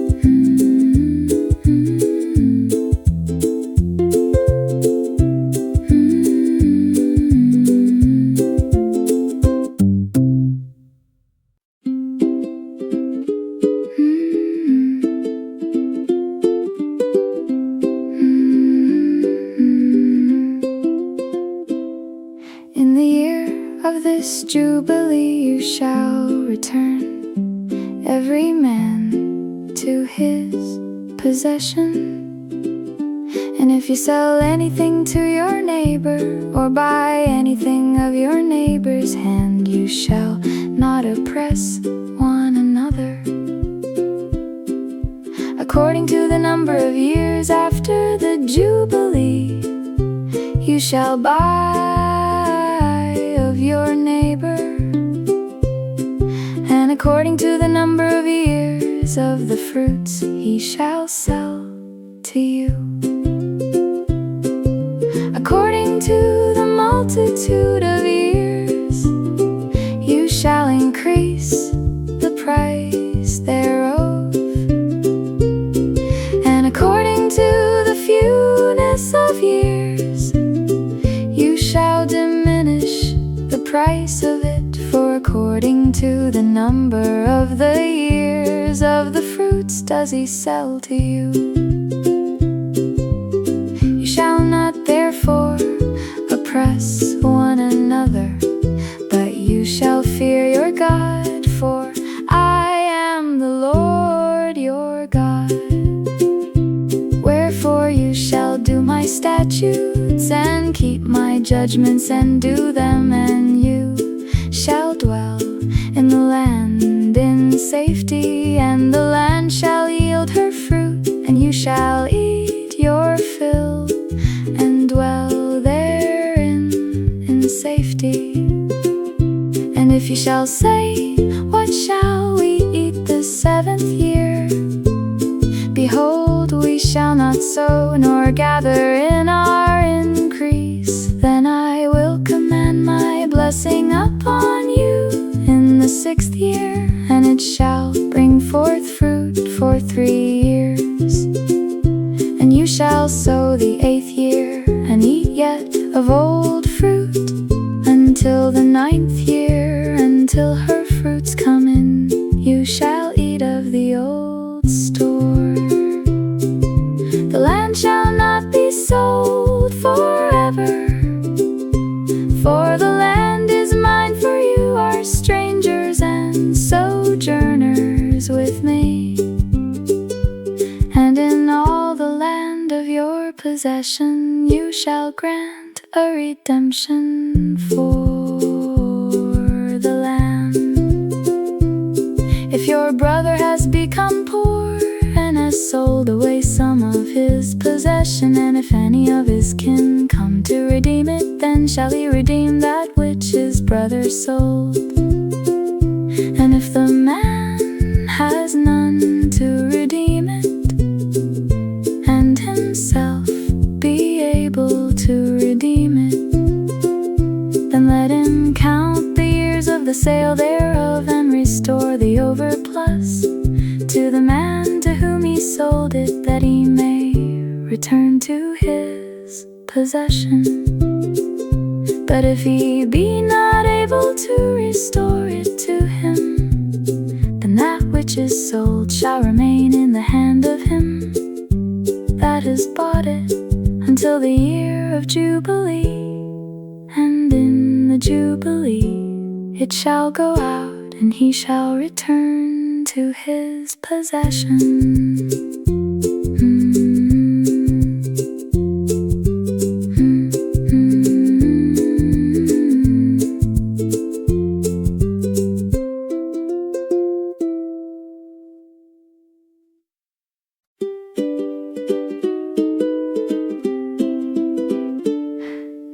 In the year of this Jubilee you shall return every man to his possession. And if you sell anything to your neighbor, or buy anything of your neighbor's hand, you shall not oppress one another. According to the number of years after the Jubilee, you shall buy of your neighbor, and according to the number of years of the fruits he shall sell to you. According to the multitude of years you shall increase the price thereof, and according to the fewness of years you shall diminish the price of it. according to the number of the years of the fruits does he sell to you. You shall not therefore oppress one another, but you shall fear your God, for I am the Lord your God. Wherefore you shall do my statutes and keep my judgments and do them, and you shall dwell in the land in safety, and the land shall yield her fruit, and you shall eat your fill and dwell therein in safety. And if you shall say, what shall we eat the 7th year? Behold, we shall not sow nor gather in our increase. Then I will command my blessing upon you in the 6th year, and it shall bring forth fruit for 3 years. And you shall sow the 8th year, and eat yet of old fruit until the 9th year, until her fruits come in. You shall eat of the old store. The land shall not be sold forever, for the land is mine, for you are strangers and sojourners with me. And in all the land of your possession you shall grant a redemption for the land. If your brother has become poor and has sold away some of his possession, and if any of his kin come to redeem it, then shall he redeem that which his brother sold. And if the man has none to redeem it, and himself be able to redeem it, then let him count the years of the sale thereof, and restore the overplus to the man to whom he sold it, that he may return to his possession. But if he be not able to restore it to him, then that which is sold shall remain in the hand of him that has bought it until the year of Jubilee. And in the Jubilee it shall go out, and he shall return to his possession.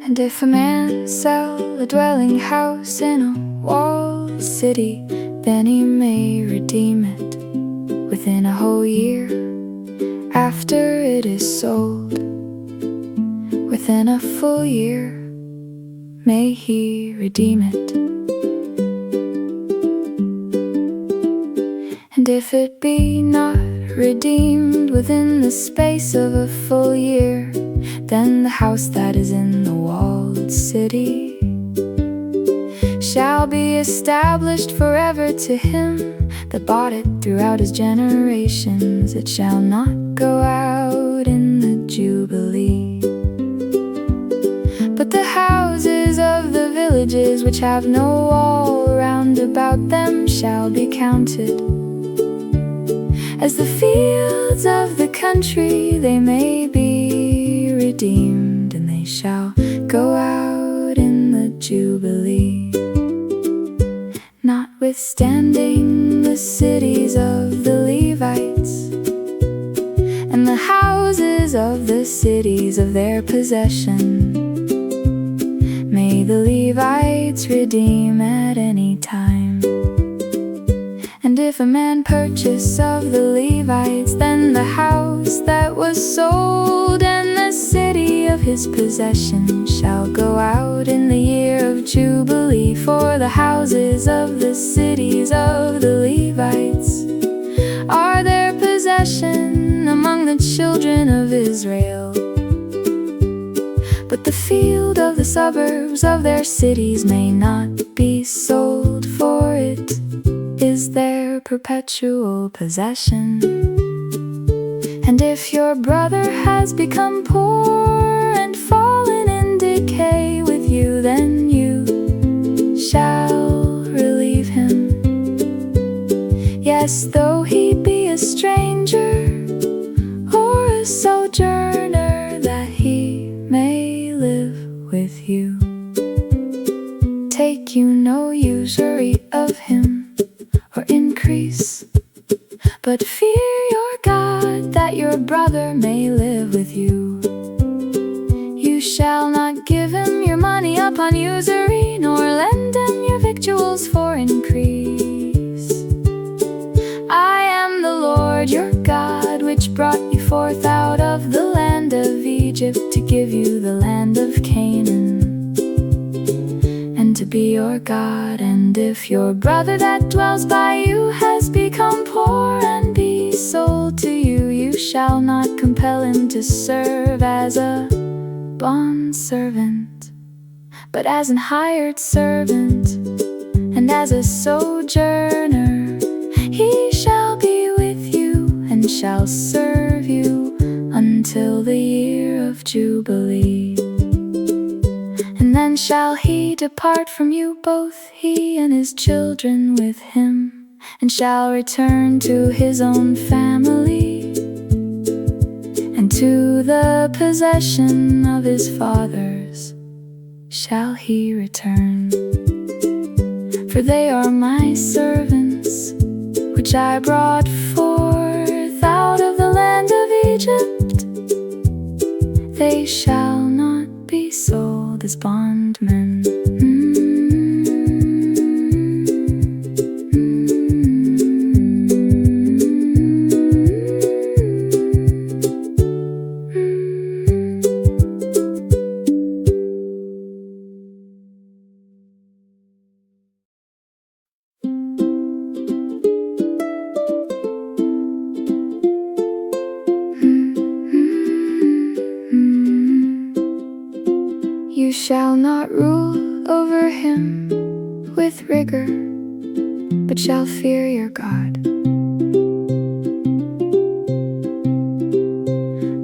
And if a man sell a dwelling house in a walled city, then he may redeem it within a whole year after it is sold. Within a full year may he redeem it. And if it be not redeemed within the space of a full year, then the house that is in the walled city shall be established forever to him that bought it throughout his generations. It shall not go out in the Jubilee. But the houses of the villages which have no wall round about them shall be counted as the fields of the country. They may be redeemed, and they shall go out in the Jubilee. Notwithstanding, the cities of the Levites and the houses of the cities of their possession may the Levites redeem at any time. And if a man purchase of the Levites, then the house that was sold and the city of his possession shall go out in the year of Jubilee. For the houses of the cities of the Levites are their possession among the children of Israel. But the field of the suburbs of their cities may not be sold, for it is their perpetual possession. And if your brother has become poor and fallen in decay with you, then you shall relieve him. Yes, though he be a stranger or a sojourner, that he may live with you. Take you no usury of him or increase, but fear your God, that your brother may live with you. You shall not give him your money upon usury, nor lend him your victuals for increase. I am the Lord your God, which brought you forth out of the land of Egypt, to give you the land of Canaan, and to be your God. And if your brother that dwells by you has become poor and be sold to you, you shall not compel him to serve as a bondservant, but as an hired servant, and as a sojourner he shall be with you, and shall serve you until the year of Jubilee. And then shall he depart from you, both he and his children with him, and shall return to his own family, and to the possession of his fathers shall he return. For they are my servants, which I brought forth out of the land of Egypt. They shall not be sold as bondmen. You shall not rule over him with rigor, but shall fear your God.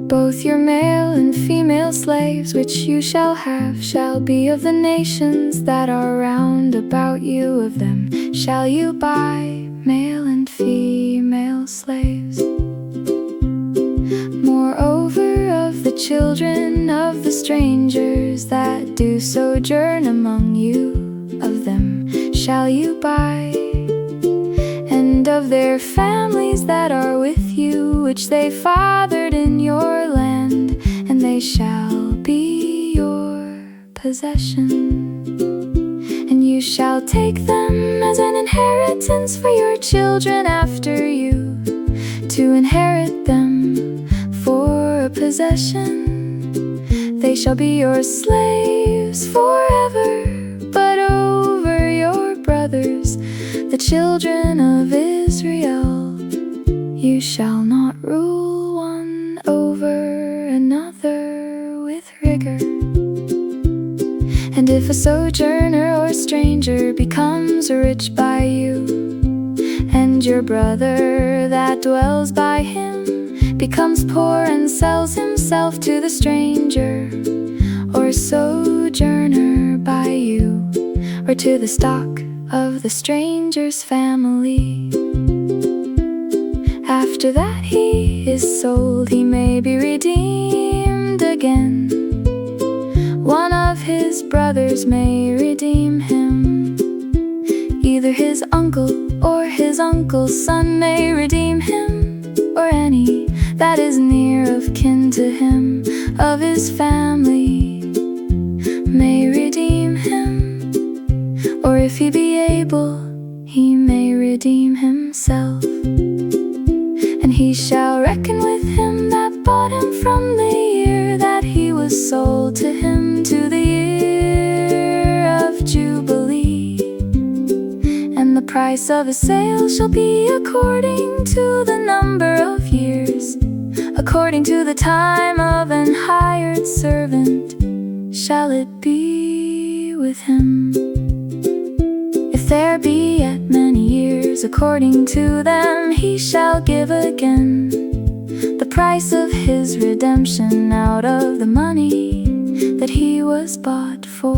Both your male and female slaves which you shall have shall be of the nations that are round about you. Of them shall you buy male and female slaves. Moreover, of the children of the strangers that do sojourn among you, of them shall you buy, and of their families that are with you, which they fathered in your land, and they shall be your possession. And you shall take them as an inheritance for your children after you, to inherit them for a possession. They shall be your slaves forever, but over your brothers, the children of Israel, you shall not rule one over another with rigor. And if a sojourner or stranger becomes rich by you, and your brother that dwells by him becomes poor and sells himself to the stranger or sojourner by you, or to the stock of the stranger's family, after that he is sold, he may be redeemed again. One of his brothers may redeem him, either his uncle or his uncle's son may redeem him, or any that is near of kin to him of his family may redeem him, or if he be able, he may redeem himself. And he shall reckon with him that bought him from the year that he was sold to him to the year of Jubilee. And the price of a sale shall be according to the number of years, according to the time of an hired servant shall it be with him. If there be yet many years, according to them he shall give again the price of his redemption out of the money that he was bought for.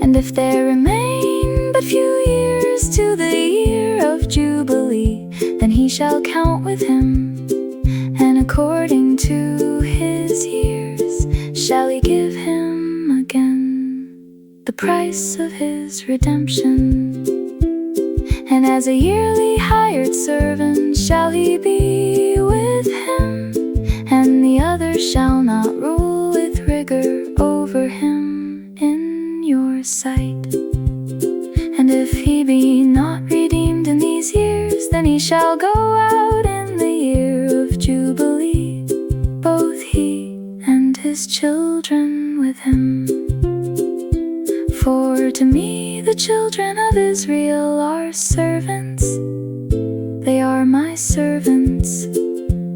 And if there remain but few years to the year of Jubilee, then he shall count with him, and according to his years shall he give him again the price of his redemption. And as a yearly hired servant shall he be with him, and the other shall not rule with rigor over him in your sight. And if he be not redeemed in these years, then he shall go out in the year of Jubilee, both he and his children with him. For to me the children of Israel are servants. They are my servants,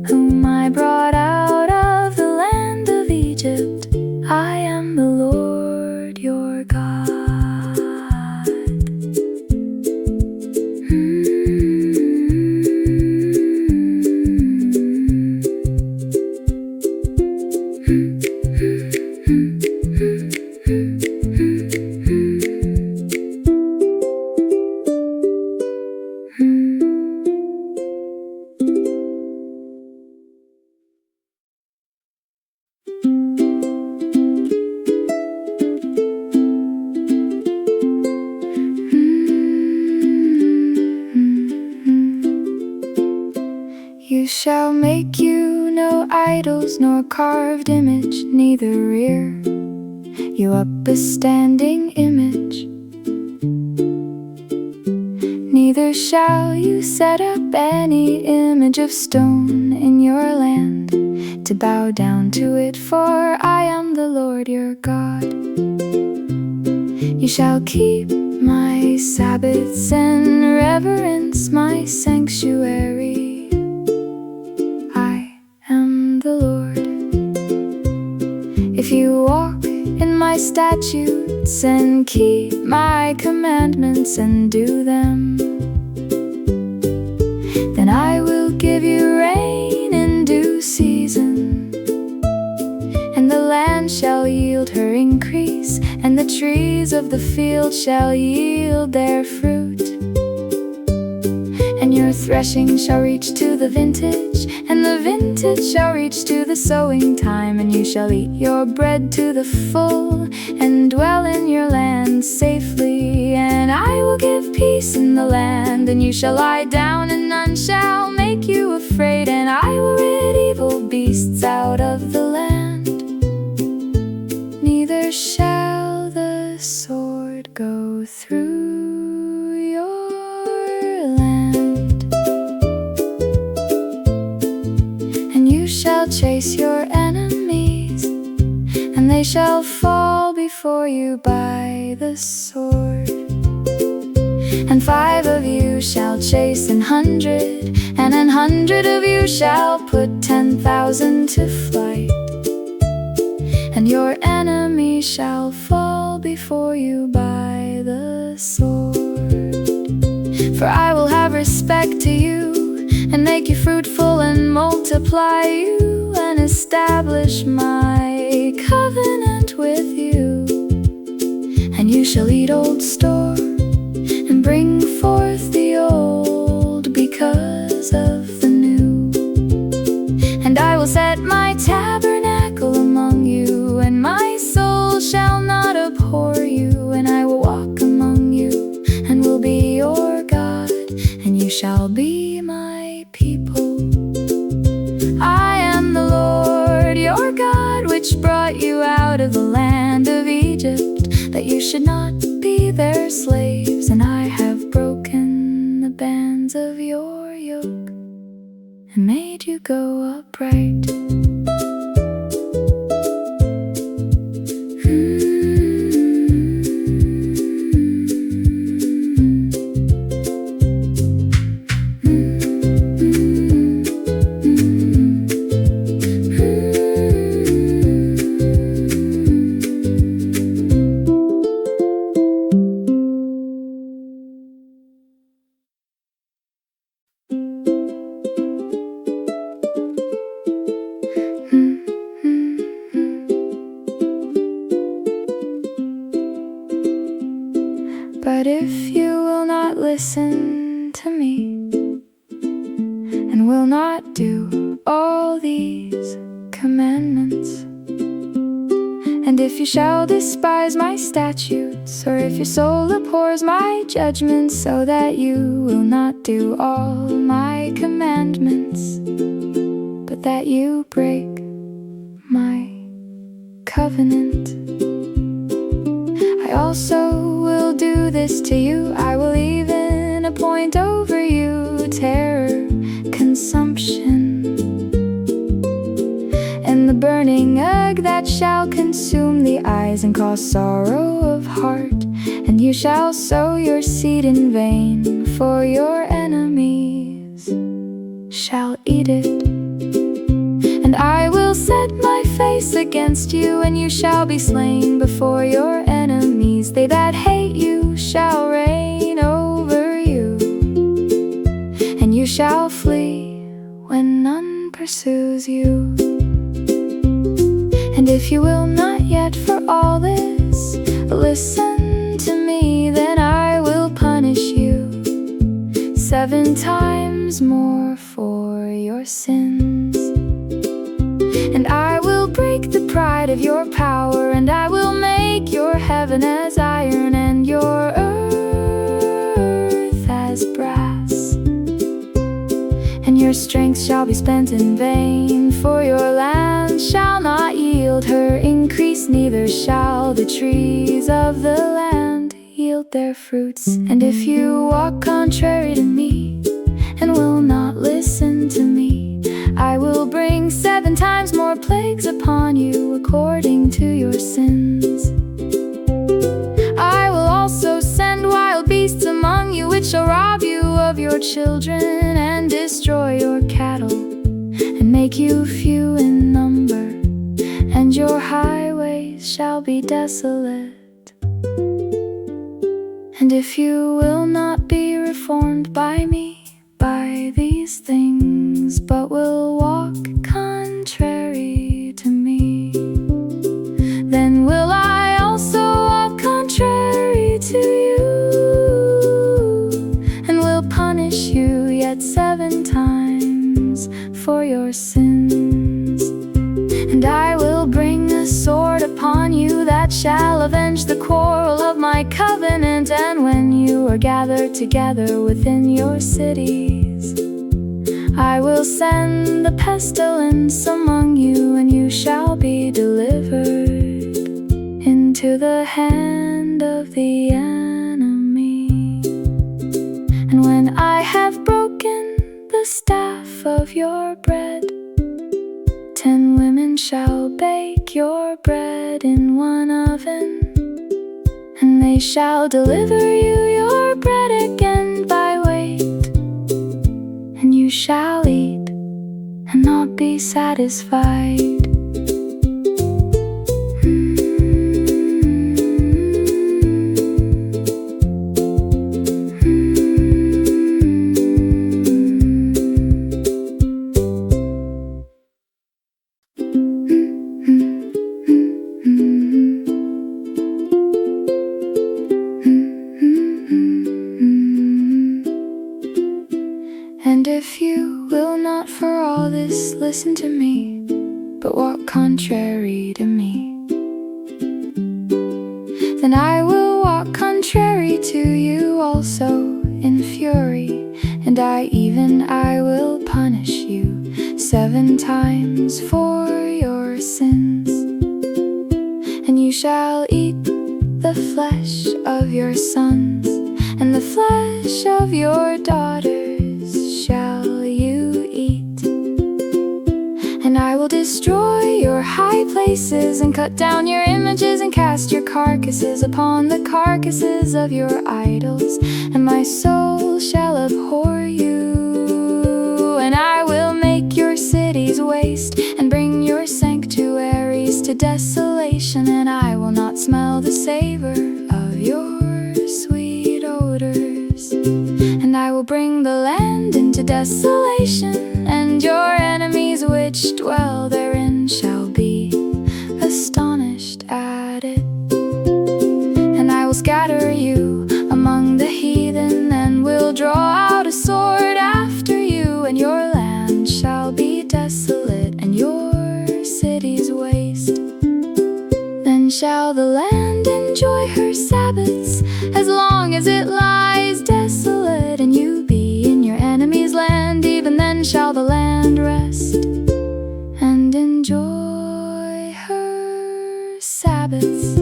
whom I brought out of the land of Egypt. I am the Lord your God. You shall make you no idols, nor carved image, neither rear you up a standing image. Neither shall you set up any image of stone in your land, to bow down to it, for I am the Lord your God. You shall keep my Sabbaths and reverence my sanctuary. If you walk in my statutes and keep my commandments and do them, then I will give you rain in due season, and the land shall yield her increase, and the trees of the field shall yield their fruit. And your threshing shall reach to the vintage, and the vintage shall reach to the sowing time. And you shall eat your bread to the full, and dwell in your land safely. And I will give peace in the land, and you shall lie down, and none shall make you afraid. And I will rid evil beasts out of the land, neither shall the sword go through your land. And you shall chase your enemies, and they shall fall before you by the sword. And 5 of you shall chase 100, and 100 of you shall put 10,000 to flight. And your enemy shall fall before you by the sword. For I will have respect to you, and make you fruitful, and multiply you, and establish my covenant with you. And you shall eat old store, and bring forth the old because of the new. And I will set my tabernacle among you, and my soul shall not abhor you. And I will walk among you, and will be your God, and you shall be my people. I am the Lord your God, which brought you out of the land of Egypt, that you should not be their slaves. And I have broken the bands of your yoke, and made you go upright. But if you will not listen to me, and will not do all these commandments, and if you shall despise my statutes, or if your soul abhors my judgments, so that you will not do all my commandments, but that you break my covenant, I also will do this to you. I will even appoint over you terror, consumption, and the burning egg that shall consume the eyes and cause sorrow of heart. And you shall sow your seed in vain, for your enemies shall eat it. And I will set my face against you, and you shall be slain before your enemies. They that hate you shall reign over you, and you shall flee when none pursues you. And if you will not yet for all this listen to me, then I will punish you 7 times more for your sins. And I will break the pride of your power, and I will make your heaven as iron, and your earth as brass. And your strength shall be spent in vain, for your land shall not yield her increase, neither shall the trees of the land yield their fruits. And if you walk contrary to me, and will not listen to me, I will bring 7 times more plagues upon you according to your sins. I will also send wild beasts among you, which shall rob you of your children, and destroy your cattle, and make you few in number, and your highways shall be desolate. And if you will not be reformed by me, by these things, but will walk contrary to me, then will I also walk contrary to you, and will punish you yet 7 times for your sins. And I will bring a sword upon you that shall avenge the quarrel of my covenant. And when you are gathered together within your cities, I will send the pestilence among you, and you shall be delivered into the hand of the enemy. And when I have broken the staff of your bread, 10 women shall bake your bread in one oven, and they shall deliver you your bread again by weight. And you shall eat and not be satisfied. And if you will not for all this listen to me, but walk contrary to me, then I will walk contrary to you also in fury, and I will punish you 7 times for your sins. And you shall eat the flesh of your sons, and the flesh of your daughters shall you eat. And I will destroy your high places, and cut down your images, and cast your carcasses upon the carcasses of your idols. And my soul shall abhor you, and I will make your cities waste, and bring your sanctuaries to desolation. And I will not smell the savor of your sweet odors. And I will bring the land into desolation, and your enemies which dwell therein shall be astonished at it. And I will scatter you among shall the land enjoy her Sabbaths, as long as it lies desolate, and you be in your enemy's land. Even then shall the land rest and enjoy her Sabbaths.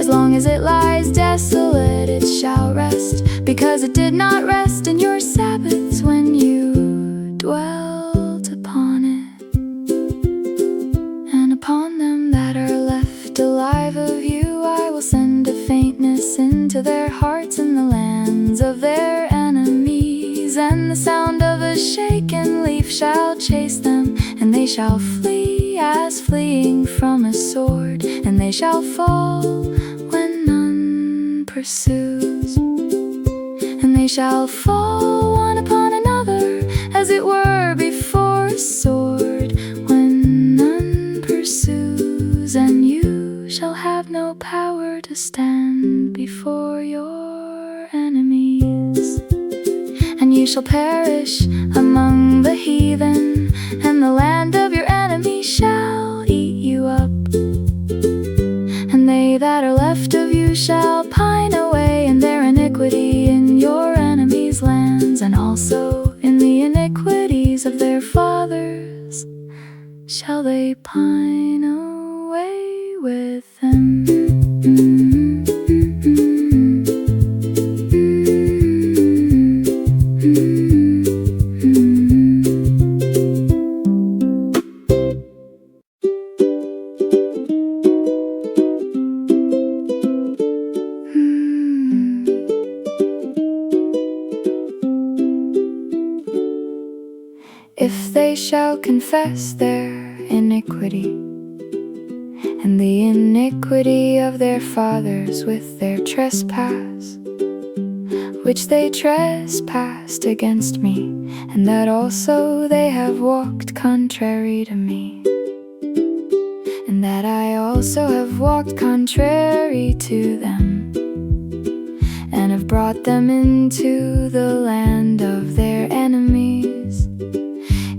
As long as it lies desolate, it shall rest, because it did not rest in your Sabbaths when you dwelt upon it. And upon them that are left alive of you I will send a faintness into their hearts in the lands of their enemies, and the sound of a shaken leaf shall chase them, and they shall flee as fleeing from a sword, and they shall fall when none pursues, and they shall fall one upon another, as it were before a sword, when none pursues, and you shall have no power to stand before your enemies. And you shall perish among the heathen, and the land of your enemies shall eat you up. And they that are left of you shall pine away in their iniquity in your enemies' lands, and also in the iniquities of their fathers shall they pine away with them. If they shall confess their iniquity, and the iniquity of their fathers with their trespass, which they trespassed against me, and that also they have walked contrary to me, and that I also have walked contrary to them, and have brought them into the land of their enemies,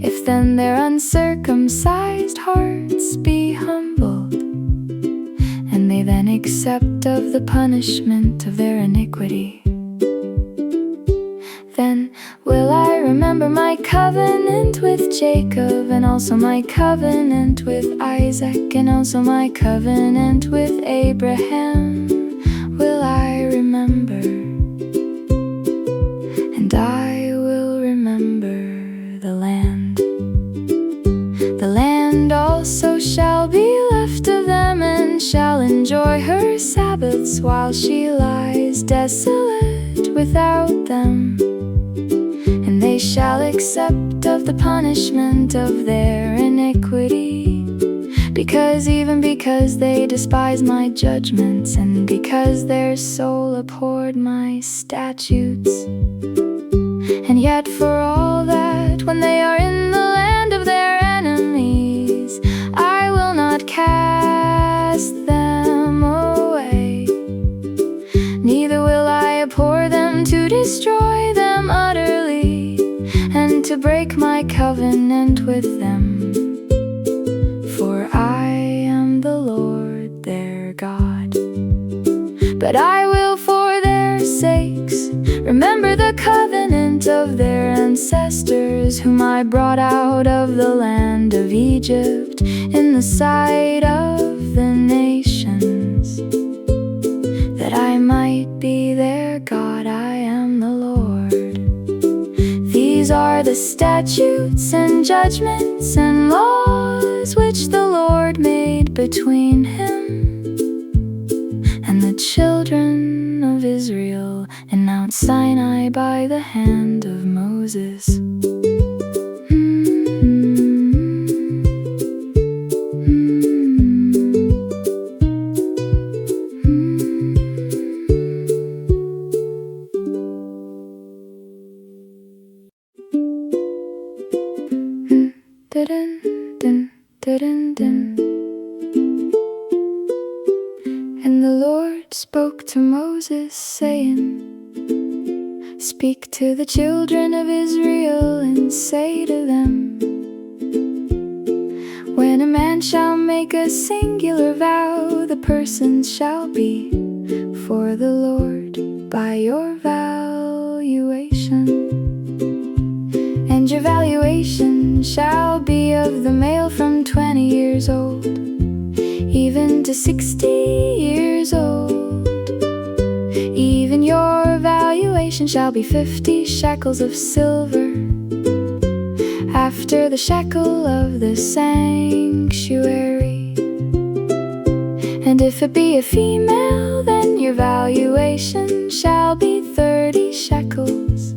if then their uncircumcised hearts be humbled, and they then accept of the punishment of their iniquity, then will I remember my covenant with Jacob, and also my covenant with Isaac, and also my covenant with Abraham will I remember, and I will remember the land. The land also shall be left of them, and shall enjoy her Sabbaths while she lies desolate without them. And they shall accept of the punishment of their iniquity, because they despise my judgments, and because their soul abhorred my statutes. And yet for all that, when they are in the land of their enemies, I will not cast them away, neither will I abhor them to destroy them utterly, and to break my covenant with them. For I am the Lord their God. But I will for their sakes remember the covenant of their ancestors, whom I brought out of the land of Egypt in the sight of the nations, that I might be their God. I am the Lord. These are the statutes and judgments and laws which the Lord made between him and the children of Israel in Mount Sinai by the hand of Moses. And the Lord spoke to Moses, saying, Speak to the children of Israel, and say to them, When when a man shall make a singular vow, the persons shall be for the Lord by your valuation. And your valuation shall be of the male from 20 years old even to 60 years old. Even your valuation shall be 50 shekels of silver, after the shekel of the sanctuary. And if it be a female, then your valuation shall be 30 shekels.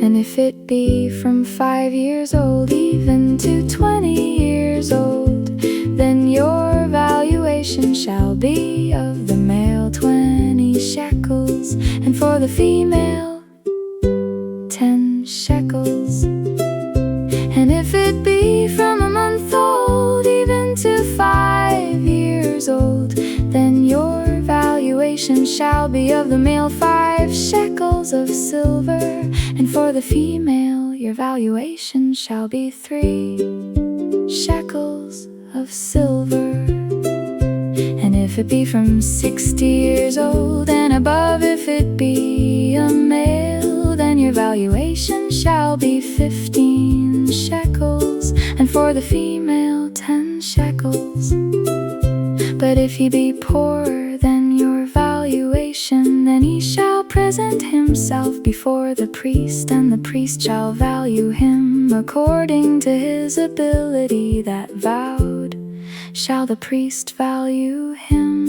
And if it be from 5 years old even to 20 years old, then your valuation shall be of the male 20 shekels, and for the female 10 shekels. And if it be from a month old even to 5 years old, then your valuation shall be of the male 5 shekels of silver, and for the female your valuation shall be 3 shekels of silver. And if it be from 60 years old and above, if it be a male, then your valuation shall be 15 shekels, and for the female 10 shekels. But if he be poorer than your valuation, then he shall present himself before the priest, and the priest shall value him according to his ability that vowed, shall the priest value him.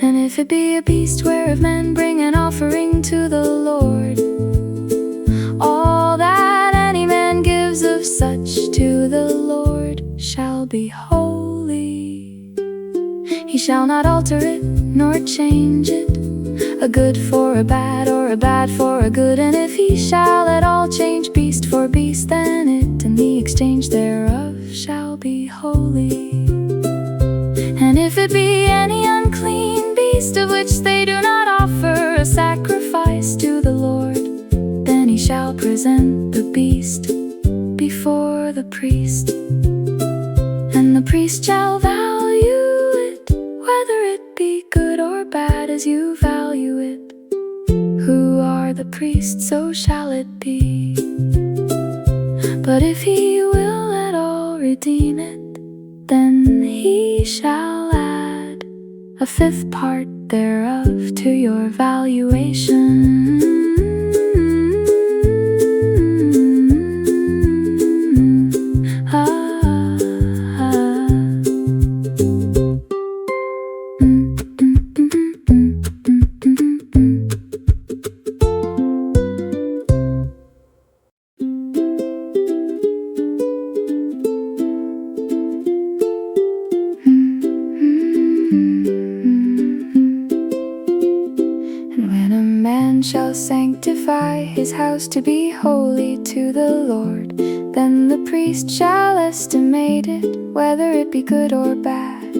And if it be a beast whereof men bring an offering to the Lord, all that any man gives of such to the Lord shall be holy. He shall not alter it nor change it, a good for a bad, or a bad for a good. And if he shall at all change beast for beast, then it and the exchange thereof shall be holy. And if it be any unclean beast of which they do not offer a sacrifice to the Lord, then he shall present the beast before the priest, and the priest shall value it, whether it be good or bad as you value it. Who are the priest, so shall it be. But if he will at all redeem it, then he shall add a 5th part thereof to your valuation. Shall sanctify his house to be holy to the Lord, then the priest shall estimate it, whether it be good or bad.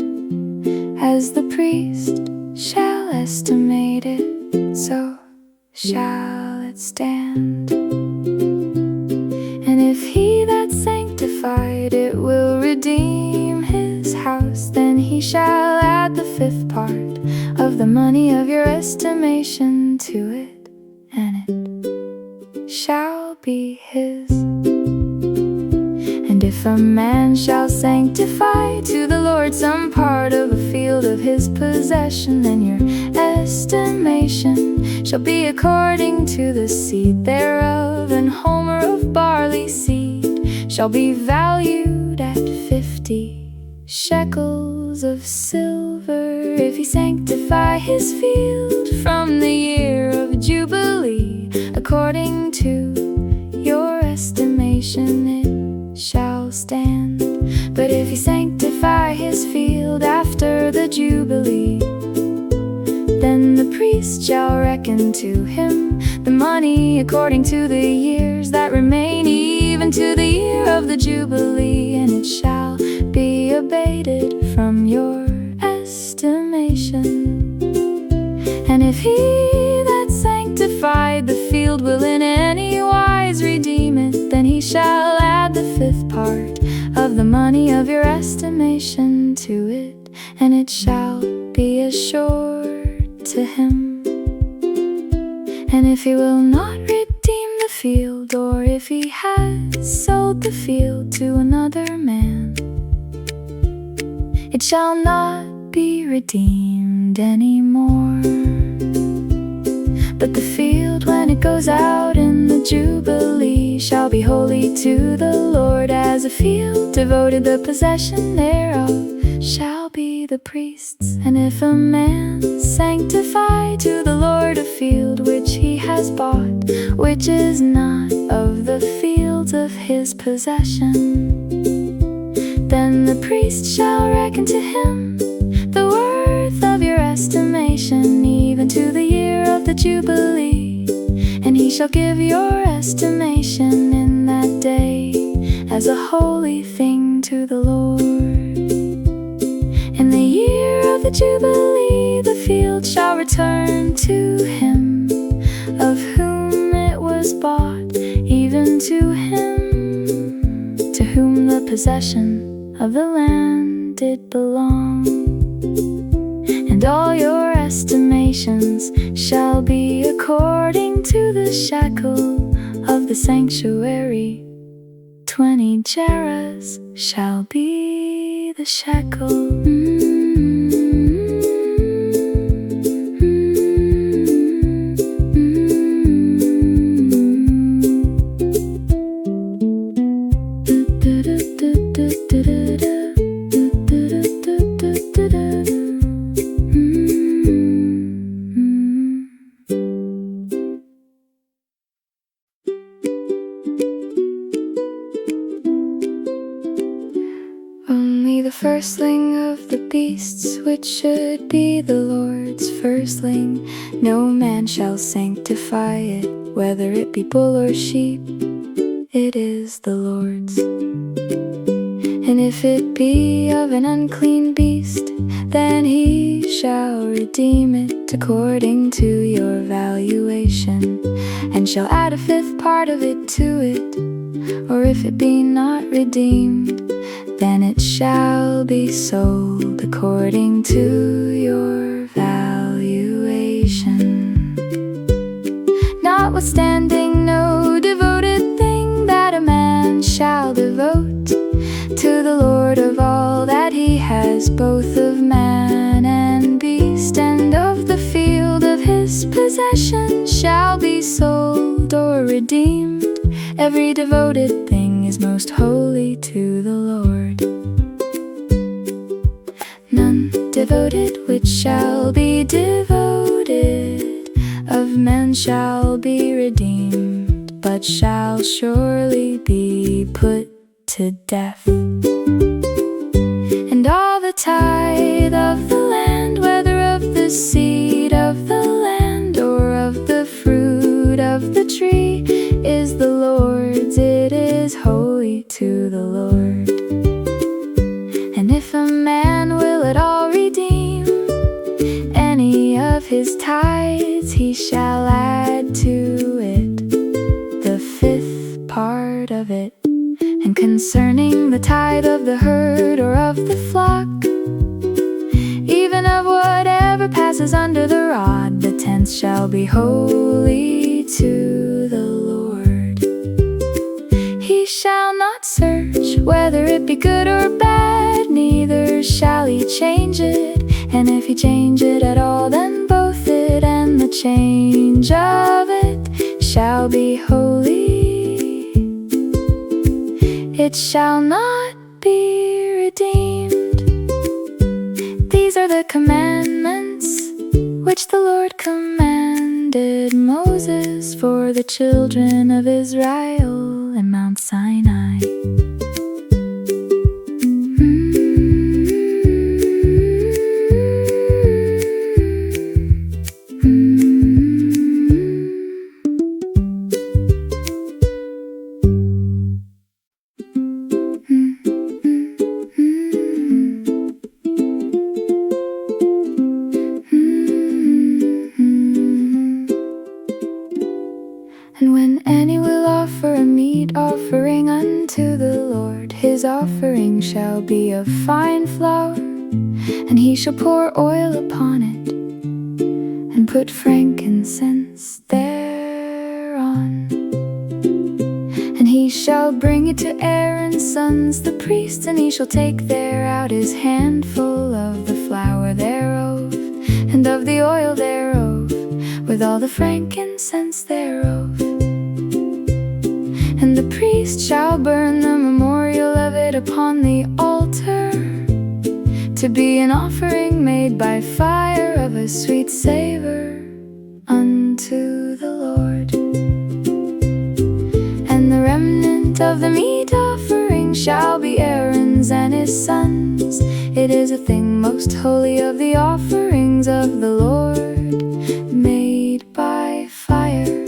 As the priest shall estimate it, so shall it stand. And if he that sanctified it will redeem his house, then he shall add the 5th part of the money of your estimation to it, and it shall be his. And if a man shall sanctify to the Lord some part of a field of his possession, then your estimation shall be according to the seed thereof. An homer of barley seed shall be valued at 50 shekels of silver. If he sanctify his field from the year of Jubilee, according to your estimation it shall stand. But if he sanctify his field after the Jubilee, then the priest shall reckon to him the money according to the years that remain, even to the year of the Jubilee, and it shall be abated from your estimation. And if he that sanctified the field will in any wise redeem it, then he shall add the 5th part of the estimation to it, and it shall be assured to him. And if he will not redeem the field, or if he has sold the field to another man, it shall not be redeemed anymore. But the field, when it goes out in the Jubilee, shall be holy to the Lord as a field devoted. The possession thereof shall be the priest's. And if a man sanctify to the Lord a field which he has bought, which is not of the fields of his possession, then the priest shall reckon to him the worth of your estimation, even to the year of the Jubilee. And he shall give your estimation in that day as a holy thing to the Lord. In the year of the Jubilee, the field shall return to him of whom it was bought, even to him to whom the possession of the land did belong. And all your estimations shall be according to the shekel of the sanctuary. 20 gerahs shall be the shekel. Only the firstling of the beasts, which should be the Lord's firstling, no man shall sanctify it, whether it be bull or sheep, it is the Lord's. And if it be of an unclean beast, then he shall redeem it according to your valuation, and shall add a fifth part of it to it. Or if it be not redeemed, then it shall be sold according to your valuation. Notwithstanding, no devoted thing that a man shall devote to the Lord of all that he has, both of man and beast, and of the field of his possession, shall be sold or redeemed. Every devoted thing is most holy to the Lord. None devoted which shall be devoted of men shall be redeemed, but shall surely be put to death. And all the tithe of the land, whether of the seed of the land or of the fruit of the tree, is the Lord's. It is holy to the Lord. And if a man will at all redeem any of his tithes, he shall add to it the fifth part of it. And concerning the tithe of the herd or of the flock, even of whatever passes under the rod, the tenth shall be holy to the Lord. He shall not search whether it be good or bad, neither shall he change it. And if he change it at all, then both it and the change of it shall be holy. It shall not be redeemed. These are the commandments which the Lord commanded Moses for the children of Israel in Mount Sinai. And when any will offer a meat offering unto offering shall be of fine flour, and he shall pour oil upon it, and put frankincense thereon. And he shall bring it to Aaron's sons the priests, and he shall take thereout his handful of the flour thereof, and of the oil thereof, with all the frankincense thereof. And the priest shall burn the memorial of it upon the altar, to be an offering made by fire of a sweet savor unto the Lord. And the remnant of the meat offering shall be Aaron's and his sons. It is a thing most holy of the offerings of the Lord, made by fire.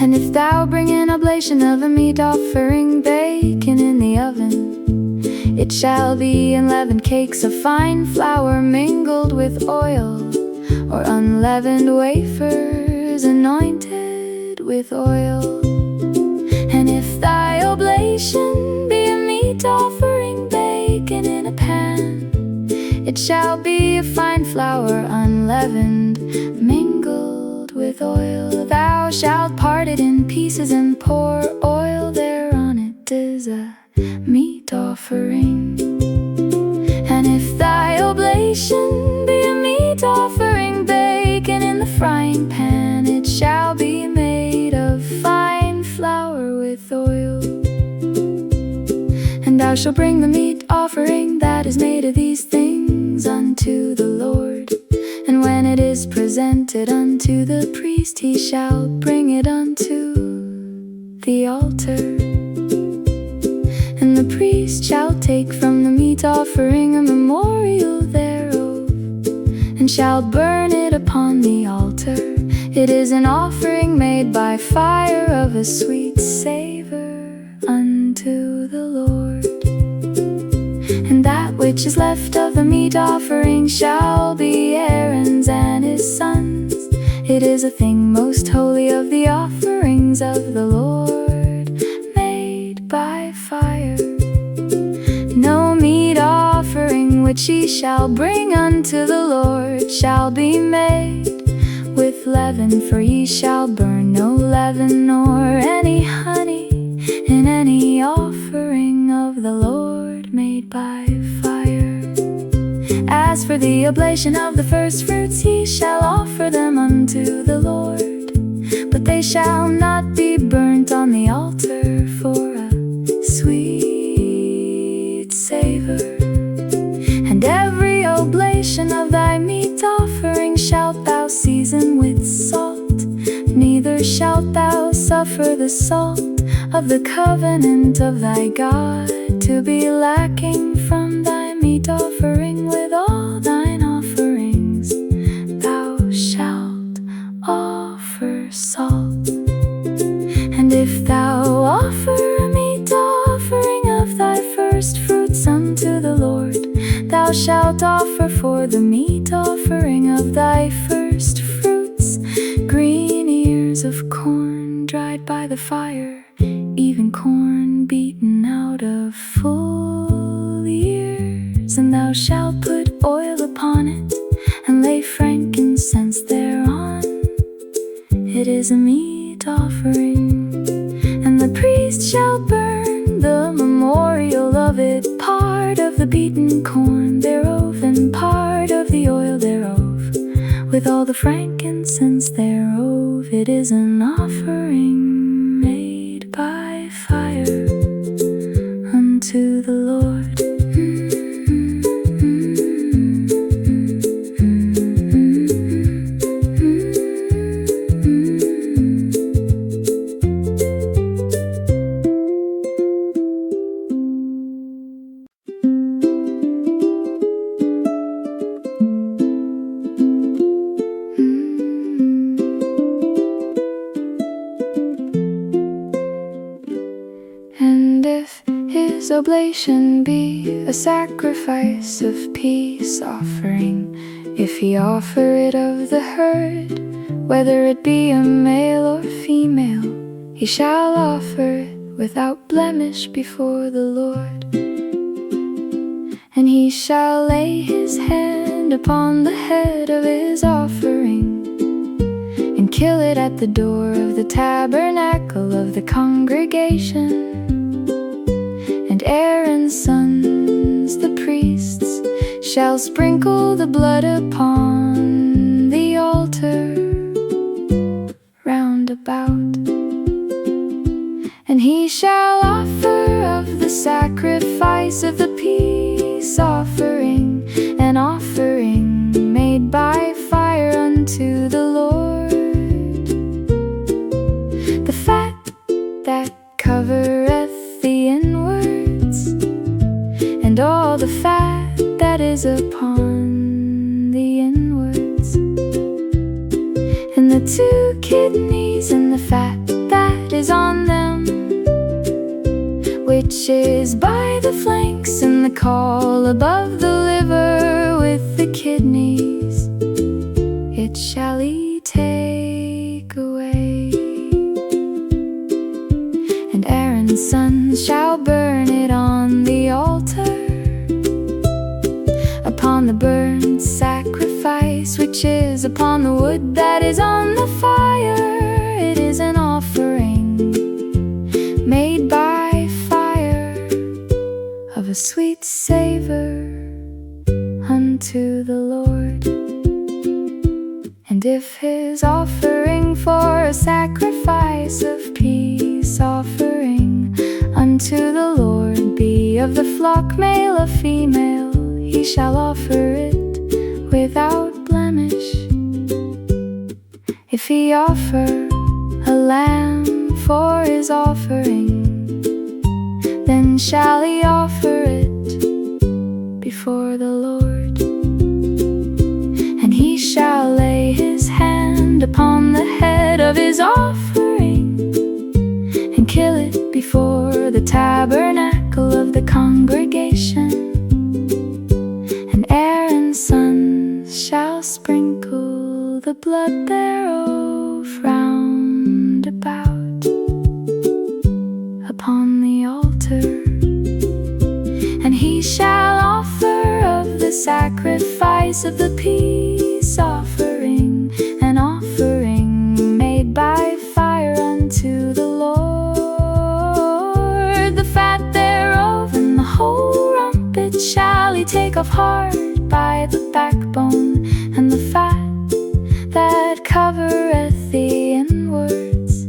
And if thou bring an oblation of a meat offering baken in the oven, it shall be unleavened cakes of fine flour mingled with oil, or unleavened wafers anointed with oil. And if thy oblation be a meat offering baken in a pan, it shall be a fine flour unleavened, mingled with oil. Thou shalt part it in pieces and pour oil thereon. It is a meat offering. And if thy oblation be a meat offering baken in the frying pan, it shall be made of fine flour with oil. And thou shalt bring the meat offering that is made of these things unto the Lord. And when it is presented unto the priest, he shall bring it unto the altar. And the priest shall take from the meat offering a memorial thereof, and shall burn it upon the altar. It is an offering made by fire of a sweet savor unto the Lord. And that which is left of the meat offering shall be Aaron's and his sons. It is a thing most holy of the offerings of the Lord, made by fire. No meat offering which ye shall bring unto the Lord shall be made with leaven, for ye shall burn no leaven nor any honey in any offering of the Lord made by fire. As for the oblation of the first fruits, ye shall offer them unto the Lord, but they shall not be burnt on the altar for a sweet savor. And every oblation of thy meat offering shalt thou season with salt, neither shalt thou suffer the salt of the covenant of thy God to be lacking from thy meat offering. With all thine offerings thou shalt offer salt. And if thou offer a meat offering of thy first fruits unto the Lord, thou shalt offer for the meat offering of thy first fruits green ears of corn dried by the fire, even corn beaten out of full ears. And thou shalt put oil upon it, and lay frankincense thereon. It is a meat offering. And the priest shall burn the memorial of it, part of the beaten corn thereof, and part of the oil thereof, with all the frankincense thereof. It is an offering made by fire unto the Lord. And if his oblation be a sacrifice of peace offering, if he offer it of the herd, whether it be a male or female, he shall offer it without blemish before the Lord. And he shall lay his hand upon the head of his offering, and kill it at the door of the tabernacle of the congregation. And Aaron's sons, the priests, shall sprinkle the blood upon the altar round about. And he shall offer of the sacrifice of the peace offering, an offering made by fire unto the Lord. The fat that covereth the inwards, and all the fat that is upon the inwards, and the 2 kidneys and the fat that is on them, which is by the flanks, and the caul above the liver with the kidneys, it shall he take away. And Aaron's sons shall burn it on the altar, upon the burnt sacrifice, which is upon the wood that is on the fire. It is an offering made by fire, of a sweet savor unto the Lord. And if his offering for a sacrifice of peace offering unto the Lord be of the flock male or female, he shall offer it without blemish. If he offer a lamb for his offering, then shall he offer it before the Lord. And he shall lay his hand upon the head of his offering, and kill it before the tabernacle of the congregation. And Aaron's sons shall sprinkle the blood thereof round about upon the altar. And he shall offer of the sacrifice of the peace offering, an offering made by fire unto the Lord. The fat thereof and the whole rump it shall he take off hard by the backbone, and the fat that covereth the inwards,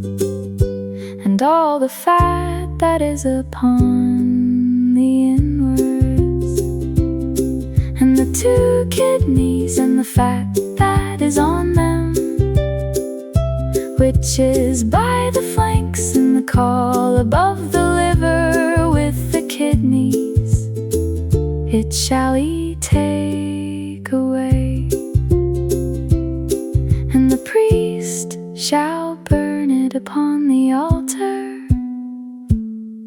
and all the fat that is upon the inwards, and the 2 kidneys and the fat that is on them, which is by the flanks, and the caul above the liver with the kidneys, it shall he take away. And the priest shall burn it upon the altar.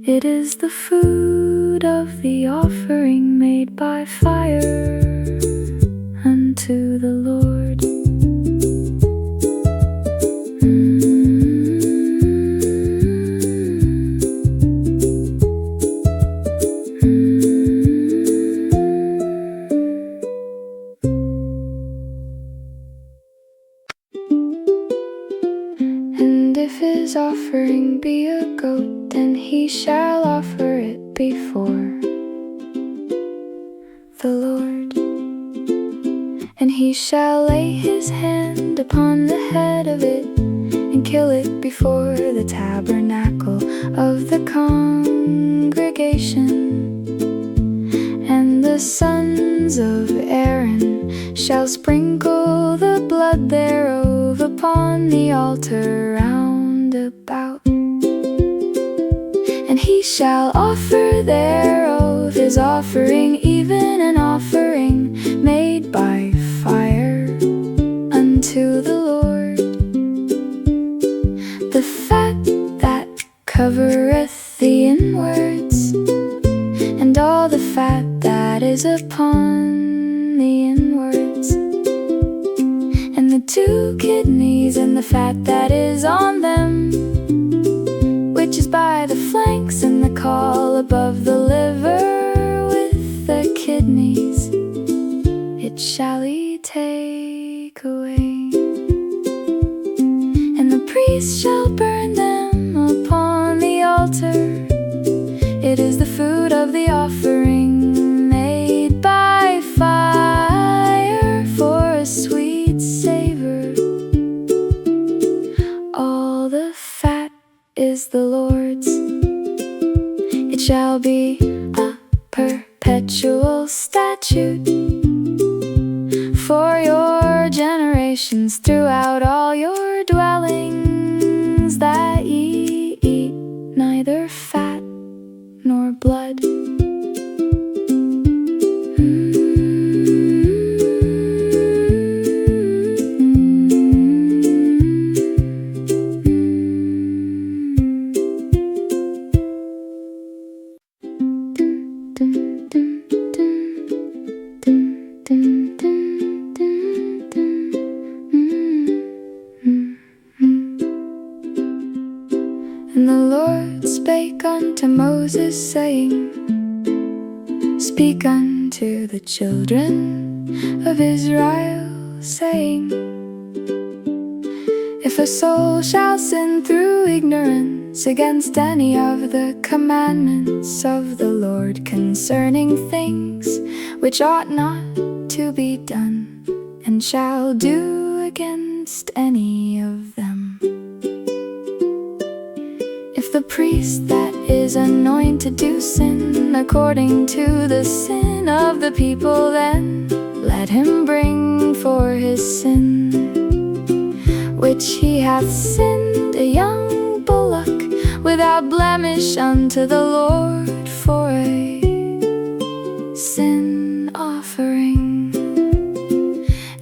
It is the food of the offering made by fire unto the Lord. And if his offering be a goat, then he shall offer it before the Lord. And he shall lay his hand upon the head of it, and kill it before the tabernacle of the congregation. And the sons of Aaron shall sprinkle the blood thereof upon the altar round about. And he shall offer thereof his offering, even an offering made by fire unto the Lord. The fat that covereth the inwards, and all the fat that is upon the inwards, and the 2 kidneys and the fat that is on them, which is by the flank, caul above the liver with the kidneys, it shall he take away. And the priest shall burn them upon the altar. It is the food of the offering, made by fire for a sweet savor. All the fat is the Lord's. It shall be a perpetual statute for your generations throughout all your dwellings, that ye eat neither fat nor blood. And the Lord spake unto Moses, saying, Speak unto the children of Israel, saying, If a soul shall sin through ignorance against any of the commandments of the Lord concerning things which ought not to be done, and shall do against any of them, if the priest that is anointed do sin according to the sin of the people, then let him bring for his sin which he hath sinned a young bullock without blemish unto the Lord for a sin offering.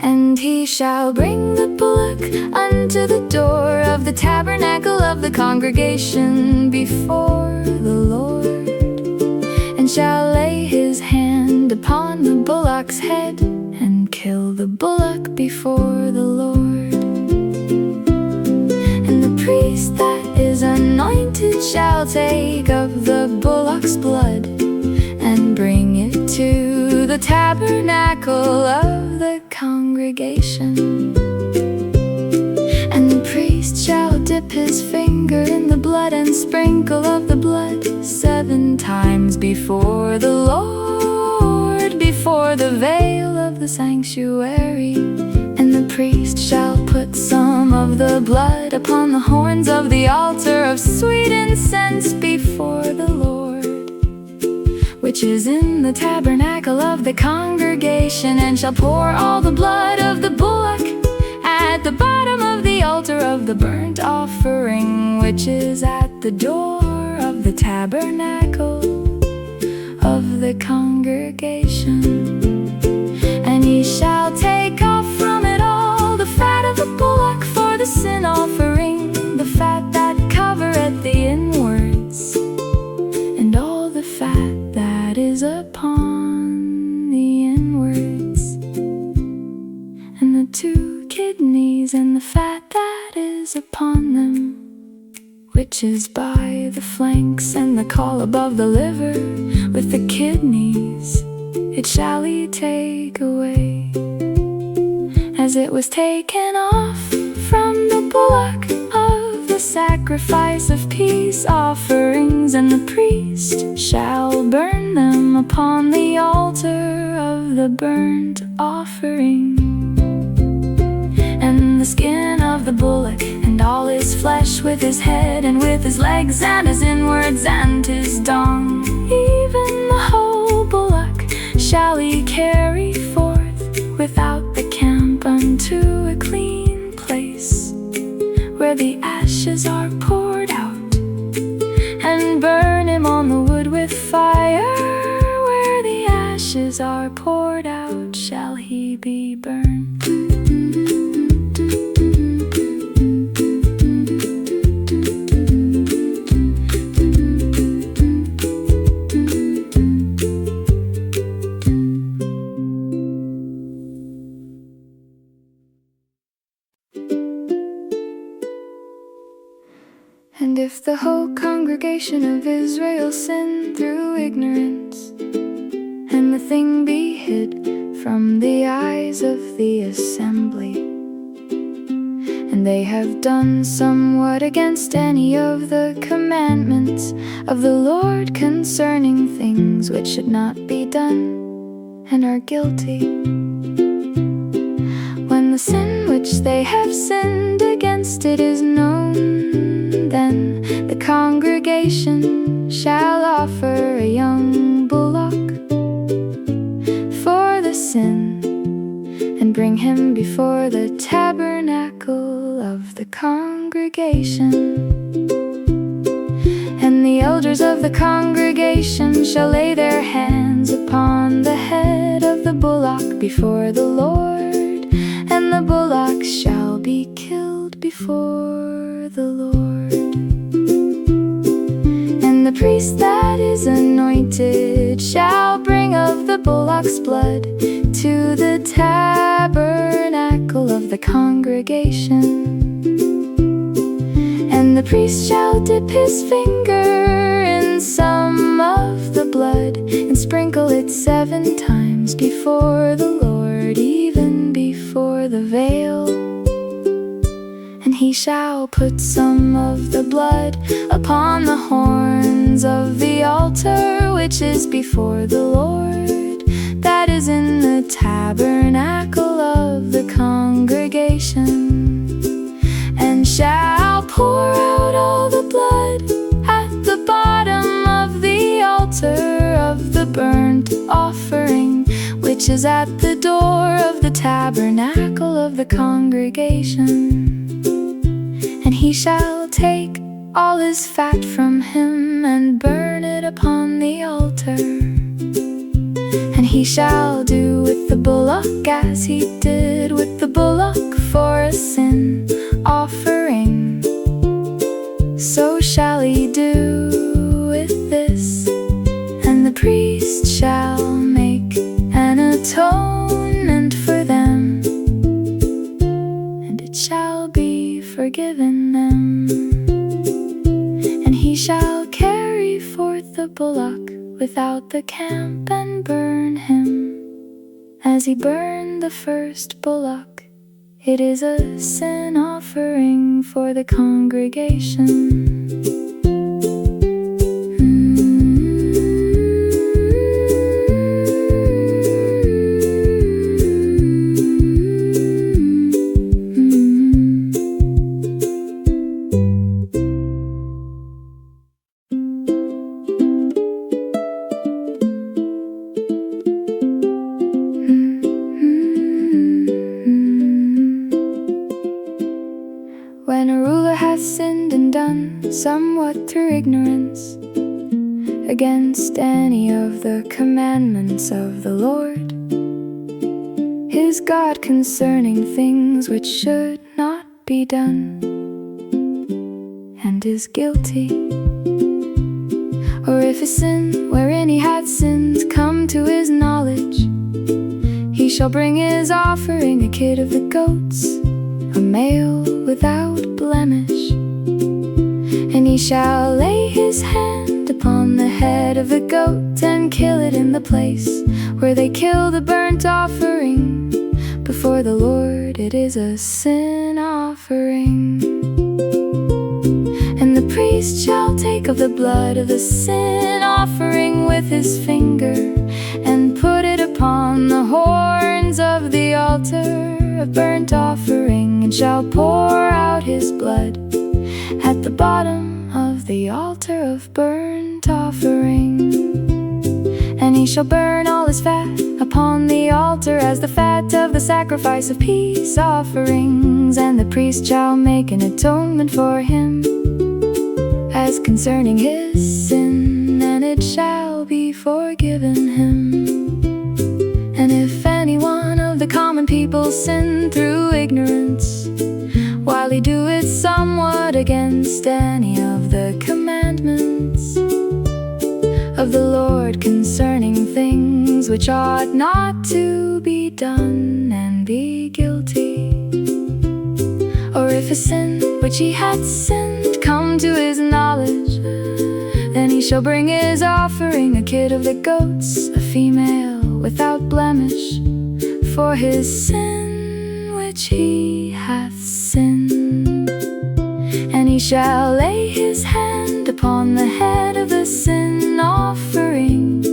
And he shall bring the bullock unto the door of the tabernacle of the congregation before the Lord, and shall lay his hand upon the bullock's head, and kill the bullock before the Lord. And the priest that is anointed shall take of the bullock's blood, and bring it to the tabernacle of the congregation. And the priest shall dip his finger in the blood, and sprinkle of the blood 7 times before the Lord, before the veil of the sanctuary. And the priest shall put some of the blood upon the horns of the altar of sweet incense before the Lord, which is in the tabernacle of the congregation, and shall pour all the blood of the bullock at the bottom of the altar of the burnt offering, which is at the door of the tabernacle of the congregation. And ye shall take off from it all the fat of the bullock for the sin offering, the fat that covereth the inwards, and all the fat that is upon the inwards, and the 2 kidneys, and the fat that is upon them, which is by the flanks, and the caul above the liver with the kidneys, it shall he take away, as it was taken off from the bullock of the sacrifice of peace offerings. And the priest shall burn them upon the altar of the burnt offering. And the skin of the bullock, and all his flesh, with his head, and with his legs, and his inwards, and his dung, even the whole bullock, shall he carry forth without the camp unto a clean place, where the ashes are poured out, and burn him on the wood with fire. Where the ashes are poured out shall he be burned. And if if the whole congregation of Israel sin through ignorance, and the thing be hid from the eyes of the assembly, and they have done somewhat against any of the commandments of the Lord concerning things which should not be done, and are guilty, when the sin which they have sinned against it is known, then the congregation shall offer a young bullock for the sin, and bring him before the tabernacle of the congregation. And the elders of the congregation shall lay their hands upon the head of the bullock before the Lord, and the bullock shall be killed before the Lord. And the priest that is anointed shall bring of the bullock's blood to the tabernacle of the congregation. And the priest shall dip his finger in some of the blood, and sprinkle it 7 times before the Lord, even before the veil. And he shall put some of the blood upon the horns of the altar which is before the Lord, that is in the tabernacle of the congregation, and shall pour out all the blood at the bottom of the altar of the burnt offering, which is at the door of the tabernacle of the congregation. And he shall take all his fat from him, and burn it upon the altar. And he shall do with the bullock as he did with the bullock for a sin offering, so shall he do with this. And the priest shall make an atonement for them, and it shall be forgiven them. And he shall carry forth the bullock without the camp, and burn him as he burned the first bullock. It is a sin offering for the congregation. When a ruler hath sinned and done somewhat through ignorance against any of the commandments of the Lord, his God, concerning things which should not be done, and is guilty, or if a sin wherein he had sinned come to his knowledge, he shall bring his offering, a kid of the goats, a male without blemish. And he shall lay his hand upon the head of the goat, and kill it in the place where they kill the burnt offering before the Lord. It is a sin offering. And the priest shall take of the blood of the sin offering with his finger, and put it upon the horns of the altar of burnt offering, and shall pour out his blood at the bottom of the altar of burnt offering. And he shall burn all his fat upon the altar as the fat of the sacrifice of peace offerings. And the priest shall make an atonement for him as concerning his sin, and it shall be forgiven him. And if any one of the common people sin through ignorance, while he doeth somewhat against any of the commandments of the Lord concerning things which ought not to be done, and be guilty, or if a sin which he had sinned come come to his knowledge. Then he shall bring his offering, a kid of the goats, a female without blemish, for his sin which he hath sinned. And he shall lay his hand upon the head of the sin offering,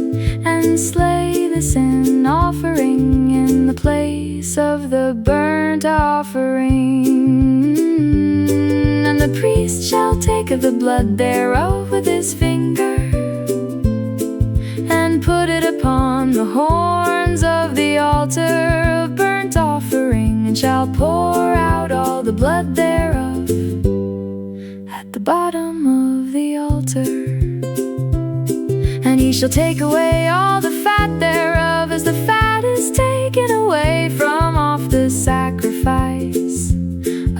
and slay the sin offering in the place of the burnt offering. And the priest shall take of the blood thereof with his finger, and put it upon the horns of the altar of burnt offering, and shall pour out all the blood thereof at the bottom of the altar. And he shall take away all the fat thereof, as the fat is taken away from off the sacrifice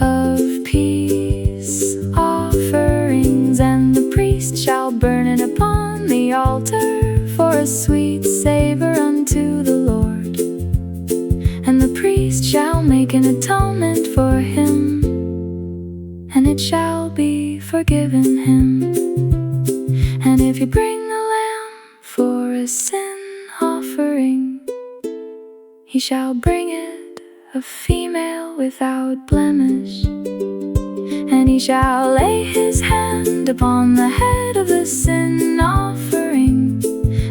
of peace offerings. And the priest shall burn it upon the altar for a sweet savor unto the Lord. And the priest shall make an atonement for him, and it shall be forgiven him. And if you bring the lamb for a sin offering, he shall bring it a female without blemish. And he shall lay his hand upon the head of the sin offering,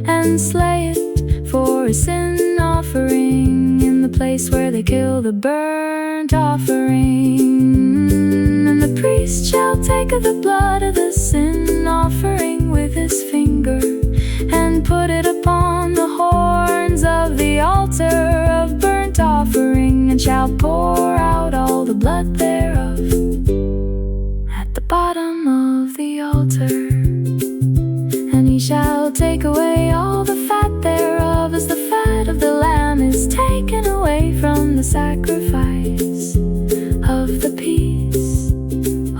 and slay it for a sin offering in the place where they kill the burnt offering. And the priest shall take of the blood of the sin offering with his finger, and put it upon the horns of the altar of burnt offering, and shall pour out all the blood thereof at the bottom of the altar. And he shall take away all the fat thereof, as the fat of the lamb is taken away from the sacrifice of the peace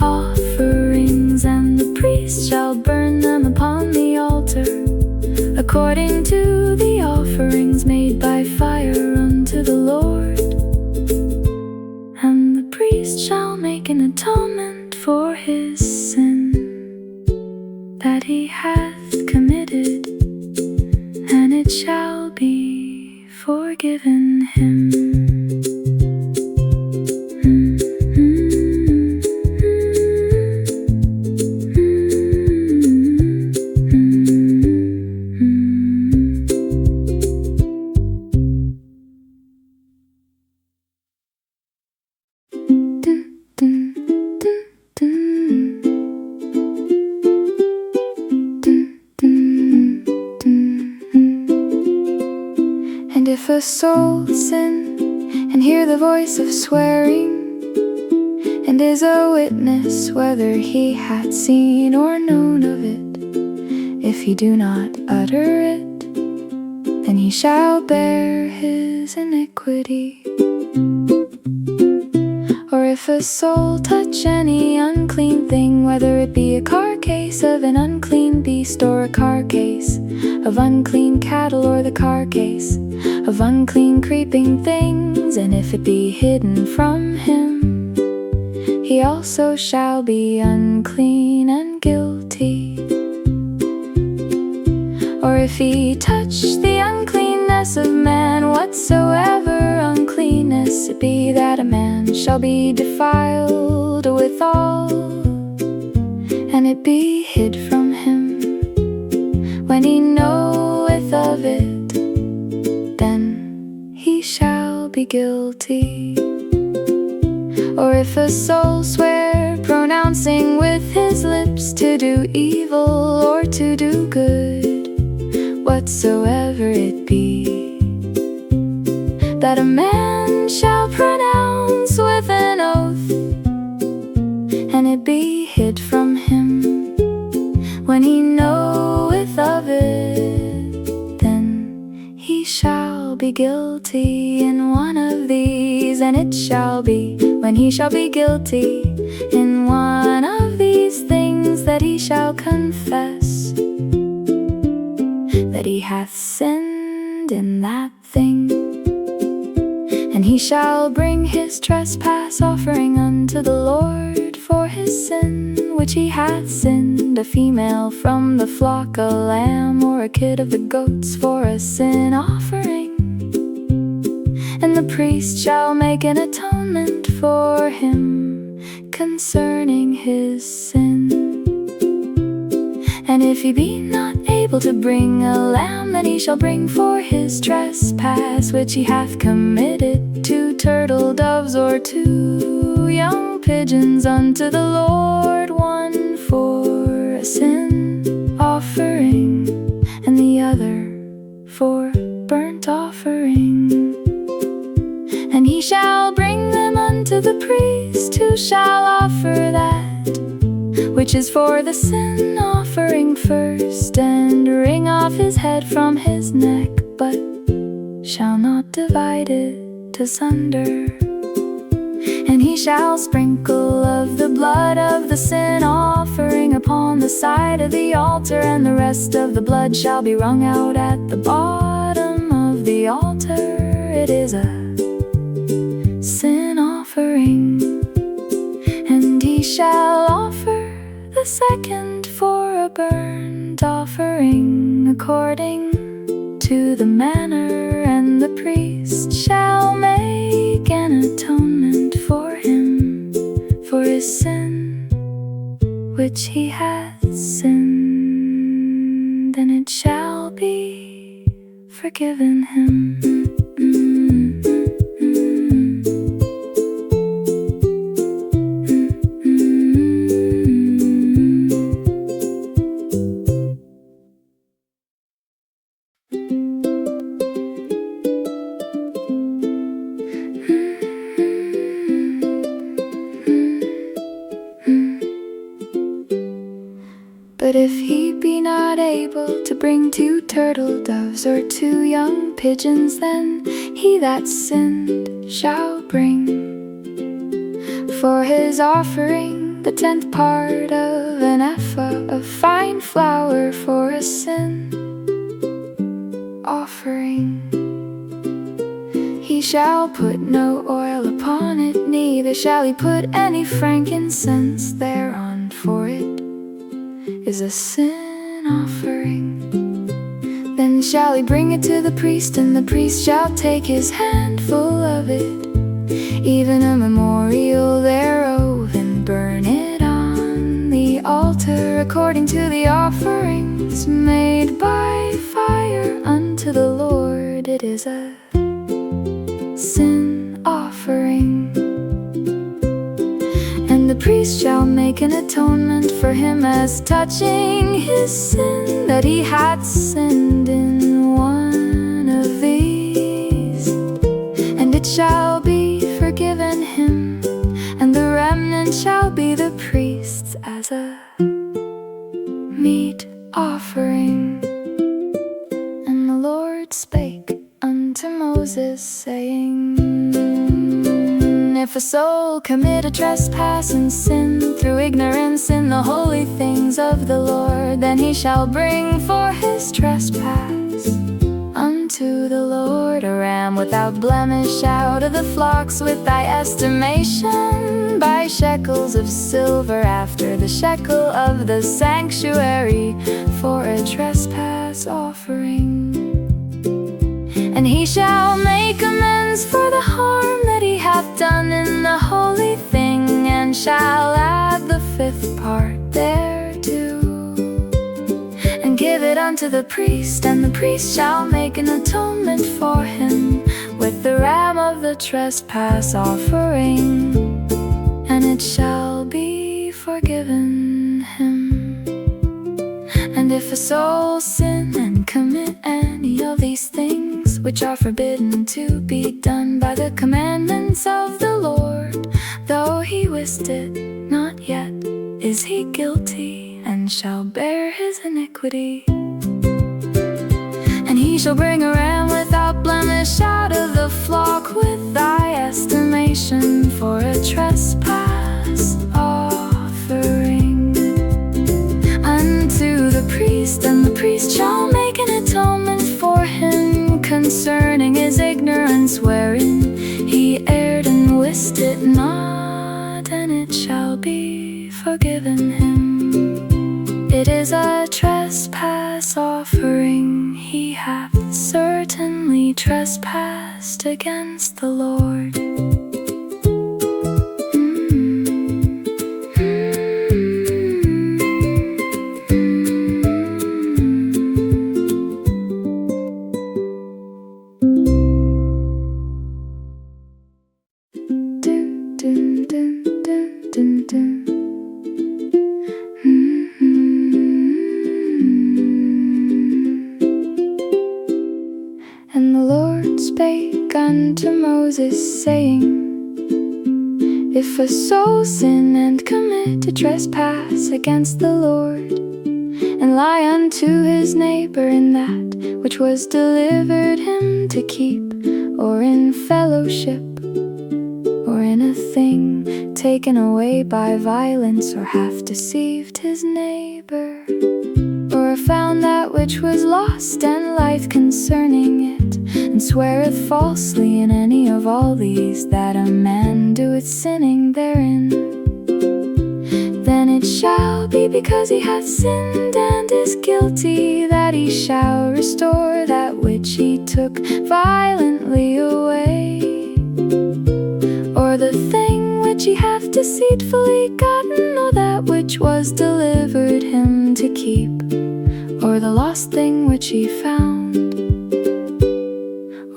offerings. And the priest shall burn them upon the altar, according to the offerings made by fire unto the Lord. And the priest shall make an atonement for his sin that he hath committed, and it shall be forgiven him. And if a soul sin, and hear the voice of swearing, and is a witness whether he hath seen or known of it, if he do not utter it, then he shall bear his iniquity. Or if a soul touch any unclean thing, whether it be a carcase of an unclean beast, or a carcase of unclean cattle, or the carcase of unclean creeping things, and if it be hidden from him, he also shall be unclean and guilty. Or if he touch the uncleanness of man, whatsoever uncleanness it be, that a man shall be defiled withal, and it be hid from him, when he knoweth of it, then he shall be guilty. Or if a soul swear, pronouncing with his lips to do evil or to do good, whatsoever it be, that a man shall pronounce with an oath, and it be hid from him, when he knoweth of it, then he shall be guilty in one of these. And it shall be, when he shall be guilty in one of these things, that he shall confess that he hath sinned in that thing. And he shall bring his trespass offering unto the Lord for his sin which he hath sinned, a female from the flock, a lamb or a kid of the goats for a sin offering. And the priest shall make an atonement for him concerning his sin. And if he be not able to bring a lamb, then he shall bring for his trespass which he hath committed 2 turtle doves or 2 young pigeons unto the Lord, one for a sin offering, and the other for burnt offering. And he shall bring them unto the priest, who shall offer that which is for the sin offering first, and wring off his head from his neck, but shall not divide it asunder. And he shall sprinkle of the blood of the sin offering upon the side of the altar, and the rest of the blood shall be wrung out at the bottom of the altar. It is a sin offering. And he shall offer the second for a burnt offering according to the manner, and the priest shall make an atonement for him for his sin which he hath sinned, and it shall be forgiven him. But if he be not able to bring 2 turtle doves or 2 young pigeons, then he that sinned shall bring for his offering the 10th part of an ephah of fine flour for a sin offering. He shall put no oil upon it, neither shall he put any frankincense thereon, for it is a sin offering. Then shall he bring it to the priest, and the priest shall take his handful of it, even a memorial thereof, and burn it on the altar according to the offerings made by fire unto the Lord. It is a sin offering. And the priest shall make an atonement for him as touching his sin, that he hath sinned in one of these, and it shall be forgiven him, and the remnant shall be the priest's as a meat offering. And the Lord spake unto Moses, saying, if a soul commit a trespass and sin through ignorance in the holy things of the Lord, then he shall bring for his trespass unto the Lord a ram without blemish out of the flocks, with thy estimation by shekels of silver, after the shekel of the sanctuary, for a trespass offering. And he shall make amends for the harm that he hath done in the holy thing, and shall add the 5th part thereto, and give it unto the priest, and the priest shall make an atonement for him with the ram of the trespass offering, and it shall be forgiven him. And if a soul sin and commit any of these things, which are forbidden to be done by the commandments of the Lord, though he wist it not yet, is he guilty, and shall bear his iniquity. And he shall bring a ram without blemish out of the flock, with thy estimation for a trespass offering, unto the priest, and the priest shall make an atonement for him concerning his ignorance wherein he erred and wist it not, and it shall be forgiven him. It is a trespass offering. He hath certainly trespassed against the Lord. And the Lord spake unto Moses, saying, If a soul sin and commit a trespass against the Lord, and lie unto his neighbor in that which was delivered him to keep, or in fellowship, or in a thing taken away by violence, or hath deceived his neighbor, or found that which was lost, and lieth concerning it, and sweareth falsely in any of all these that a man doeth, sinning therein, then it shall be because he hath sinned and is guilty, that he shall restore that which he took violently away, or the thing which he hath deceitfully gotten, or that which was delivered him to keep, or the lost thing which he found,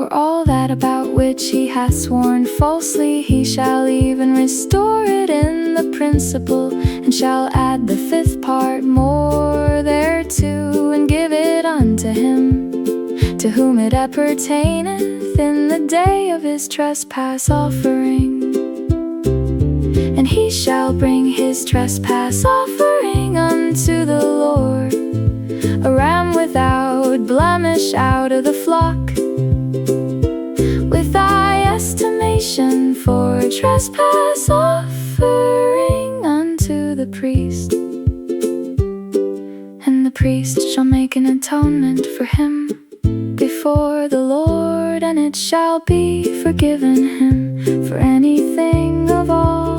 or all that about which he hath sworn falsely, he shall even restore it in the principal, and shall add the fifth part more thereto, and give it unto him to whom it appertaineth in the day of his trespass offering. And he shall bring his trespass offering unto the Lord, a ram without blemish out of the flock, with thy estimation for a trespass offering unto the priest. And the priest shall make an atonement for him before the Lord, and it shall be forgiven him for anything of all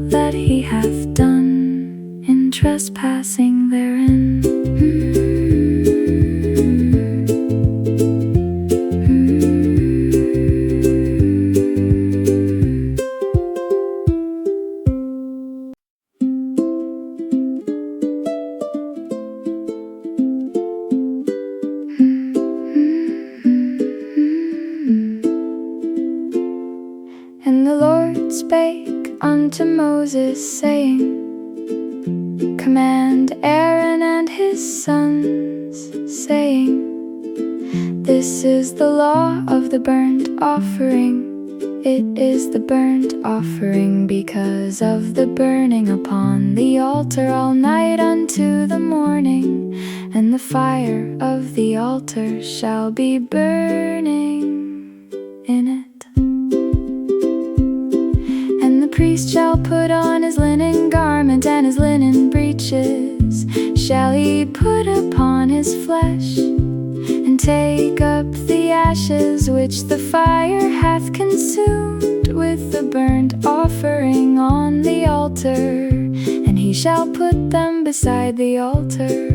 that he hath done in trespassing therein. And the Lord spake unto Moses, saying, Command Aaron and his sons, saying, This is the law of the burnt offering. It is the burnt offering because of the burning upon the altar all night unto the morning, and the fire of the altar shall be burning in it. And the priest shall put on his linen garment, and his linen breeches shall he put upon his flesh, and take up the ashes which the fire hath consumed with the burnt offering on the altar, and he shall put them beside the altar.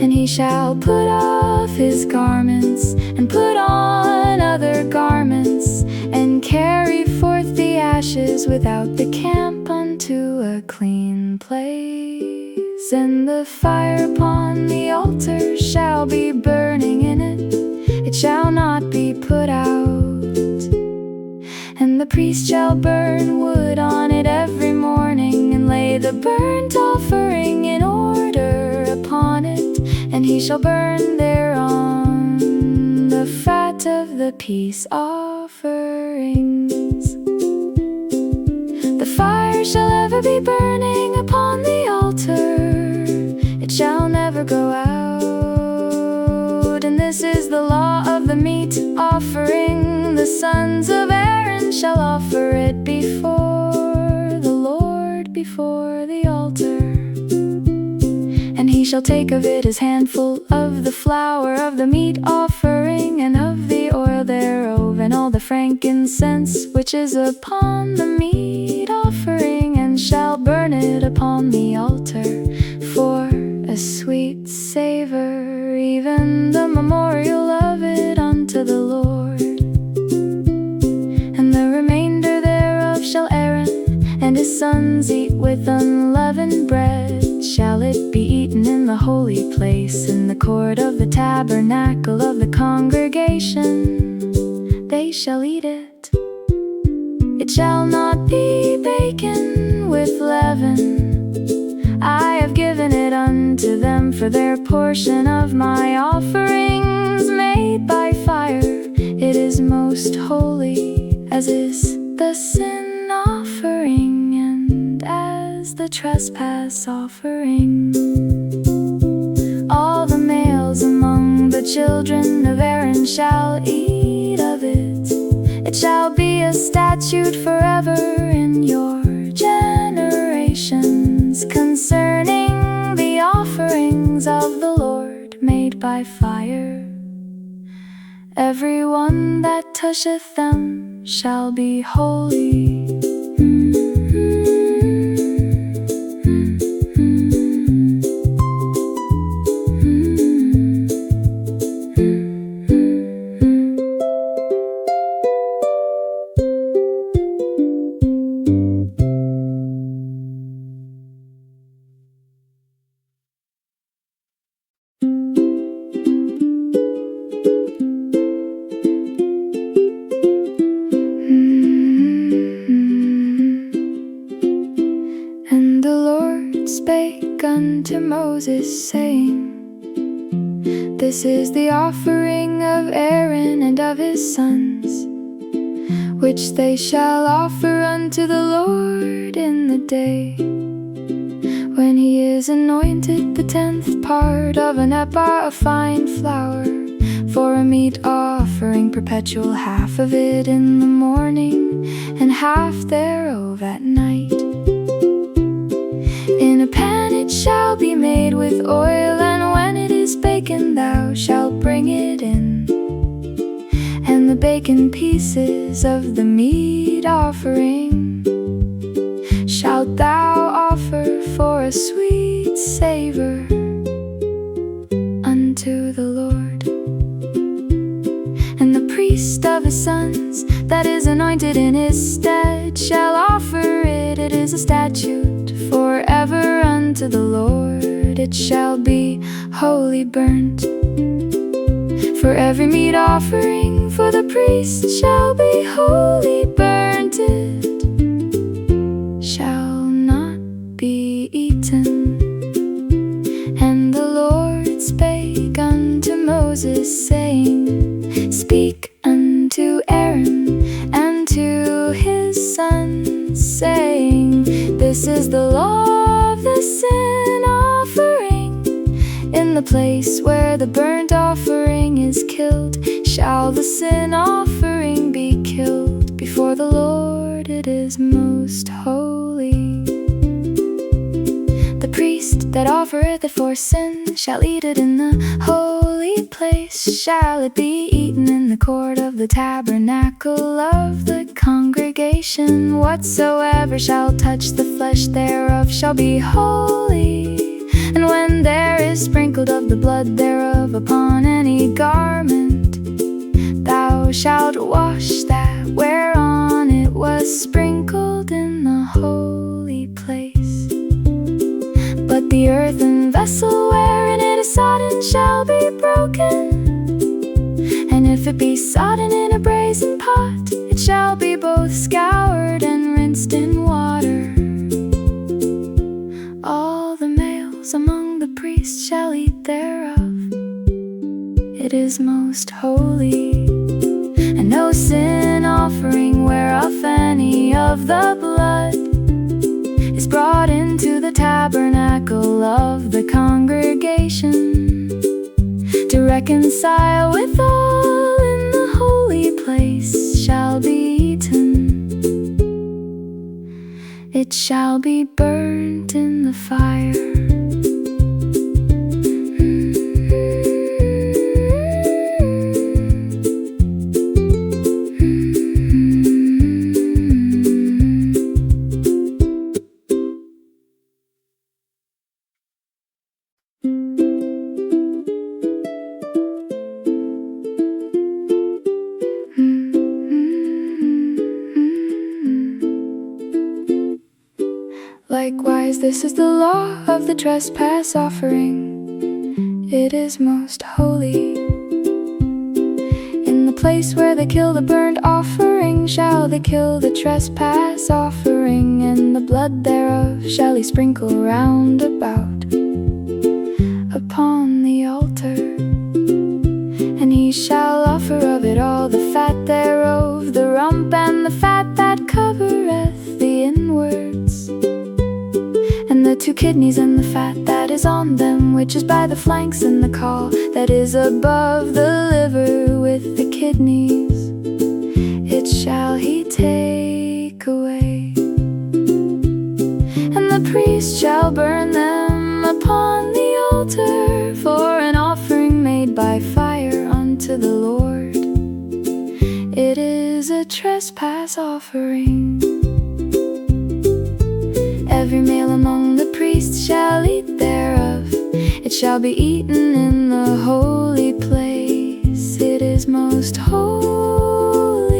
And he shall put off his garments, and put on other garments, and carry forth the ashes without the camp unto a clean place. And the fire upon the altar shall be burning in it, it shall not be put out. And the priest shall burn wood on it every morning, and lay the burnt offering in order upon it, and he shall burn thereon the fat of the peace offerings. The fire shall ever be burning upon the altar, it shall never go out. And this is the law of the meat offering. The sons of Aaron shall offer it before the Lord, before the altar. And he shall take of it his handful of the flour of the meat offering, and of the oil thereof, and all the frankincense which is upon the meat offering, and shall sons eat with unleavened bread, shall it be eaten in the holy place, in the court of the tabernacle of the congregation. They shall eat it. It shall not be baken with leaven. I have given it unto them for their portion of my offerings made by fire. It is most holy, as is the sin offering, and as the trespass offering. All the males among the children of Aaron shall eat of it. It shall be a statute forever in your generations, concerning the offerings of the Lord made by fire. Every one that toucheth them shall be holy. And the Lord spake unto Moses, saying, This is the offering of Aaron and of his sons, which they shall offer unto the Lord in the day when he is anointed, the 10th part of an ephah of fine flour, for a meat offering perpetual, half of it in the morning, and half thereof at night. In a pan it shall be made with oil, and when it is baken thou shalt bring it in. And the baken pieces of the meat offering shalt thou offer for a sweet savor unto the Lord. And the priest of his sons that is anointed in his stead shall offer it. It is a statute forever unto the Lord. It shall be wholly burnt. For every meat offering for the priest shall be wholly burnt. It shall not be eaten. And the Lord spake unto Moses, saying, Speak unto Aaron and to his sons, saying, This is the law of the sin offering. In the place where the burnt offering is killed, shall the sin offering be killed before the Lord. It is most holy. The priest that offereth it for sin shall eat it in the holy place. Shall it be eaten in the court of the tabernacle of the congregation? Whatsoever shall touch the flesh thereof shall be holy. And when there is sprinkled of the blood thereof upon any garment, thou shalt wash that whereon it was sprinkled in the holy place. But the earthen vessel wherein it is sodden shall be broken. And if it be sodden in a brazen pot, it shall be both scoured and rinsed in water. All the males among the priests shall eat thereof. It is most holy. And no sin offering whereof any of the blood is brought into the tabernacle of the congregation, to reconcile withal in the holy place, shall be eaten. It shall be burnt in the fire. Likewise, this is the law of the trespass offering. It is most holy. In the place where they kill the burnt offering shall they kill the trespass offering, and the blood thereof shall he sprinkle round about upon the altar. And he shall offer of it all the fat thereof, the rump and the fat that covereth the inwards, and the 2 kidneys and the fat that is on them, which is by the flanks, and the caul that is above the liver with the kidneys, it shall he take away. And the priest shall burn them upon the altar for an offering made by fire unto the Lord. It is a trespass offering. Every male among the priests shall eat thereof. It shall be eaten in the holy place. It is most holy.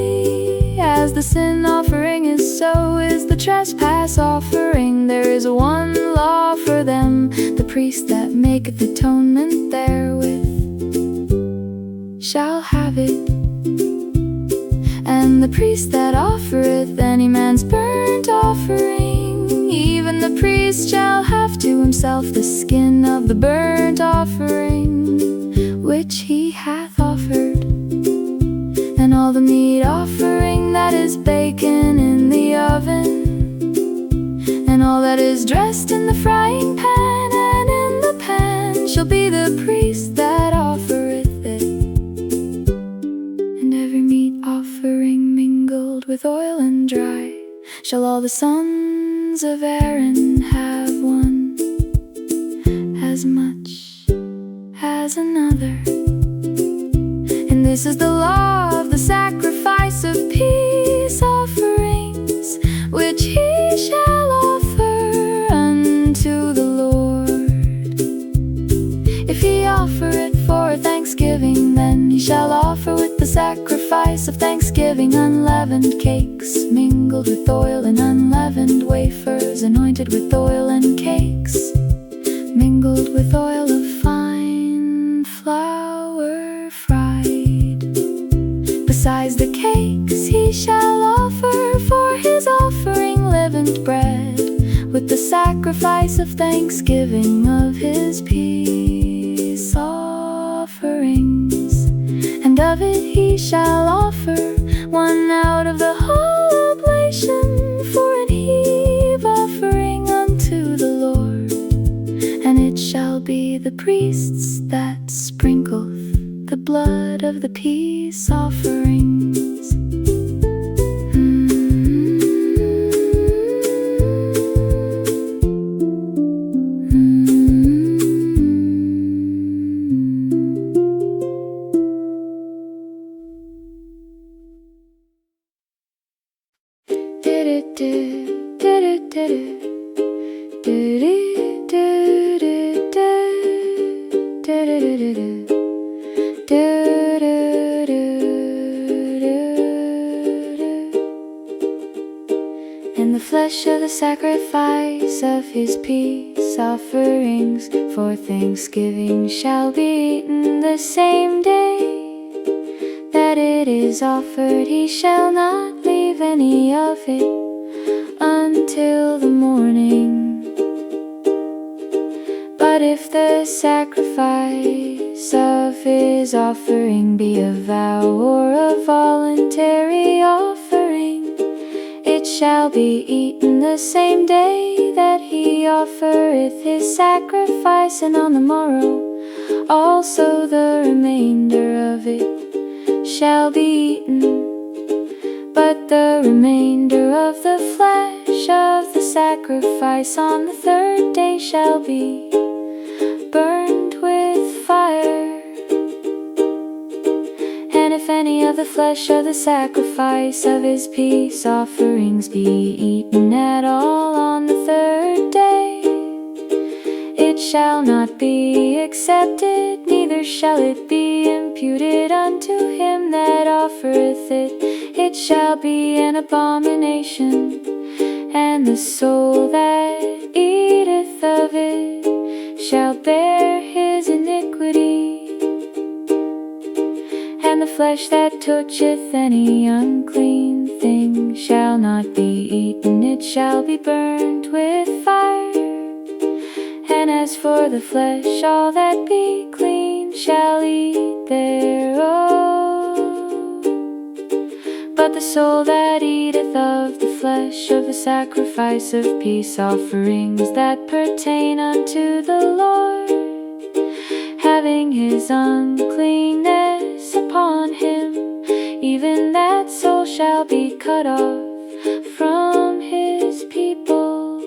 As the sin offering is, so is the trespass offering. There is one law for them, the priest that maketh atonement therewith shall have it. And the priest that offereth any man's burnt offering, even the priest shall have to himself the skin of the burnt offering which he hath offered, and all the meat offering that is baken in the oven, and all that is dressed in the frying pan and in the pan shall be the priest that offereth it. And every meat offering mingled with oil and dry shall all the sons of Aaron have one, as much as another. And this is the law of the sacrifice of peace offerings, which he shall offer unto the Lord. If he offer it for thanksgiving, then he shall offer with the sacrifice of thanksgiving unleavened cakes mingled with oil, and unleavened wafers anointed with oil, and cakes mingled with oil of fine flour fried. Besides the cakes he shall offer for his offering leavened bread with the sacrifice of thanksgiving of his peace offerings. And of it he shall offer one out of the whole oblation for an heave offering unto the Lord. And it shall be the priests that sprinkleth the blood of the peace offerings. And the flesh of the sacrifice of his peace offerings for thanksgiving shall be eaten the same day that it is offered. He shall not leave any of it until the morning. But if the sacrifice of his offering be a vow or a voluntary offering, it shall be eaten the same day that he offereth his sacrifice, and on the morrow also the remainder of it shall be eaten. But the remainder of the flesh of the sacrifice on the 3rd day shall be burned with fire. And if any of the flesh of the sacrifice of his peace offerings be eaten at all on the 3rd day, it shall not be accepted, neither shall it be imputed unto him that offereth it. It shall be an abomination, and the soul that eateth of it shall bear his iniquity. And the flesh that toucheth any unclean thing shall not be eaten, it shall be burnt with fire. And as for the flesh, all that be clean shall eat thereof. But the soul that eateth of the flesh of the sacrifice of peace offerings that pertain unto the Lord, having his uncleanness upon him, even that soul shall be cut off from his people.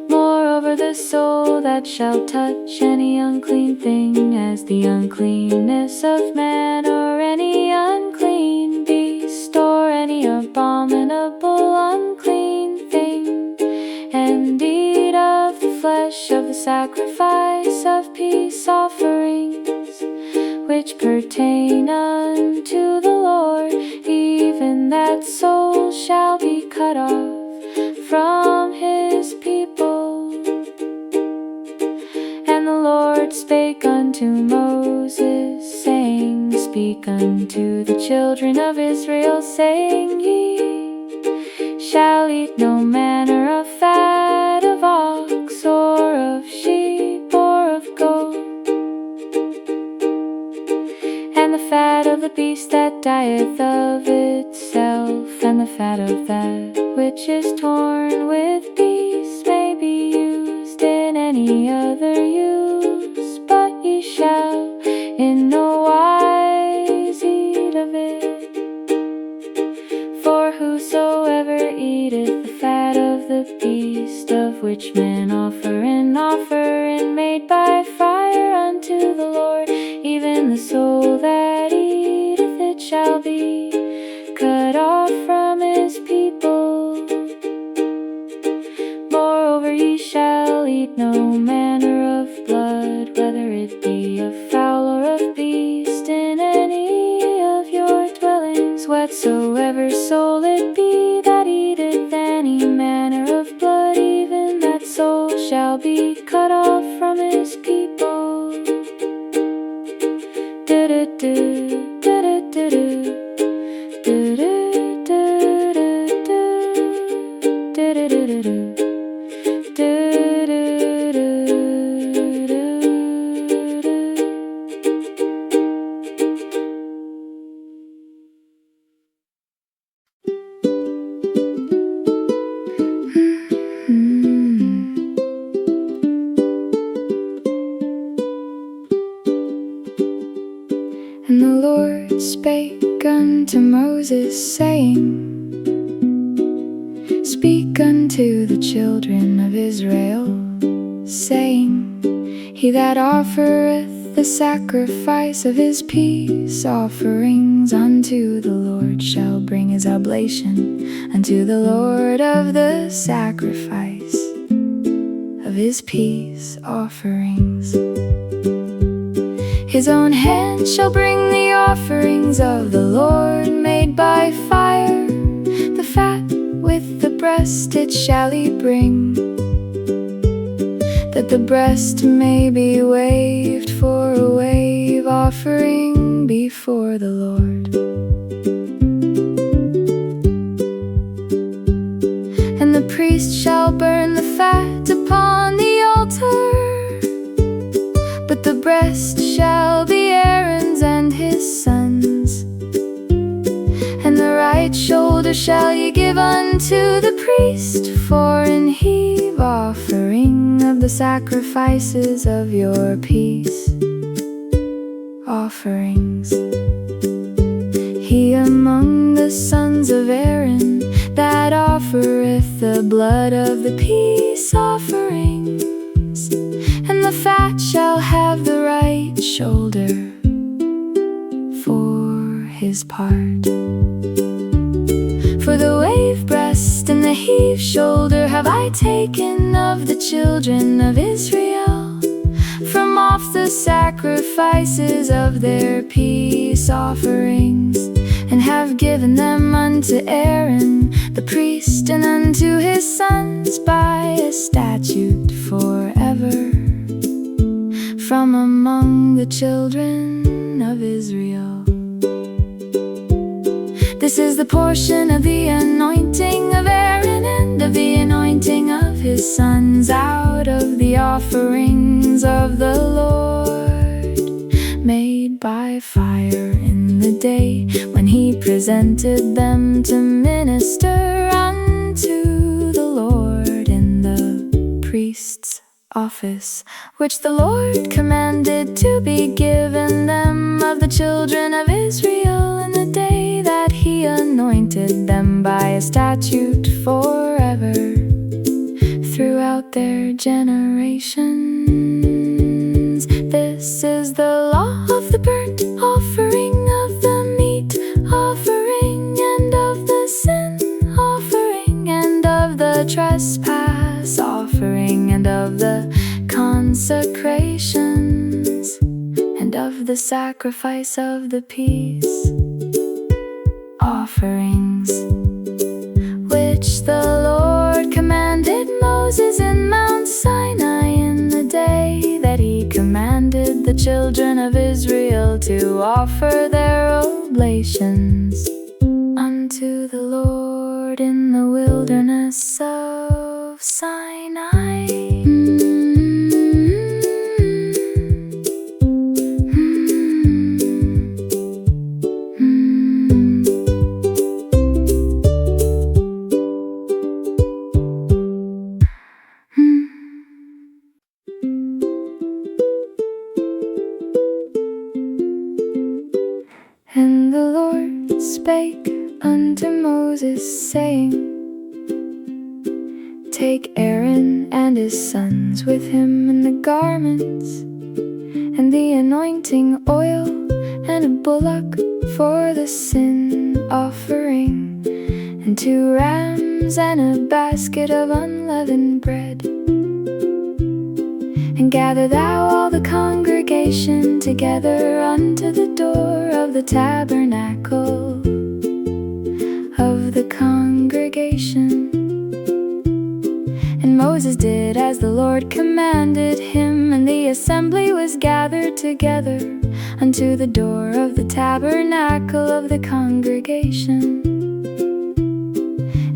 Moreover, the soul that shall touch any unclean thing, as the uncleanness of man, or any unclean beast, or any abominable unclean thing, and eat of the flesh of the sacrifice of peace offerings, which pertain unto the Lord, even that soul shall be cut off from his people. And the Lord spake unto Moses, saying, Speak unto the children of Israel, saying, Ye shall eat no manner of fat of ox, or of sheep, or of goat, and the fat of the beast that dieth of itself, and the fat of that which is torn with beasts may be used in any other use, but ye shall in no wise eat of it. For whosoever eateth the fat of the beast, of which men offer an offering made by fire unto the Lord, even the soul that eateth it shall be cut off from his people. Moreover, ye shall eat no manner of blood, whether it be of fowl or of beast, in any of your dwellings. Whatsoever soul it be that eateth any manner of blood, even that soul shall be cut off from his people. Do-do-do, do-do-do-do. And the Lord spake unto Moses, saying, Speak unto the children of Israel, saying, He that offereth the sacrifice of his peace offerings unto the Lord shall bring his oblation unto the Lord of the sacrifice of his peace offerings. His own hand shall bring the offerings of the Lord made by fire. The fat with the breast it shall he bring, that the breast may be waved for a wave offering before the Lord. And the priest shall burn the fat upon the altar, but the breast shall be Aaron's and his sons. And the right shoulder shall ye give unto the priest for an heave offering of the sacrifices of your peace offerings. He among the sons of Aaron that offereth the blood of the peace offerings, and the fat shall have the right shoulder for his part. For the wave breast and the heave shoulder have I taken of the children of Israel from off the sacrifices of their peace offerings, and have given them unto Aaron the priest and unto his sons by a statute forever, from among the children of Israel. This is the portion of the anointing of Aaron and of the anointing of his sons out of the offerings of the Lord, made by fire in the day when he presented them to minister unto the Lord in the priest's office, which the Lord commanded to be given them of the children of Israel in the day that he anointed them by a statute forever throughout their generations. This is the law of the burnt offering, of the meat offering, and of the sin offering, and of the trespass offering, and of the consecrations, and of the sacrifice of the peace offerings, which the Lord commanded Moses in Mount Sinai in the day that he commanded the children of Israel to offer their oblations unto the Lord in the wilderness of Sinai. And the Lord spake unto Moses, saying, Take Aaron and his sons with him, and the garments, and the anointing oil, and a bullock for the sin offering, and 2 rams, and a basket of unleavened bread. And gather thou all the congregation together unto the door of the tabernacle of the congregation. And Moses did as the Lord commanded him, and the assembly was gathered together unto the door of the tabernacle of the congregation.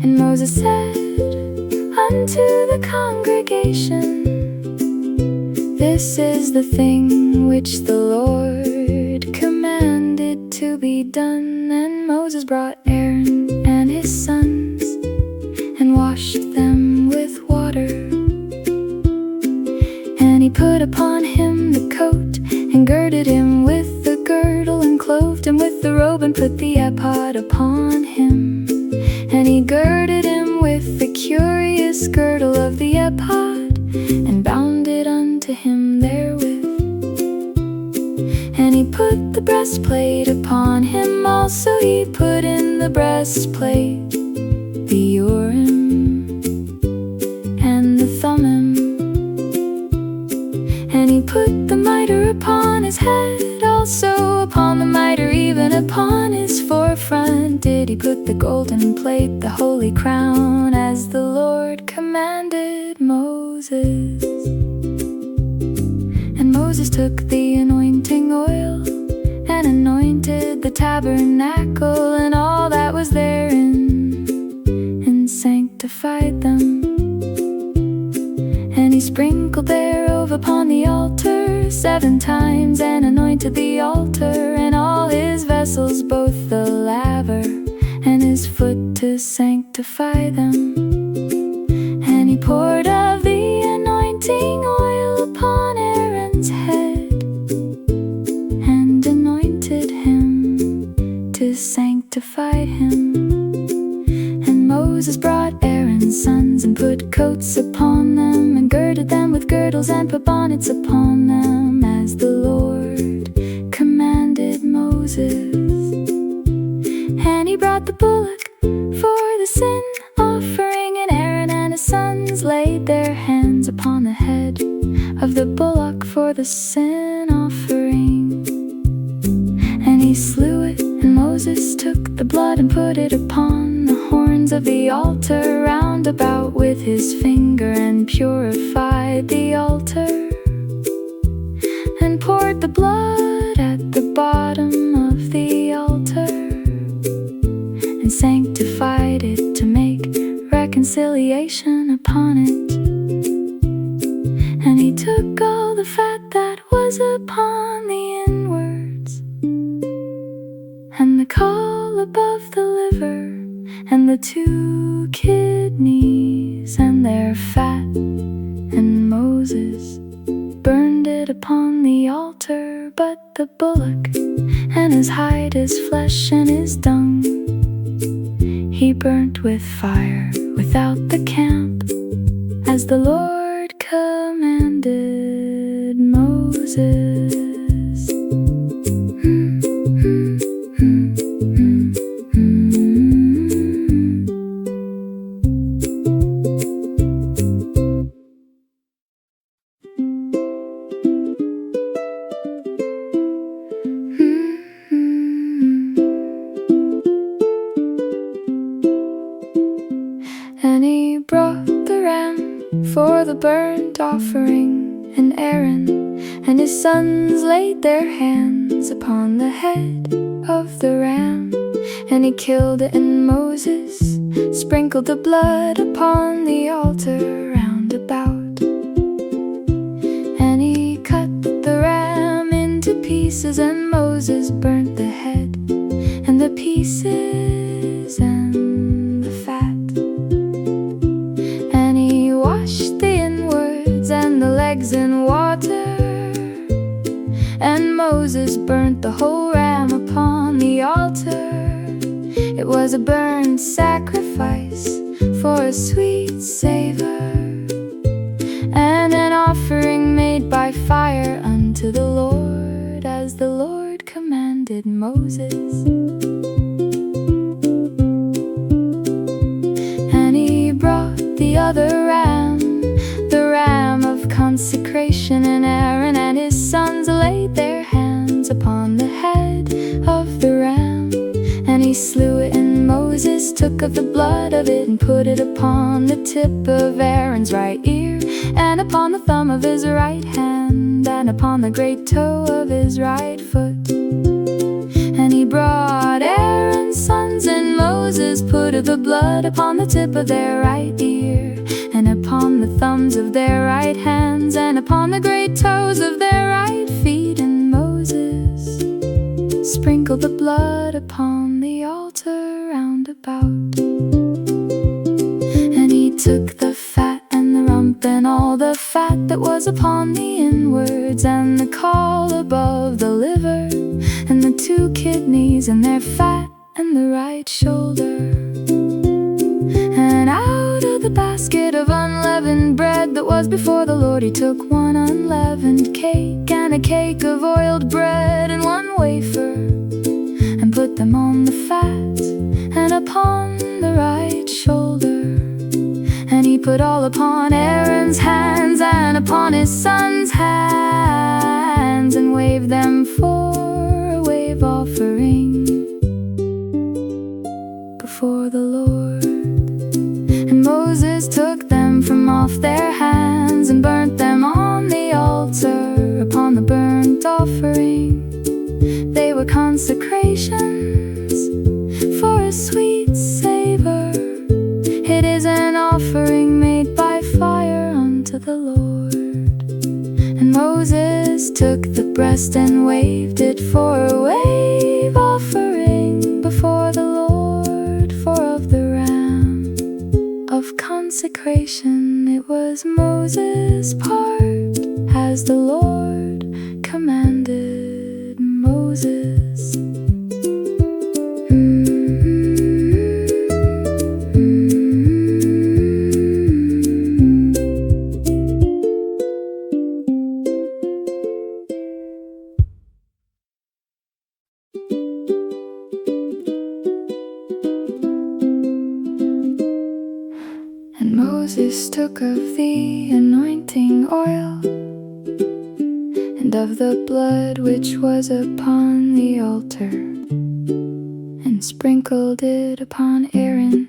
And Moses said unto the congregation, This is the thing which the Lord commanded to be done. And Moses brought Aaron and his sons, and washed them with water. And he put upon him the coat, and girded him with the girdle, and clothed him with the robe, and put the ephod upon him. And he girded him with the curious girdle of the ephod, and bound it unto him therewith. And he put the breastplate upon him also. He put in the breastplate the Urim and the Thummim. And he put the mitre upon his head also. Upon the mitre, even upon his forefront, did he put the golden plate, the holy crown, as the Lord commanded Moses. And Moses took the anointing oil, and anointed the tabernacle and all that was therein, and sanctified them. And he sprinkled thereof upon the altar 7 times, and anointed the altar and all his vessels, both the laver and his foot, to sanctify them. And he poured of the anointing oil upon Aaron's head, and anointed him to sanctify him. And Moses brought Aaron's sons, and put coats upon them, and girded them with girdles, and put bonnets upon them, as the Lord commanded Moses. And he brought the bullock for the sin offering, and Aaron and his sons laid their hands upon the head of the bullock for the sin offering. And he slew it, and Moses took the blood and put it upon the horns horns of the altar round about with his finger, and purified the altar, and poured the blood at the bottom of the altar, and sanctified it to make reconciliation upon it. And he took all the fat that was upon the inwards, and the caul above the liver, and the 2 kidneys, and their fat, and Moses burned it upon the altar. But the bullock, and his hide, his flesh, and his dung, he burnt with fire without the camp, as the Lord commanded Moses. And he brought the ram for the burnt offering, and Aaron and his sons laid their hands upon the head of the ram, and he killed it, and Moses sprinkled the blood upon the altar round about. And he cut the ram into pieces, and Moses burnt the head, and the pieces, and the fat. And he washed the inwards and the legs in water, and Moses burnt the whole ram upon the altar. It was a burnt sacrifice for a sweet savor, and an offering made by fire unto the Lord, as the Lord commanded Moses. And he brought the other ram, the ram of consecration, and Aaron and his sons laid their hands upon the head of the ram, and he slew it, and Moses took of the blood of it, and put it upon the tip of Aaron's right ear, and upon the thumb of his right hand, and upon the great toe of his right foot. And he brought Aaron's sons, and Moses put of the blood upon the tip of their right ear, and upon the thumbs of their right hands, and upon the great toes of their right feet. And Moses sprinkled the blood upon the altar round about. And he took the fat and the rump, and all the fat that was upon the inwards, and the caul above the liver, and the 2 kidneys, and their fat, and the right shoulder. And out of the basket of unleavened bread that was before the Lord, he took 1 unleavened cake, and a cake of oiled bread, and 1 wafer, and put them on the fat, and upon the right shoulder. And he put all upon Aaron's hands, and upon his sons' hands, and waved them for a wave offering before the Lord. And Moses took them from off their hands, and burnt them on the altar upon the burnt offering. They were consecrations for a sweet savor. It is an offering made by fire unto the Lord. And Moses took the breast and waved it for a wave offering before the Lord, for of the ram of consecration it was Moses' part, as the Lord commanded Moses. And Moses took of the anointing oil, and of the blood which was upon the altar, and sprinkled it upon Aaron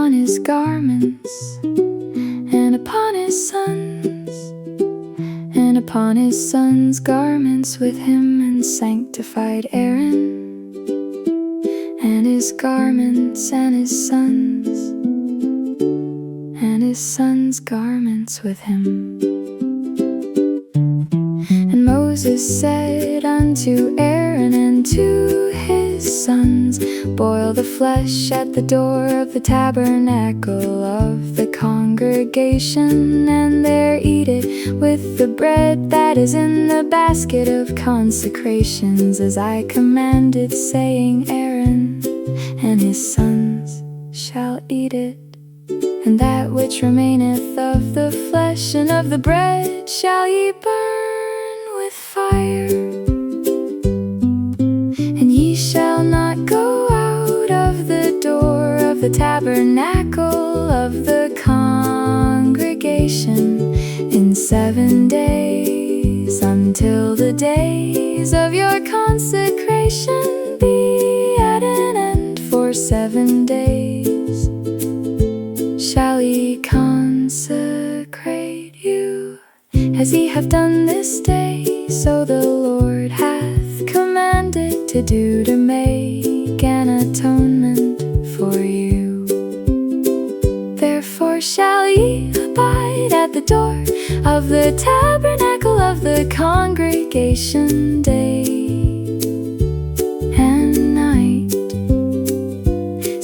upon his garments, and upon his sons, and upon his sons' garments with him, and sanctified Aaron, and his garments, and his sons' garments with him. And Moses said unto Aaron and to his sons, boil the flesh at the door of the tabernacle of the congregation, and there eat it with the bread that is in the basket of consecrations, as I commanded, saying, Aaron and his sons shall eat it. And that which remaineth of the flesh and of the bread shall ye burn with fire. And ye shall not go out of the door of the tabernacle of the congregation in 7 days, until the days of your consecration be at an end. For 7 days shall ye consecrate you, as ye have done this day, so the Lord hath commanded to do, to make an atonement for you. Therefore shall ye abide at the door of the tabernacle of the congregation day and night,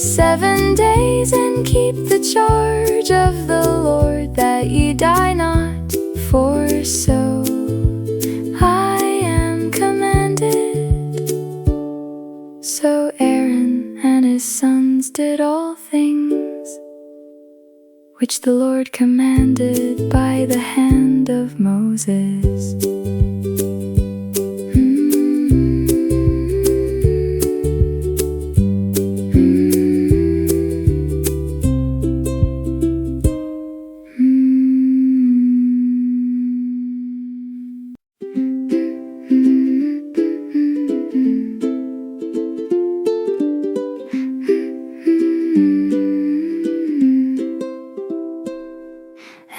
7 days, and keep the charge of the Lord, that ye die not. For so I am commanded. So Aaron and his sons did all things which the Lord commanded by the hand of Moses.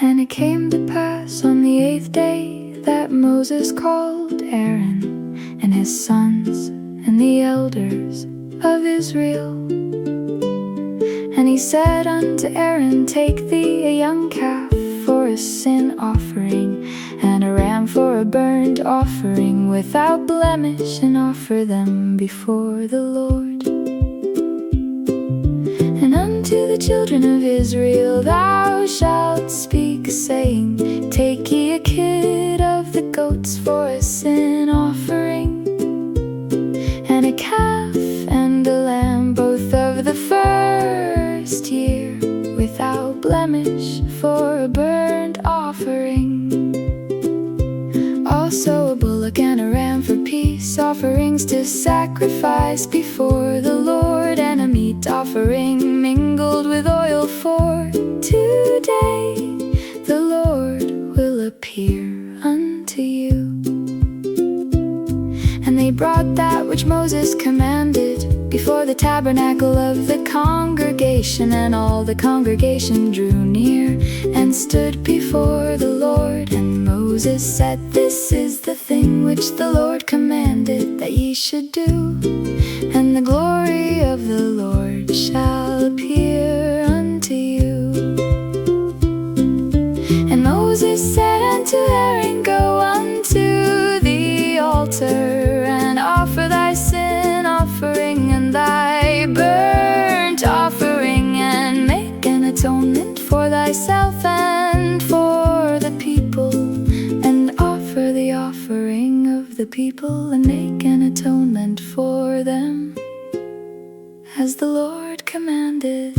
And it came to pass on the 8th day that Moses called Aaron and his sons and the elders of Israel. And he said unto Aaron, take thee a young calf for a sin offering, and a ram for a burnt offering without blemish, and offer them before the Lord. And unto the children of Israel thou shalt speak, saying, take ye a kid of the goats for a sin offering, and a calf and a lamb, both of the first year, without blemish, for a burnt offering. Also a bullock and a ram for peace offerings to sacrifice before the Lord, and a meat offering mingled with oil, for today the Lord will appear unto you. And they brought that which Moses commanded before the tabernacle of the congregation, and all the congregation drew near and stood before the Lord. And Moses said, this is the thing which the Lord commanded that ye should do, and the glory of the Lord shall appear unto you. And Moses said unto Aaron, go unto the altar, and offer thy sin offering and thy burnt offering, and make an atonement for thyself and for the people, and offer the offering of the people, and make an atonement for them, as the Lord commanded.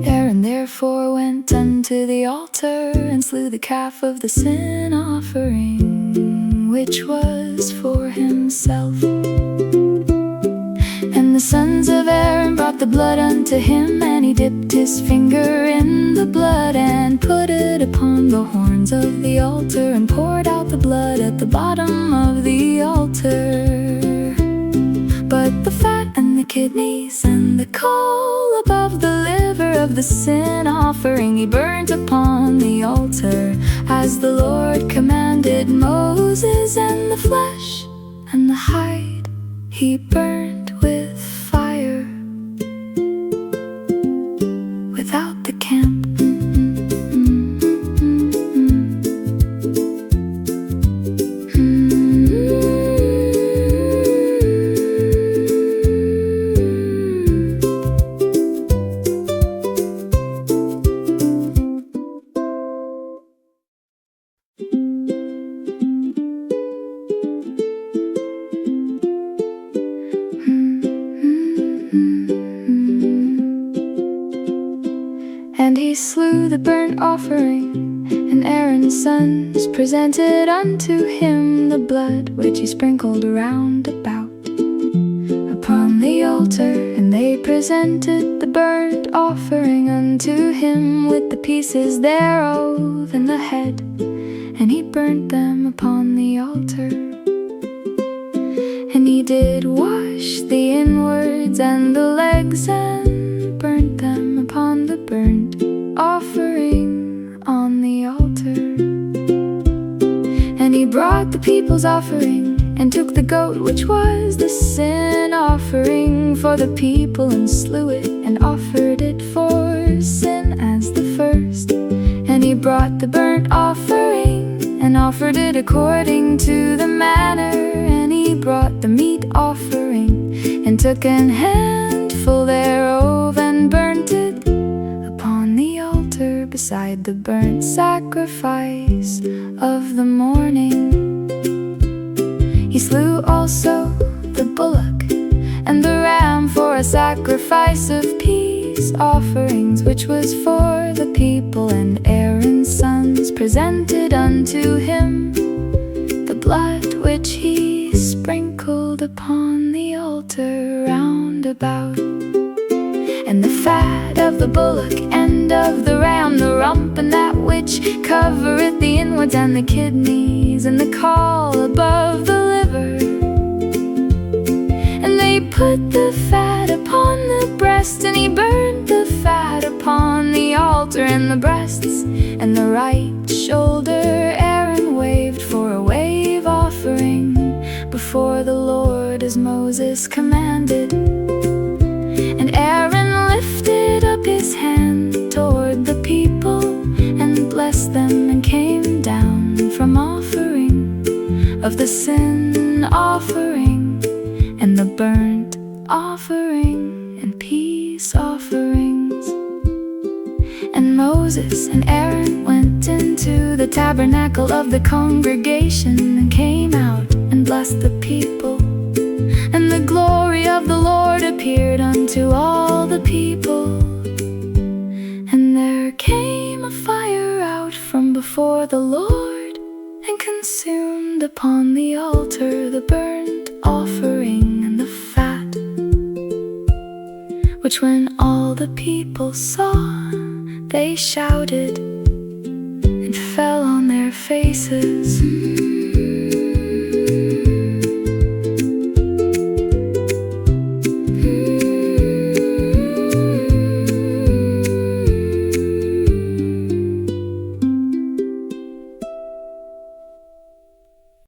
Aaron therefore went unto the altar, and slew the calf of the sin offering, which was for himself. And the sons of Aaron brought the blood unto him, and he dipped his finger in the blood, and put it upon the horns of the altar, and poured out the blood at the bottom of the altar. But the fat and the kidneys and the caul above the liver of the sin offering he burnt upon the altar, as the Lord commanded Moses, and the flesh and the hide he burned with fire without the camp. And he slew the burnt offering, and Aaron's sons presented unto him the blood which he sprinkled round about upon the altar. And they presented the burnt offering unto him with the pieces thereof and the head, and he burnt them upon the altar. And he did wash the inwards and the legs, and burnt them upon the burnt offering on the altar. And he brought the people's offering, and took the goat which was the sin offering for the people, and slew it, and offered it for sin as the first. And he brought the burnt offering, and offered it according to the manner. And he brought the meat offering, and took an handful thereof, and burnt it upon the altar beside the burnt sacrifice of the morning. He slew also the bullock and the ram for a sacrifice of peace offerings, which was for the people. And Aaron's sons presented unto him the blood which he sprinkled upon the altar round about, and the fat of the bullock and of the ram, the rump and that which covereth the inwards, and the kidneys and the caul above the liver. And they put the fat upon the breast, and he burned the fat upon the altar. And the breasts and the right shoulder Aaron waved for a wave offering before the Lord, as Moses commanded. And Aaron lifted up his hand toward the people, and blessed them, and came down from offering of the sin offering, and the burnt offering, and peace offerings. And Moses and Aaron went into the tabernacle of the congregation, and came out, and blessed the people. And the glory of the Lord appeared unto all the people. And there came a fire out from before the Lord, and consumed upon the altar the burnt offering and the fat, which when all the people saw, they shouted, and fell on their faces